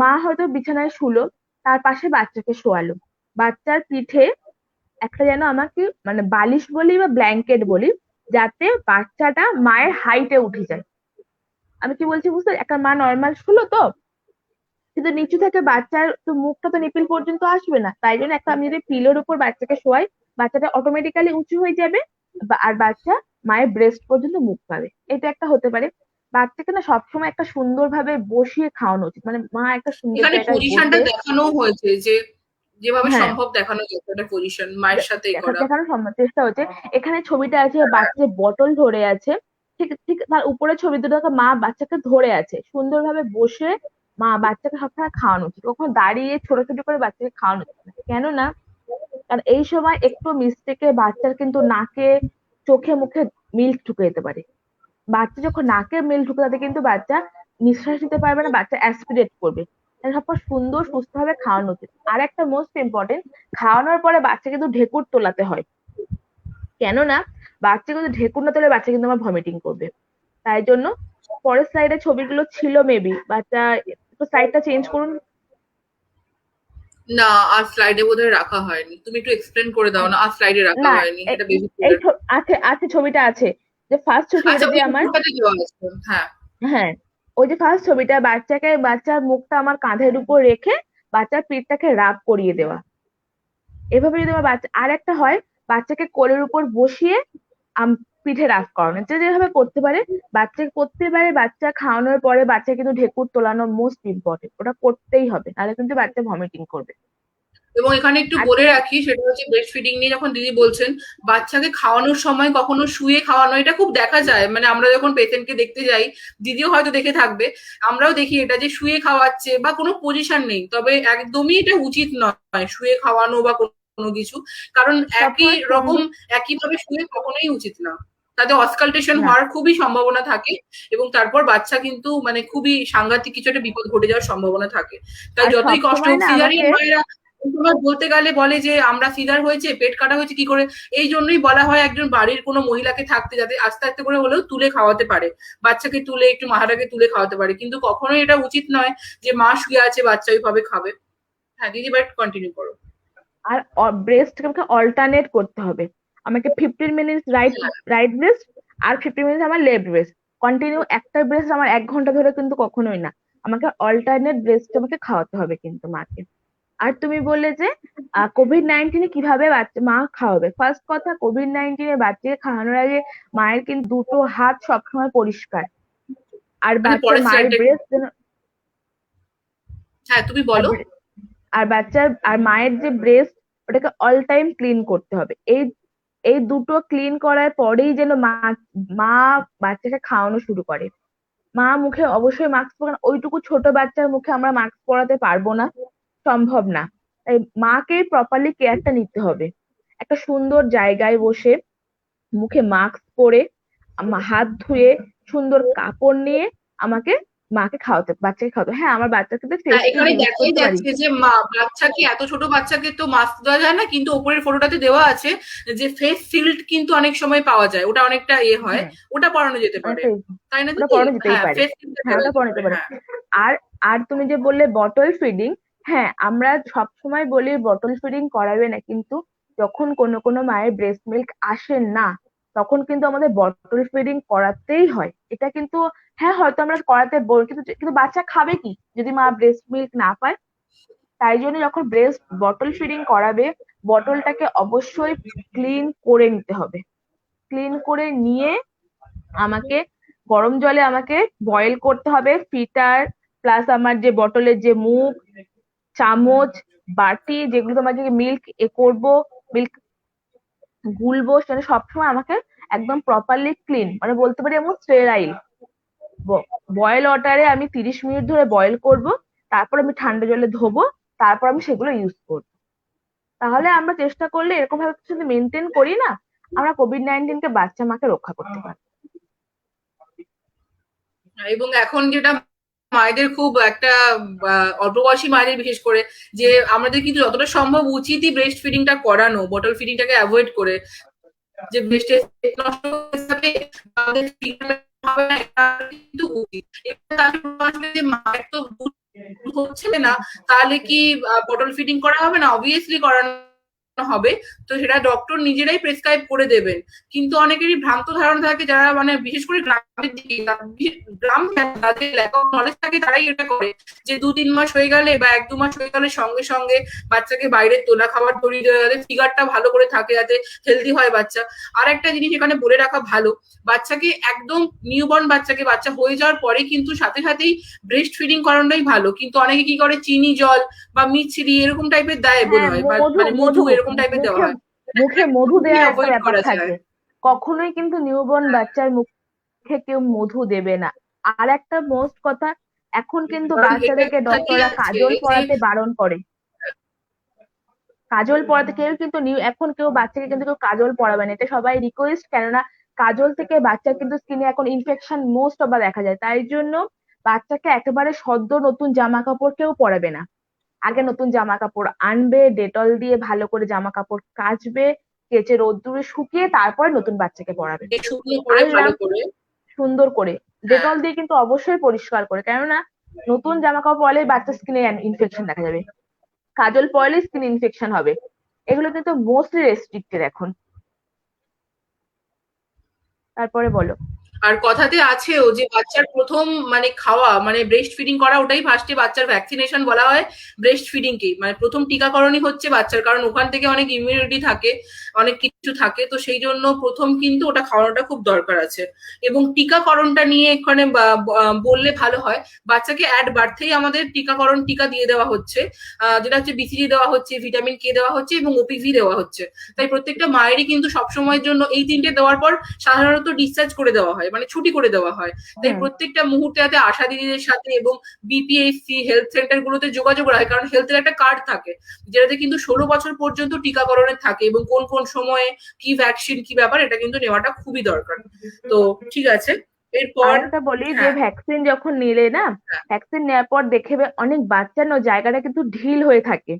মা হয়তো বিছানায় শুলো, তার পাশে বাচ্চাকে শোয়ালো, বাচ্চার পিঠে একটা যেন আমাকে মানে বালিশ বলি বা ব্ল্যাঙ্কেট বলি, যাতে বাচ্চাটা মায়ের হাইটে উঠে যায়। আমি কি বলছি বুঝতে, একটা মা নর্মাল শুলো তো, কিন্তু নিচু থেকে বাচ্চার তো মুখটা তো নিপিল পর্যন্ত আসবে না, তাই জন্য একটা আমি যদি পিলোর উপর বাচ্চাকে শোয়াই, বাচ্চাটা অটোমেটিক্যালি উঁচু হয়ে যাবে, আর বাচ্চা মায়ের ব্রেস্ট পর্যন্ত মুখ পাবে। এটা একটা হতে পারে। বাচ্চাকে না সবসময় একটা সুন্দরভাবে বসিয়ে খাওয়ানো উচিত, মানে মা একটা সুন্দর এখানে জায়গায় পজিশনটা বসে। দেখানো হয়েছে যে যেভাবে হ্যাঁ, সম্ভব দেখানো যাচ্ছে একটা পজিশন মায়ের সাথে করা। দেখানোর চেষ্টা হচ্ছে। এখানে ছবিটা আছে, বাচ্চা বটল ধরে আছে, ঠিক ঠিক তার উপরে ছবি দুটো, মা বাচ্চাকে ধরে আছে, সুন্দরভাবে বসে মা বাচ্চাকে সবসময় খাওয়ানো উচিত, কখনো দাঁড়িয়ে ছোট করে বাচ্চাকে খাওয়ানো উচিত না। কেন না, কারণ এই সময় একটু মিস্টেকে বাচ্চার কিন্তু নাকে, চোখে, মুখে মিল্ক ঢুকে যেতে পারে। বাচ্চা যখন নাকে মিল্ক ঢুকে, তাতে কিন্তু বাচ্চা নিঃশ্বাস নিতে পারবে না, বাচ্চা অ্যাসপিরেট করবে। তাই সবসময় সুন্দর সুস্থভাবে খাওয়ানো উচিত। আর একটা মোস্ট ইম্পর্টেন্ট, খাওয়ানোর পরে বাচ্চা কিন্তু ঢেকুর তোলাতে হয়। কেননা বাচ্চা কিন্তু ঢেকুর না তোলে বাচ্চা কিন্তু আমার ভমিটিং করবে। তাই জন্য পরের স্লাইডে ছবিগুলো ছিল মেবি, বাচ্চা একটু স্লাইডটা চেঞ্জ করুন। না, আর স্লাইডে বোধহয় রাখা হয়নি, তুমি একটু এক্সপ্লেন করে দাও না, আর স্লাইডে রাখা না, হয়নি এটা বেবি এই ফুডের। আছে আছে ছবিটা আছে, যে ফার্স্ট ছবিটা আচ্ছা, যে ওই আমার, উপরটাতে দেওয়া আছে। হ্যাঁ, হ্যাঁ, ওই যে ফার্স্ট ছবিটা বাচ্চার মুখটা আমার কাঁধের উপর রেখে বাচ্চার পিঠটাকে রাব করিয়ে দেওয়া। এভাবে যদি আমার বাচ্চা, আর একটা হয় বাচ্চাকে কোলের উপর বসিয়ে পিঠে রাফ করানো, যে যেভাবে করতে পারে বাচ্চাকে করতে পারে। বাচ্চা খাওয়ানোর পরে বাচ্চা কিন্তু ঢেকুর তোলানো মোস্ট ইম্পর্টেন্ট, ওটা করতেই হবে, নাহলে কিন্তু বাচ্চা ভমিটিং করবে। এবং এখানে একটু আর বলে তুমি, রাখি, সেটা হচ্ছে ব্রেস্ট ফিডিং নিয়ে যখন দিদি বলছেন বাচ্চাকে খাওয়ানোর সময় কখনো শুয়ে খাওয়ানো, এটা খুব দেখা যায়, মানে আমরা যখন পেশেন্টকে দেখতে যাই, দিদিও হয়তো দেখে থাকবে, আমরাও দেখি এটা, যে শুয়ে খাওয়াচ্ছে বা কোনো পজিশন নেই, তবে একদমই এটা উচিত নয় শুয়ে খাওয়ানো বা কোনো কিছু, কারণ একই সবসময় রকম সুন্দর, একইভাবে শুয়ে কখনোই উচিত না, তাতে অসকালটেশন না, হওয়ার খুবই সম্ভাবনা থাকে, এবং তারপর বাচ্চা কিন্তু মানে খুবই সাংঘাতিক কিছু একটা বিপদ ঘটে যাওয়ার সম্ভাবনা থাকে। তাই আর যতই কষ্ট সবসময় হোক, না আমাকে, সিজারিয়ান মায়েরা তোমার বলতে গেলে বলে যে আমরা সিজার হয়েছে, পেট কাটা হয়েছে কি করে, এই জন্যই বলা হয় একজন বাড়ির কোনো মহিলাকে থাকতে, যাতে আস্তে আস্তে করে হলেও তুলে খাওয়াতে পারে, বাচ্চাকে তুলে একটু মাহারাকে তুলে খাওয়াতে পারে, কিন্তু কখনোই এটা উচিত নয় যে মা শুয়ে আছে বাচ্চা ওইভাবে খাবে। হ্যাঁ দিদি, বাট কন্টিনিউ করো। আর ব্রেস্টকে আমাকে অল্টারনেট করতে হবে। আমাকে 15 মিনিট রাইট রাইট ব্রেস্ট, আর 15 মিনিট আমার লেফট ব্রেস্ট। কন্টিনিউ একটা ব্রেস্ট আমার 1 ঘন্টা ধরে কিন্তু কখনোই না, আমাকে অল্টারনেট ব্রেস্ট আমাকে খাওয়াতে হবে কিন্তু মাকে। আর তুমি বললে যে কোভিড-19 কিভাবে মা খাওয়াবে। ফার্স্ট কথা, কোভিড-19 বাচ্চাকে খাওয়ানোর আগে মায়ের কিন্তু দুটো হাত সবসময় পরিষ্কার, আর মানে পরের মায়ের স্লাইডটা, ব্রেস্ট যেন, হ্যাঁ তুমি আর বলো। মায়ের যে ব্রেস্ট, ওটাকে অল টাইম ক্লিন করতে হবে। এই এই দুটো ক্লিন করার পরেই যেন মা বাচ্চাকে খাওয়ানো শুরু করে। মা মুখে অবশ্যই মাস্ক পরান, ওইটুকু ছোট বাচ্চার মুখে আমরা মাস্ক পরাতে পারবো না, সম্ভব না। তাই মাকে প্রপারলি কেয়ারটা নিতে হবে। একটা সুন্দর জায়গায় বসে মুখে মাস্ক পরে হাত ধুয়ে সুন্দর কাপড় নিয়ে আমাকে বাচ্চাকে খাওয়াতে, হ্যাঁ আমার বাচ্চাকে তো ফেস হ্যাঁ, শিল্ড এখানে ইউজ দেখাই করতে পারি। যাচ্ছে যে মা বাচ্চাকে, এত ছোট বাচ্চাকে তো মাস্ক দেওয়া যায় না, কিন্তু ওপরের ফটোটাতে দেওয়া আছে যে ফেস শিল্ড কিন্তু অনেক সময় পাওয়া যায়, ওটা অনেকটা হয়, হ্যাঁ, ওটা পরানো যেতে পারে, অনেকটাই, তাই না ওটা দিদি? পড়ানো যেতেই হ্যাঁ, পারে। ফেস শিল্ডটা হ্যাঁ, দেওয়া ওটা যেতে পড়ানো পারে, যেতে পারে। হ্যাঁ। আর আর তুমি যে বললে বটল ফিডিং, হ্যাঁ আমরা সবসময় বলি বটল ফিডিং করাবে না, কিন্তু যখন কোনো কোনো মায়ের ব্রেস্ট মিল্ক আসে না, তখন কিন্তু আমাদের বটল ফিডিং করাতেই হয়। এটা কিন্তু, হ্যাঁ হয়তো আমরা করাতে বলি, কিন্তু কিন্তু বাচ্চা খাবে কি যদি মা ব্রেস্ট মিল্ক না পায়। তাই জন্য যখন ব্রেস্ট বটল ফিডিং করাবে, বটলটাকে অবশ্যই ক্লিন করে নিতে হবে। ক্লিন করে নিয়ে আমাকে গরম জলে আমাকে বয়েল করতে হবে ফিটার, প্লাস আমার যে বটলের যে মুখ, চামচ, বাটি, যেগুলো তোমাকে মিল্ক করবো, মিল্ক গুলবো, সেটা সবসময় আমাকে একদম প্রপারলি ক্লিন, মানে বলতে পারি এমন স্টেরাইল বয়েল ওয়াটারে আমি 30 মিনিট ধরে বয়েল করব, তারপর আমি ঠান্ডা জলে ধোবো, তারপর আমি সেগুলো ইউজ করবো। তাহলে আমরা চেষ্টা করলে এরকম ভাবে যদি মেনটেন করি না, আমরা কোভিড-19 কে বাচ্চা মাকে রক্ষা করতে পারি। এবং এখন যেটা মায়েদের খুব একটা অল্প বয়সী মায়েদের বিশেষ করে, যে আমাদের কিন্তু যতটা সম্ভব উচিতই ব্রেস্ট ফিডিংটা করানো, বটল ফিডিংটাকে অ্যাভয়েড করে, যে ব্রেস্টের নষ্ট হয়ে যাবে, আমাদের feed হবে না, এটা কিন্তু উচিত। এবার তাহলে প্রশ্ন আসবে যে মায়ের তো দুধ হচ্ছে না, তাহলে কি বটল ফিডিং করা হবে না? অবভিয়াসলি করানো হবে, তো সেটা ডক্টর নিজেরাই প্রেসক্রাইব করে দেবেন। কিন্তু অনেকেরই ভ্রান্ত ধারণা থাকে, যারা মানে বিশেষ করে গ্রামের দিকে, গ্রাম যাদের ল্যাক অফ নলেজ থাকে তারাই এটা করে, যে 2-3 মাস হয়ে গেলে বা 1-2 মাস হয়ে গেলে সঙ্গে সঙ্গে বাচ্চাকে বাইরের তোলা খাবার ধরিয়ে দেওয়া, যাতে ফিগারটা ভালো করে থাকে, যাতে হেলদি হয় বাচ্চা। আর একটা জিনিস এখানে বলে রাখা ভালো, বাচ্চাকে একদম নিউবর্ন বাচ্চাকে, বাচ্চা হয়ে যাওয়ার পরে কিন্তু সাথে সাথেই ব্রেস্ট ফিডিং করানোই ভালো, কিন্তু অনেকে কি করে চিনি জল বা মিছরি এরকম টাইপের দেয় মনে হ্যাঁ, হয়, মধু মানে মধু মধু এরকম টাইপের দেওয়া মুখে হয়, মুখে মধু খুবই দেওয়ার একটা অ্যাভয়েড ব্যাপার করা যায়। থাকে। কখনোই কিন্তু নিউবর্ন বাচ্চার মুখে কেউ মধু দেবে না। আর একটা মোস্ট কথা, এখন কিন্তু কারণ এটা বাচ্চাদেরকে থেকেই ডক্টররা আছে কাজল যে পরাতে বারণ করে। কাজল পরাতে কেউ কিন্তু এখন কেউ বাচ্চাকে কিন্তু কেউ কাজল পরাবে না, এটা সবাই রিকোয়েস্ট, কেননা কাজল থেকে বাচ্চার কিন্তু স্কিনে এখন ইনফেকশন মোস্ট অফ দেখা যায়। তাই জন্য বাচ্চাকে একেবারে সদ্য নতুন জামা কাপড় কেউ পরাবে না। আগে নতুন জামা কাপড় আনবে, ডেটল দিয়ে ভালো করে জামা কাপড় কাচবে, কেচে রোদ্দুরে শুকিয়ে তারপরে নতুন বাচ্চাকে পরাবে। শুকনো করে ভালো আনলাম করে। সুন্দর করে, ডেটল দিয়ে কিন্তু অবশ্যই পরিষ্কার করে, কেননা নতুন জামা কাপড় পরলে বাচ্চার স্কিনে ইনফেকশন দেখা যাবে, কাজল পরলে স্কিন ইনফেকশন হবে, এগুলো কিন্তু মোস্টলি রেস্ট্রিক্টেড এখন। তারপরে বলো। আর কথাতে আছেও যে বাচ্চার প্রথম মানে খাওয়া মানে ব্রেস্ট ফিডিং করা, ওটাই ফার্স্টে বাচ্চার ভ্যাকসিনেশন বলা হয় ব্রেস্ট ফিডিং কে, মানে প্রথম টিকাকরণই হচ্ছে বাচ্চার, কারণ ওখান থেকে অনেক ইমিউনিটি থাকে, অনেক কিছু থাকে, তো সেই জন্য প্রথম কিন্তু ওটা খাওয়ানোটা খুব দরকার আছে। এবং টিকাকরণটা নিয়ে এখানে বললে ভালো হয়, বাচ্চাকে অ্যাট বার্থেই আমাদের টিকা দিয়ে দেওয়া হচ্ছে, যেটা হচ্ছে বিসিজি দেওয়া হচ্ছে, ভিটামিন কে দেওয়া হচ্ছে এবং ওপিভি দেওয়া হচ্ছে। তাই প্রত্যেকটা মায়েরই কিন্তু সবসময়ের জন্য এই তিনটে দেওয়ার পর সাধারণত ডিসচার্জ করে দেওয়া হয়, মানে ছুটি করে দেওয়া হয়। তাই প্রত্যেকটা মুহূর্তে যাতে আশা দিদিদের সাথে এবং বিপিএইচসি হেলথ সেন্টার গুলোতে যোগাযোগ করা হয়, কারণ হেলথের একটা কার্ড থাকে যেটাতে কিন্তু 16 বছর পর্যন্ত টিকাকরণের থাকে, এবং কোন কোন সময়ে কি ভ্যাকসিন কি ব্যাপার এটা কিন্তু নেওয়াটা খুবই দরকার। তো ঠিক আছে, এরপর আরেকটা বলি যে ভ্যাকসিন যখন নিলে না, ভ্যাকসিন নেওয়ার পর দেখবে অনেক বাচ্চার জায়গাটা কিন্তু ঢিল হয়ে থাকে।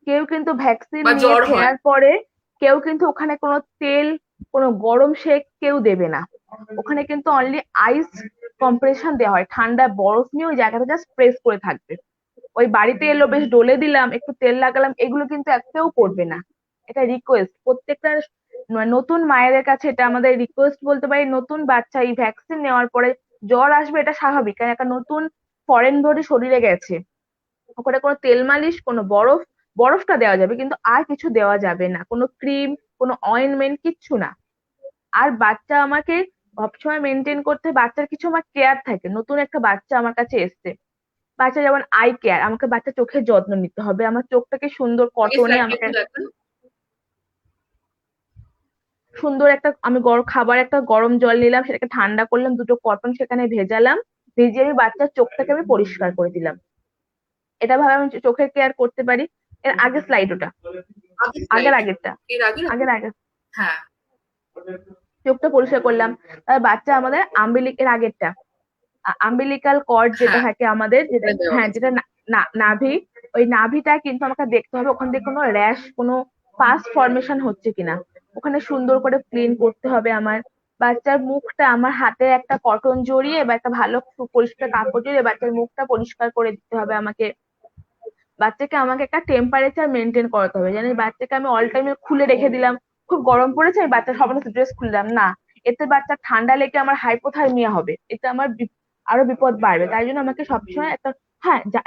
কেউ কিন্তু ভ্যাকসিন নিয়ে ফেরার পরে কেউ কিন্তু ওখানে কোনো তেল, কোনো গরম শেক কেউ দেবে না, ওখানে কিন্তু অনলি আইস কম্প্রেশন দেওয়া হয়, ঠান্ডা বরফ নিয়ে ওই জায়গাটা জাস্ট প্রেস করে থাকবে। ওই বাড়িতে এলো বেশ ডলে দিলাম, একটু তেল লাগালাম, এগুলো কিন্তু কেউ করবে না। এটা রিকোয়েস্ট প্রত্যেকটা নতুন মায়েদের কাছে, এটা আমাদের রিকোয়েস্ট বলতে পারি। নতুন বাচ্চা এই ভ্যাকসিন নেওয়ার পরে জ্বর আসবে, এটা স্বাভাবিক, কারণ একটা নতুন ফরেন বডি শরীরে গেছে, ওখানে কোনো তেল মালিশ, কোনো বরফটা দেওয়া যাবে কিন্তু আর কিছু দেওয়া যাবে না, কোনো ক্রিম, কোনো অয়েন্টমেন্ট, কিচ্ছু না। আর বাচ্চা আমাকে সবসময় মেনটেন করতে, বাচ্চার কিছু আমার কেয়ার থাকে। নতুন একটা বাচ্চা আমার কাছে এসছে, বাচ্চা যেমন আই কেয়ার, আমাকে বাচ্চা চোখের যত্ন নিতে হবে, আমার চোখটাকে সুন্দর কটনে, আমাকে সুন্দর একটা, আমি খাবার একটা গরম জল নিলাম, সেটাকে ঠান্ডা করলাম, দুটো কটন সেখানে ভেজালাম, ভেজে আমি বাচ্চার চোখটাকে আমি পরিষ্কার করে দিলাম। এটা ভাবে আমি চোখের কেয়ার করতে পারি। এর আগের স্লাইড ওটা, আগেরটা, আগের হ্যাঁ, চোখটা পরিষ্কার করলাম। তারপর বাচ্চা আমাদের এর আগেরটা আম্বিলিকাল কর্ড যেটা থাকে আমাদের, যেটা যেটা নাভি, ওই নাভিটা কিন্তু আমাকে দেখতে হবে ওখান থেকে কোনো র্যাশ, কোনো পাস ফর্মেশন হচ্ছে কিনা, ওখানে সুন্দর করে ক্লিন করতে হবে আমার। বাচ্চার মুখটা আমার হাতে একটা কটন জড়িয়ে বা একটা ভালো পরিষ্কার কাপড় জড়িয়ে বাচ্চার মুখটা পরিষ্কার করে দিতে হবে আমাকে। বাচ্চাকে আমাকে একটা টেম্পারেচার মেনটেন করাতে হবে, জানি বাচ্চাকে আমি অল টাইম খুলে রেখে দিলাম, খুব গরম পড়েছে আমি বাচ্চা সমস্ত ড্রেস খুললাম না, এতে বাচ্চা ঠান্ডা লেগে আমার হাইপোথার্মিয়া হবে, এতে আমার আরো বিপদ বাড়বে। তাই জন্য আমাকে সবসময় একটা,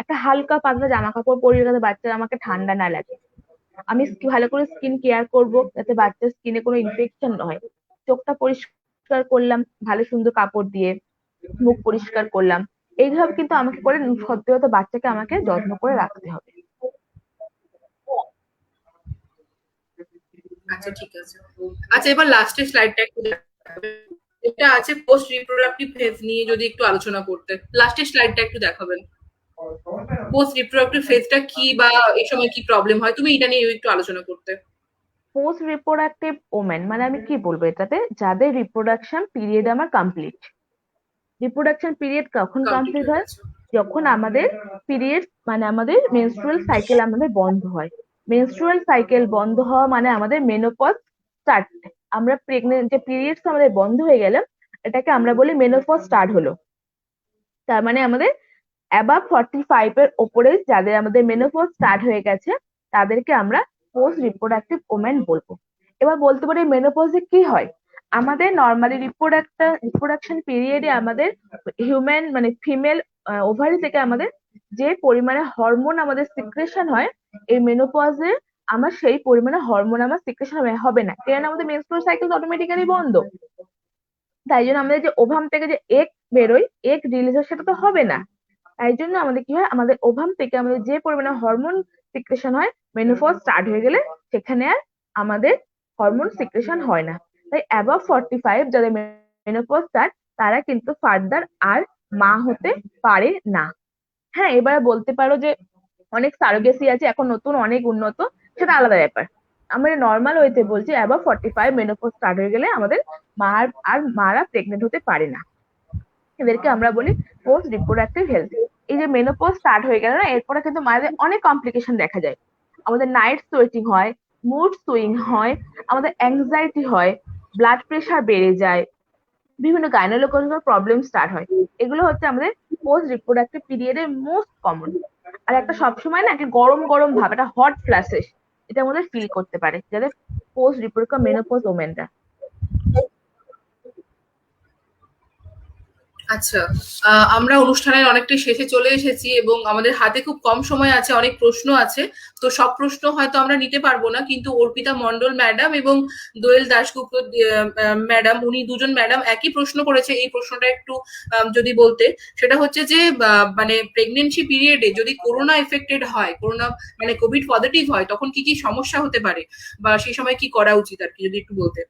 একটা হালকা পাতলা জামা কাপড় পরিয়ে যাতে বাচ্চা আমাকে ঠান্ডা না লাগে। আমি ভালো করে স্কিন কেয়ার করব যাতে বাচ্চার স্কিনে কোনো ইনফেকশন না হয়। চোখটা পরিষ্কার করলাম ভালো সুন্দর কাপড় দিয়ে, মুখ পরিষ্কার করলাম, এইভাবে কিন্তু আমাকে করে সত্যি কথা বাচ্চাকে আমাকে যত্ন করে রাখতে হবে। আচ্ছা ঠিক আছে। আচ্ছা এবার লাস্টের স্লাইডটা একটু দেখাবেন, এটা আছে পোস্ট রিপ্রোডাক্টিভ ফেজ নিয়ে যদি একটু আলোচনা করতে, লাস্টের স্লাইডটা একটু দেখাবেন। পোস্ট রিপ্রোডাক্টিভ ফেজটা কি বা এই সময় কি প্রবলেম হয়, তুমি এটা নিয়ে একটু আলোচনা করতে। পোস্ট রিপ্রোডাক্টিভ ওমেন মানে আমি কি বলবো এটাতে, যাদের রিপ্রোডাকশন পিরিয়ড আমার কমপ্লিট। রিপ্রোডাকশন পিরিয়ড কখন কমপ্লিট হয়? যখন আমাদের পিরিয়ড মানে আমাদের মেনস্ট্রুয়াল সাইকেল আমাদের বন্ধ হয়। মেনস্ট্রুয়াল সাইকেল বন্ধ হওয়া মানে আমাদের মেনোপজ স্টার্ট। আমরা প্রেগনেন্ট যে পিরিয়ডস আমাদের বন্ধ হয়ে গেলে এটাকে আমরা বলি মেনোপজ স্টার্ট হলো। তার মানে আমাদের অ্যাবাভ 45 এর ওপরে যাদের আমাদের মেনোপজ স্টার্ট হয়ে গেছে তাদেরকে আমরা পোস্ট রিপ্রোডাক্টিভ ওমেন বলবো। এবার বলতে পারি মেনোপজে কি হয়। আমাদের নর্মালি রিপ্রোডাকশন পিরিয়ডে আমাদের হিউম্যান মানে ফিমেল ওভারি থেকে আমাদের যে পরিমাণে হরমোন আমাদের সিক্রেশন হয়, এই মেনোপজে আমার সেই পরিমাণে হরমোন আমার সিক্রেশন হবে না, কারণ আমাদের মেনস্ট্রুয়াল সাইকেল অটোমেটিক্যালি বন্ধ। তাই জন্য আমাদের যে ওভাম থেকে যে এগ বেরোয়, এগ রিলিজ হয় সেটা তো হবে না। তাই জন্য আমাদের কি হয়, আমাদের ওভাম থেকে আমাদের যে পরিমাণে হরমোন সিক্রেশন হয় মেনোপজ স্টার্ট হয়ে গেলে সেখানে আর আমাদের হরমোন সিক্রেশন হয় না। তাই অ্যাবভ 45 যাদের মেনোপজ স্টার্ট তারা কিন্তু ফার্দার আর মা হতে পারে না। হ্যাঁ, এবার বলতে পারো যে অনেক সারোগেসি আছে এখন নতুন অনেক উন্নত, সেটা আলাদা ব্যাপার। আমরা নর্মাল ওয়েতে বলছি অ্যাবভ 45 মেনোপজ স্টার্ট হয়ে গেলে আমাদের মারা প্রেগনেন্ট হতে পারে না। এদেরকে আমরা বলি পোস্ট রিপ্রোডাক্টিভ হেলথ। এই যে মেনোপজ স্টার্ট হয়ে গেল না, এরপরে কিন্তু মায়েদের অনেক কমপ্লিকেশন দেখা যায়। আমাদের নাইট সোয়েটিং হয়, মুড সুইং হয়, আমাদের অ্যাংজাইটি হয়, ব্লাড প্রেশার বেড়ে যায়, বিভিন্ন গাইনোকোলজিক্যাল প্রবলেম স্টার্ট হয়। এগুলো হচ্ছে আমাদের পোস্ট রিপ্রোডাক্টিভ পিরিয়ডের মোস্ট কমন। আর একটা সবসময় না একটা গরম গরম ভাব, একটা হট ফ্ল্যাশেস এটা আমাদের ফিল করতে পারে যাদের পোস্ট রিপ্রোডাক্টিভ মেনোপজ ওমেনরা। আচ্ছা, আমরা অনুষ্ঠানের অনেকটাই শেষে চলে এসেছি এবং আমাদের হাতে খুব কম সময় আছে, অনেক প্রশ্ন আছে। তো সব প্রশ্ন হয়তো আমরা নিতে পারবো না, কিন্তু অর্পিতা মন্ডল ম্যাডাম এবং দোয়েল দাশগুপ্ত ম্যাডাম, উনি দুজন ম্যাডাম একই প্রশ্ন করেছে। এই প্রশ্নটা একটু যদি বলতে, সেটা হচ্ছে যে মানে প্রেগনেন্সি পিরিয়ডে যদি করোনা এফেক্টেড হয়, করোনা মানে কোভিড পজিটিভ হয়, তখন কি কি সমস্যা হতে পারে বা সেই সময় কি করা উচিত আর কি, যদি একটু বলতে।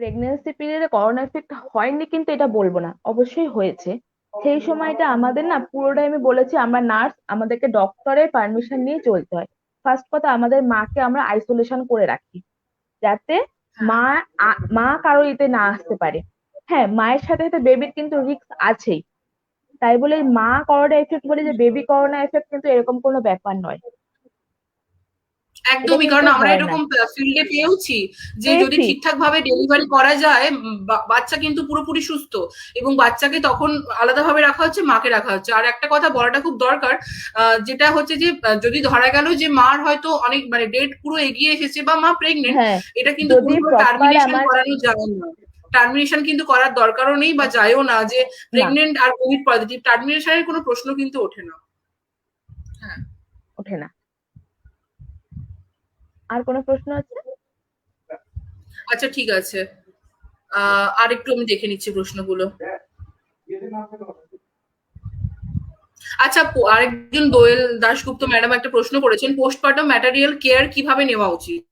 প্রেগনেন্সি পিরিয়ডে করোনা এফেক্ট হয়নি কিন্তু এটা বলবো না, অবশ্যই হয়েছে। সেই সময়টা আমাদের না পুরোটাই আমি বলেছি আমরা নার্স, আমাদেরকে ডক্টরের পারমিশন নিয়ে চলতে হয়। ফার্স্ট কথা আমাদের মাকে আমরা আইসোলেশন করে রাখি যাতে মা মা কারো এতে না আসতে পারে। হ্যাঁ, মায়ের সাথে সাথে বেবির কিন্তু রিস্ক আছেই, তাই বলে মা করোনা এফেক্ট বলে যে বেবি করোনা এফেক্ট কিন্তু এরকম কোনো ব্যাপার নয়। এটা একদমই, কিন্তু কারণ আমরা হয় না। এরকম ফিল্ডে পেয়েছি যে যদি পেয়েছি। ঠিকঠাক ভাবে ডেলিভারি করা যায়, বাচ্চা কিন্তু পুরোপুরি সুস্থ, এবং বাচ্চাকে তখন আলাদাভাবে রাখা হচ্ছে, মাকে রাখা হচ্ছে। আর একটা কথা বলাটা খুব দরকার, যেটা হচ্ছে যে যদি ধরা গেল যে মার হয়তো অনেক মানে ডেট পুরো এগিয়ে এসেছে বা মা প্রেগনেন্ট, হ্যাঁ, এটা কিন্তু যদি পুরোপুরি প্রপার টার্মিনেশন আমার করানো যায় না। টার্মিনেশন কিন্তু করার দরকারও নেই বা যায়ও না, যে না প্রেগনেন্ট আর কোভিড পজিটিভ, টার্মিনেশনের কোনো প্রশ্ন কিন্তু ওঠে না। হ্যাঁ, ওঠে না। আর কোনো প্রশ্ন আছে? আচ্ছা ঠিক আছে, আর একটু আমি দেখে নিচ্ছি প্রশ্নগুলো। আচ্ছা, আরেকজন দোয়েল দাশগুপ্ত ম্যাডাম একটা প্রশ্ন করেছেন, পোস্টপার্টাম ম্যাটেরিয়াল কেয়ার কিভাবে নেওয়া উচিত?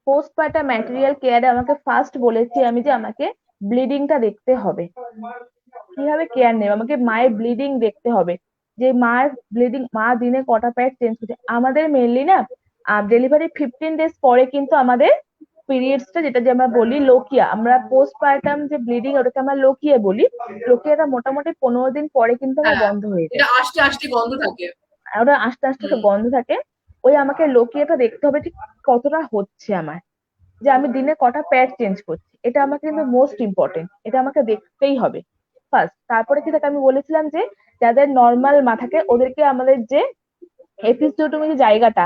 পোস্টপার্টাম ম্যাটেরিয়াল কেয়ারে আমাকে ফার্স্ট বলেছি আমি যে আমাকে ব্লিডিংটা দেখতে হবে। কিভাবে কেয়ার নেব, আমাকে মায়ের ব্লিডিং দেখতে হবে, যে মায়ের ব্লিডিং, মা দিনে কটা প্যাড চেঞ্জ করছে। আমাদের মেনলি না ডেলিভারি 15 ডেজ পরে কিন্তু আমাদের পিরিয়ডসটা, যেটা যে আমরা বলি লোকিয়া, আমরা পোস্টপার্টাম যে ব্লিডিং ওটাকে আমরা লোকিয়া বলি। লোকিয়াটা মোটামুটি 15 দিন পরে কিন্তু আমার হ্যাঁ, বন্ধ হয়ে যায়। এটা আস্তে আস্তে গন্ধ থাকে। আর ওটা আস্তে আস্তে একটা হুম। গন্ধ থাকে। ওই আমাকে লোকিয়াটা দেখতে হবে ঠিক কতটা হচ্ছে আমার, যে আমি দিনে কটা প্যাড চেঞ্জ করছি। এটা আমাকে কিন্তু মোস্ট ইম্পর্টেন্ট, এটা আমাকে দেখতেই হবে ফার্স্ট। তারপরে কি থাকে আমি বলেছিলাম যে যাদের নর্মাল মা থাকে ওদেরকে আমাদের যে এপিসিওটমি যে জায়গাটা,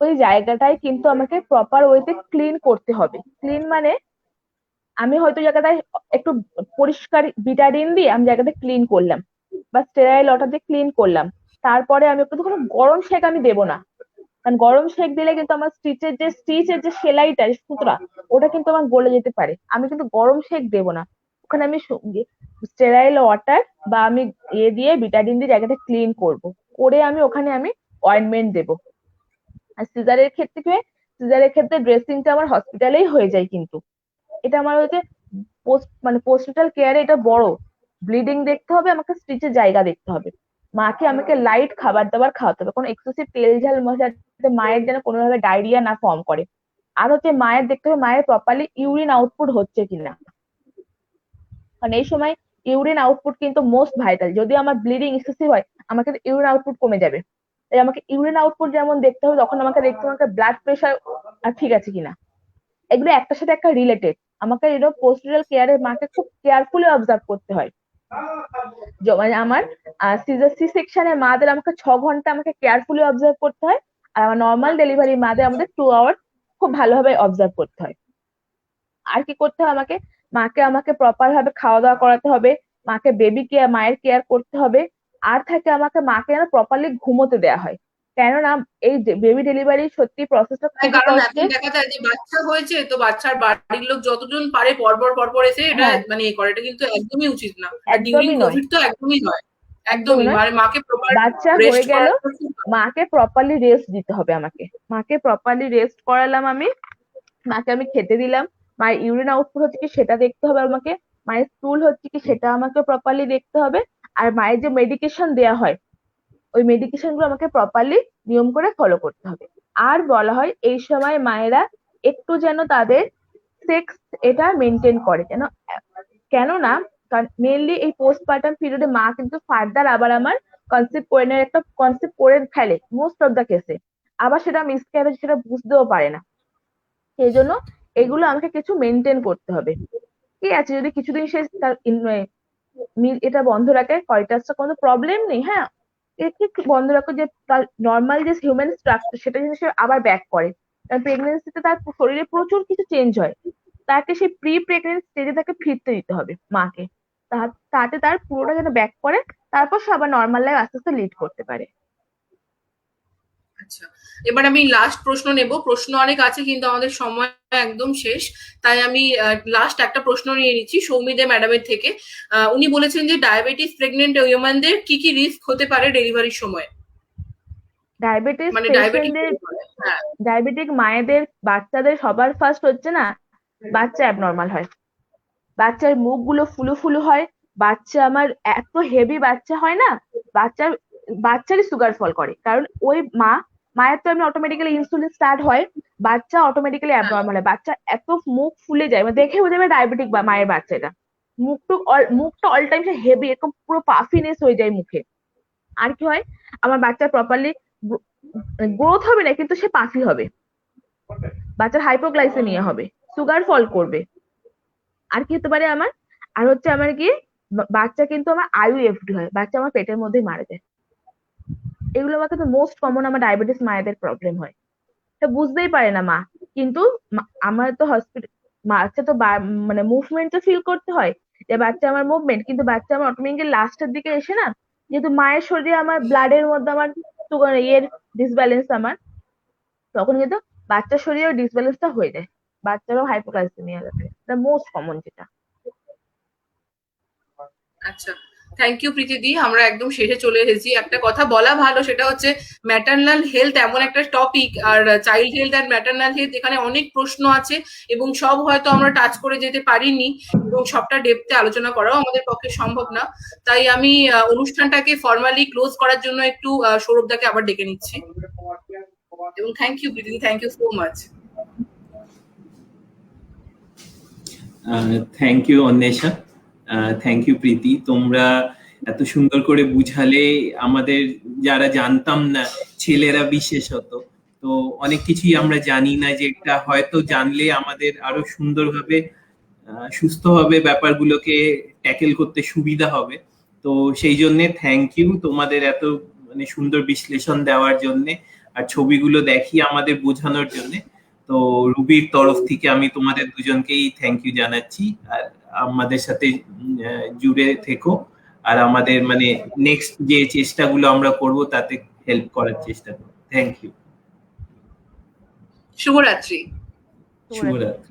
ওই জায়গাটায় কিন্তু আমাকে প্রপার ওয়েতে ক্লিন করতে হবে। ক্লিন মানে আমি হয়তো জায়গাটায় একটু পরিষ্কার বিটাডিন দিয়ে আমি জায়গাটা ক্লিন করলাম বা স্টেরাইল ওয়াটার দিয়ে ক্লিন করলাম। তারপরে আমি একটু কোনো গরম সেক আমি দেবো না, কারণ গরম সেক দিলে কিন্তু আমার স্টিচের যে সেলাইটা সুতরা ওটা কিন্তু আমার গলে যেতে পারে। আমি কিন্তু গরম সেক দেবো না, ওখানে আমি স্টেরাইল ওয়াটার বা আমি দিয়ে বিটাডিন দিয়ে জায়গাটা ক্লিন করব, করে আমি ওখানে আমি অয়েন্টমেন্ট দেবো। আর সিজারের ক্ষেত্রে কি হয়, সিজারের ক্ষেত্রে ড্রেসিংটা আমার হসপিটালেই হয়ে যায় কিন্তু। এটা আমার হচ্ছে মানে পোস্টাল কেয়ারে এটা বড়। ব্লিডিং দেখতে হবে, আমাকে স্টিচের জায়গা দেখতে হবে, মাকে আমাকে লাইট খাবার দাবার খাওয়াতে হবে, কোনো এক্সেসিভ তেল ঝাল মশলা যাতে মায়ের যেন কোনোভাবে ডায়রিয়া না ফর্ম করে। আর হচ্ছে মায়ের দেখতে হবে মায়ের প্রপারলি ইউরিন আউটপুট হচ্ছে কিনা, কারণ এই সময় ইউরিন আউটপুট কিন্তু মোস্ট ভাইটাল। যদি আমার ব্লিডিং এক্সেসিভ হয় আমাকে ইউরিন আউটপুট কমে যাবে। তাই আমাকে ইউরিন আউটপুট যেমন দেখতে হবে, তখন আমাকে দেখতে হবে ব্লাড প্রেশার ঠিক আছে কিনা। এগুলো একটার সাথে একটা রিলেটেড। আমাকে পোস্টাল কেয়ারে মাকে খুব কেয়ারফুলি অবজার্ভ করতে হয়। মানে আমার সিজার সি সেকশনের মাদের আমাকে 6 ঘন্টা আমাকে কেয়ারফুলি অবজার্ভ করতে হয়, আর আমার নর্মাল ডেলিভারি মাদের আমাদের 2 আওয়ার খুব ভালোভাবে অবজার্ভ করতে হয়। আর কি করতে হয় আমাকে, মাকে আমাকে প্রপার ভাবে খাওয়া দাওয়া করাতে হবে, মাকে বেবি কেয়ার মায়ের কেয়ার করতে হবে। আর থাকে আমাকে মাকে যেন প্রপারলি ঘুমোতে দেওয়া হয়, কেননা এই বেবি ডেলিভারি সত্যি প্রসেসটা হ্যাঁ, খুবই কারণ এখন কষ্টের। দেখা যায় যে বাচ্চা হয়েছে, তো বাচ্চার বাড়ির লোক যতজন পারে পরপর পরপর এসে এটা হ্যাঁ, মানে করে, এটা কিন্তু একদমই উচিত না। আর ডিউরিং একদমই নয়, কোভিড তো একদমই নয়, একদমই একদমই নয়। মানে মাকে প্রপার বাচ্চা রেস্ট হয়ে গেল, করাটা খুব দরকার। মাকে প্রপারলি রেস্ট দিতে হবে আমাকে। মাকে প্রপারলি রেস্ট করালাম আমি, মাকে আমি খেতে দিলাম, মায়ের ইউরিন আউটপুট হচ্ছে কি সেটা দেখতে হবে আমাকে, মায়ের স্টুল হচ্ছে কি সেটা আমাকে প্রপারলি দেখতে হবে। আর মায়ের যে মেডিকেশন দেয়া হয় ওই মেডিকেশন গুলো আমাকে প্রপারলি নিয়ম করে ফলো করতে হবে। আর বলা হয় এই সময় মায়েরা একটু যেন তাদের সেক্স এটা মেনটেন করে, যেন কেননা কারণ মেনলি এই পোস্টপার্টাম পিরিয়ডে মা কিন্তু ফার্দার আবার আমার কনসেপ্ট করে নেওয়ার একটা কনসেপ্ট করে ফেলে মোস্ট অফ দা কেসে, আবার সেটা মিসক্যারেজ সেটা বুঝতেও পারে না। সেই জন্য এগুলো আমাকে কিছু মেনটেন করতে হবে। ঠিক আছে, যদি কিছুদিন সে তার এটা বন্ধ রাখে, কয়টাসটা কোনো প্রবলেম নেই, হ্যাঁ, একটু বন্ধ রাখো, যে তার নর্মাল যে হিউম্যান স্ট্রাকচার সেটা যেন সে আবার ব্যাক করে। কারণ প্রেগনেন্সিতে তার শরীরে প্রচুর কিছু চেঞ্জ হয়, তাকে সেই প্রি প্রেগনেন্ট স্টেজে তাকে ফিরতে দিতে হবে মাকে, তাতে তার পুরোটা যেন ব্যাক করে, তারপর সে আবার নর্মাল লাইফ আস্তে আস্তে লিড করতে পারে। আচ্ছা, এবার আমি লাস্ট প্রশ্ন নেব। প্রশ্ন অনেক আছে কিন্তু আমাদের সময় একদম শেষ, তাই আমি লাস্ট একটা প্রশ্ন নিয়ে নিচ্ছি সৌমিদে ম্যাডামের থেকে। উনি বলেছেন যে ডায়াবেটিস প্রেগনেন্ট উইমেনদের কি কি রিস্ক হতে পারে ডেলিভারির সময়? ডায়াবেটিস মানে পেশেন্টদের, ডায়াবেটিক মায়েদের, বাচ্চাদের সবার ফার্স্ট হচ্ছে না, বাচ্চা অ্যাবনর্মাল হয়, বাচ্চার মুখগুলো ফুলু ফুলু হয়, বাচ্চা আমার এত হেভি বাচ্চা হয় না, বাচ্চারই সুগার ফল করে, কারণ ওই মায়ের তো এমনি অটোমেটিক্যালি ইনসুলিন স্টার্ট হয়, বাচ্চা অটোমেটিক্যালি অ্যাবনর্মাল হয়, বাচ্চা এত মুখ ফুলে যায়, মানে দেখে বোঝা যাবে ডায়াবেটিক বা মায়ের বাচ্চাটা, মুখটা অল টাইম সে হেভি, এরকম পুরো পাফিনেস হয়ে যায় মুখে। আর কি হয়, আমার বাচ্চা প্রপারলি গ্রোথ হবে না, কিন্তু সে পাফি হবে, বাচ্চার হাইপোগ্লাইসেমিয়া হবে, সুগার ফল করবে। আর কি হতে পারে আমার, আর হচ্ছে আমার কি, বাচ্চা কিন্তু আমার আইইউএফডি হয়, বাচ্চা আমার পেটের মধ্যেই মারা যায়। এগুলো আমার কিন্তু মোস্ট কমন আমার ডায়াবেটিস মায়েদের প্রবলেম হয়, তা বুঝতেই পারে না মা, কিন্তু আমার তো হসপিটাল, বাচ্চা তো মানে মুভমেন্ট তো ফিল করতে হয়, যে বাচ্চা আমার মুভমেন্ট, কিন্তু বাচ্চা আমার অটোমেটিক্যালি লাস্টের দিকে এসে না, যেহেতু মায়ের শরীরে আমার ব্লাডের মধ্যে আমার সুগার ডিসব্যালেন্স আমার, তখন কিন্তু বাচ্চার শরীরেও ডিসব্যালেন্সটা হয়ে যায়, বাচ্চারাও হাইপোক্যালসিমিয়া যাবে, এটা মোস্ট কমন যেটা। আচ্ছা, থ্যাংক ইউ প্রীতিদি। আমরা একদম শেষে চলে এসেছি। একটা কথা বলা ভালো, সেটা হচ্ছে ম্যাটারনাল হেলথ এমন একটা টপিক, আর চাইল্ড হেলথ আর ম্যাটারনাল হেলথ, এখানে অনেক প্রশ্ন আছে এবং সব হয়তো আমরা টাচ করে যেতে পারিনি, এবং সবটা ডেপথে আলোচনা করাও আমাদের পক্ষে সম্ভব না। তাই আমি অনুষ্ঠানটাকে ফর্মালি ক্লোজ করার জন্য একটু সৌরভদাকে আবার ডেকে নিচ্ছি। এবং থ্যাংক ইউ প্রীতিদি, thank you so much. Thank you Anwesha, thank you Priti, তোমরা এত সুন্দর করে বুঝালে, আমাদের যারা জানতাম না, ছেলেরা বিশেষত, তো অনেক কিছুই আমরা জানি না, যেটা হয়তো জানলে আমাদের আরো সুন্দরভাবে সুস্থভাবে ব্যাপারগুলোকে ট্যাকেল করতে সুবিধা হবে। তো সেই জন্য থ্যাংক ইউ তোমাদের এত মানে সুন্দর বিশ্লেষণ দেওয়ার জন্য, আর ছবিগুলো দেখিয়ে আমাদের বোঝানোর জন্য। তো রুবির তরফ থেকে আমি তোমাদের দুজনকেই থ্যাংক ইউ জানাচ্ছি, আর আমাদের সাথে জুড়ে থেকো, আর আমাদের মানে নেক্সট যে চেষ্টাগুলো আমরা করব তাতে হেল্প করার চেষ্টা করব। থ্যাংক ইউ, শুভরাত্রি। শুভরাত্রি।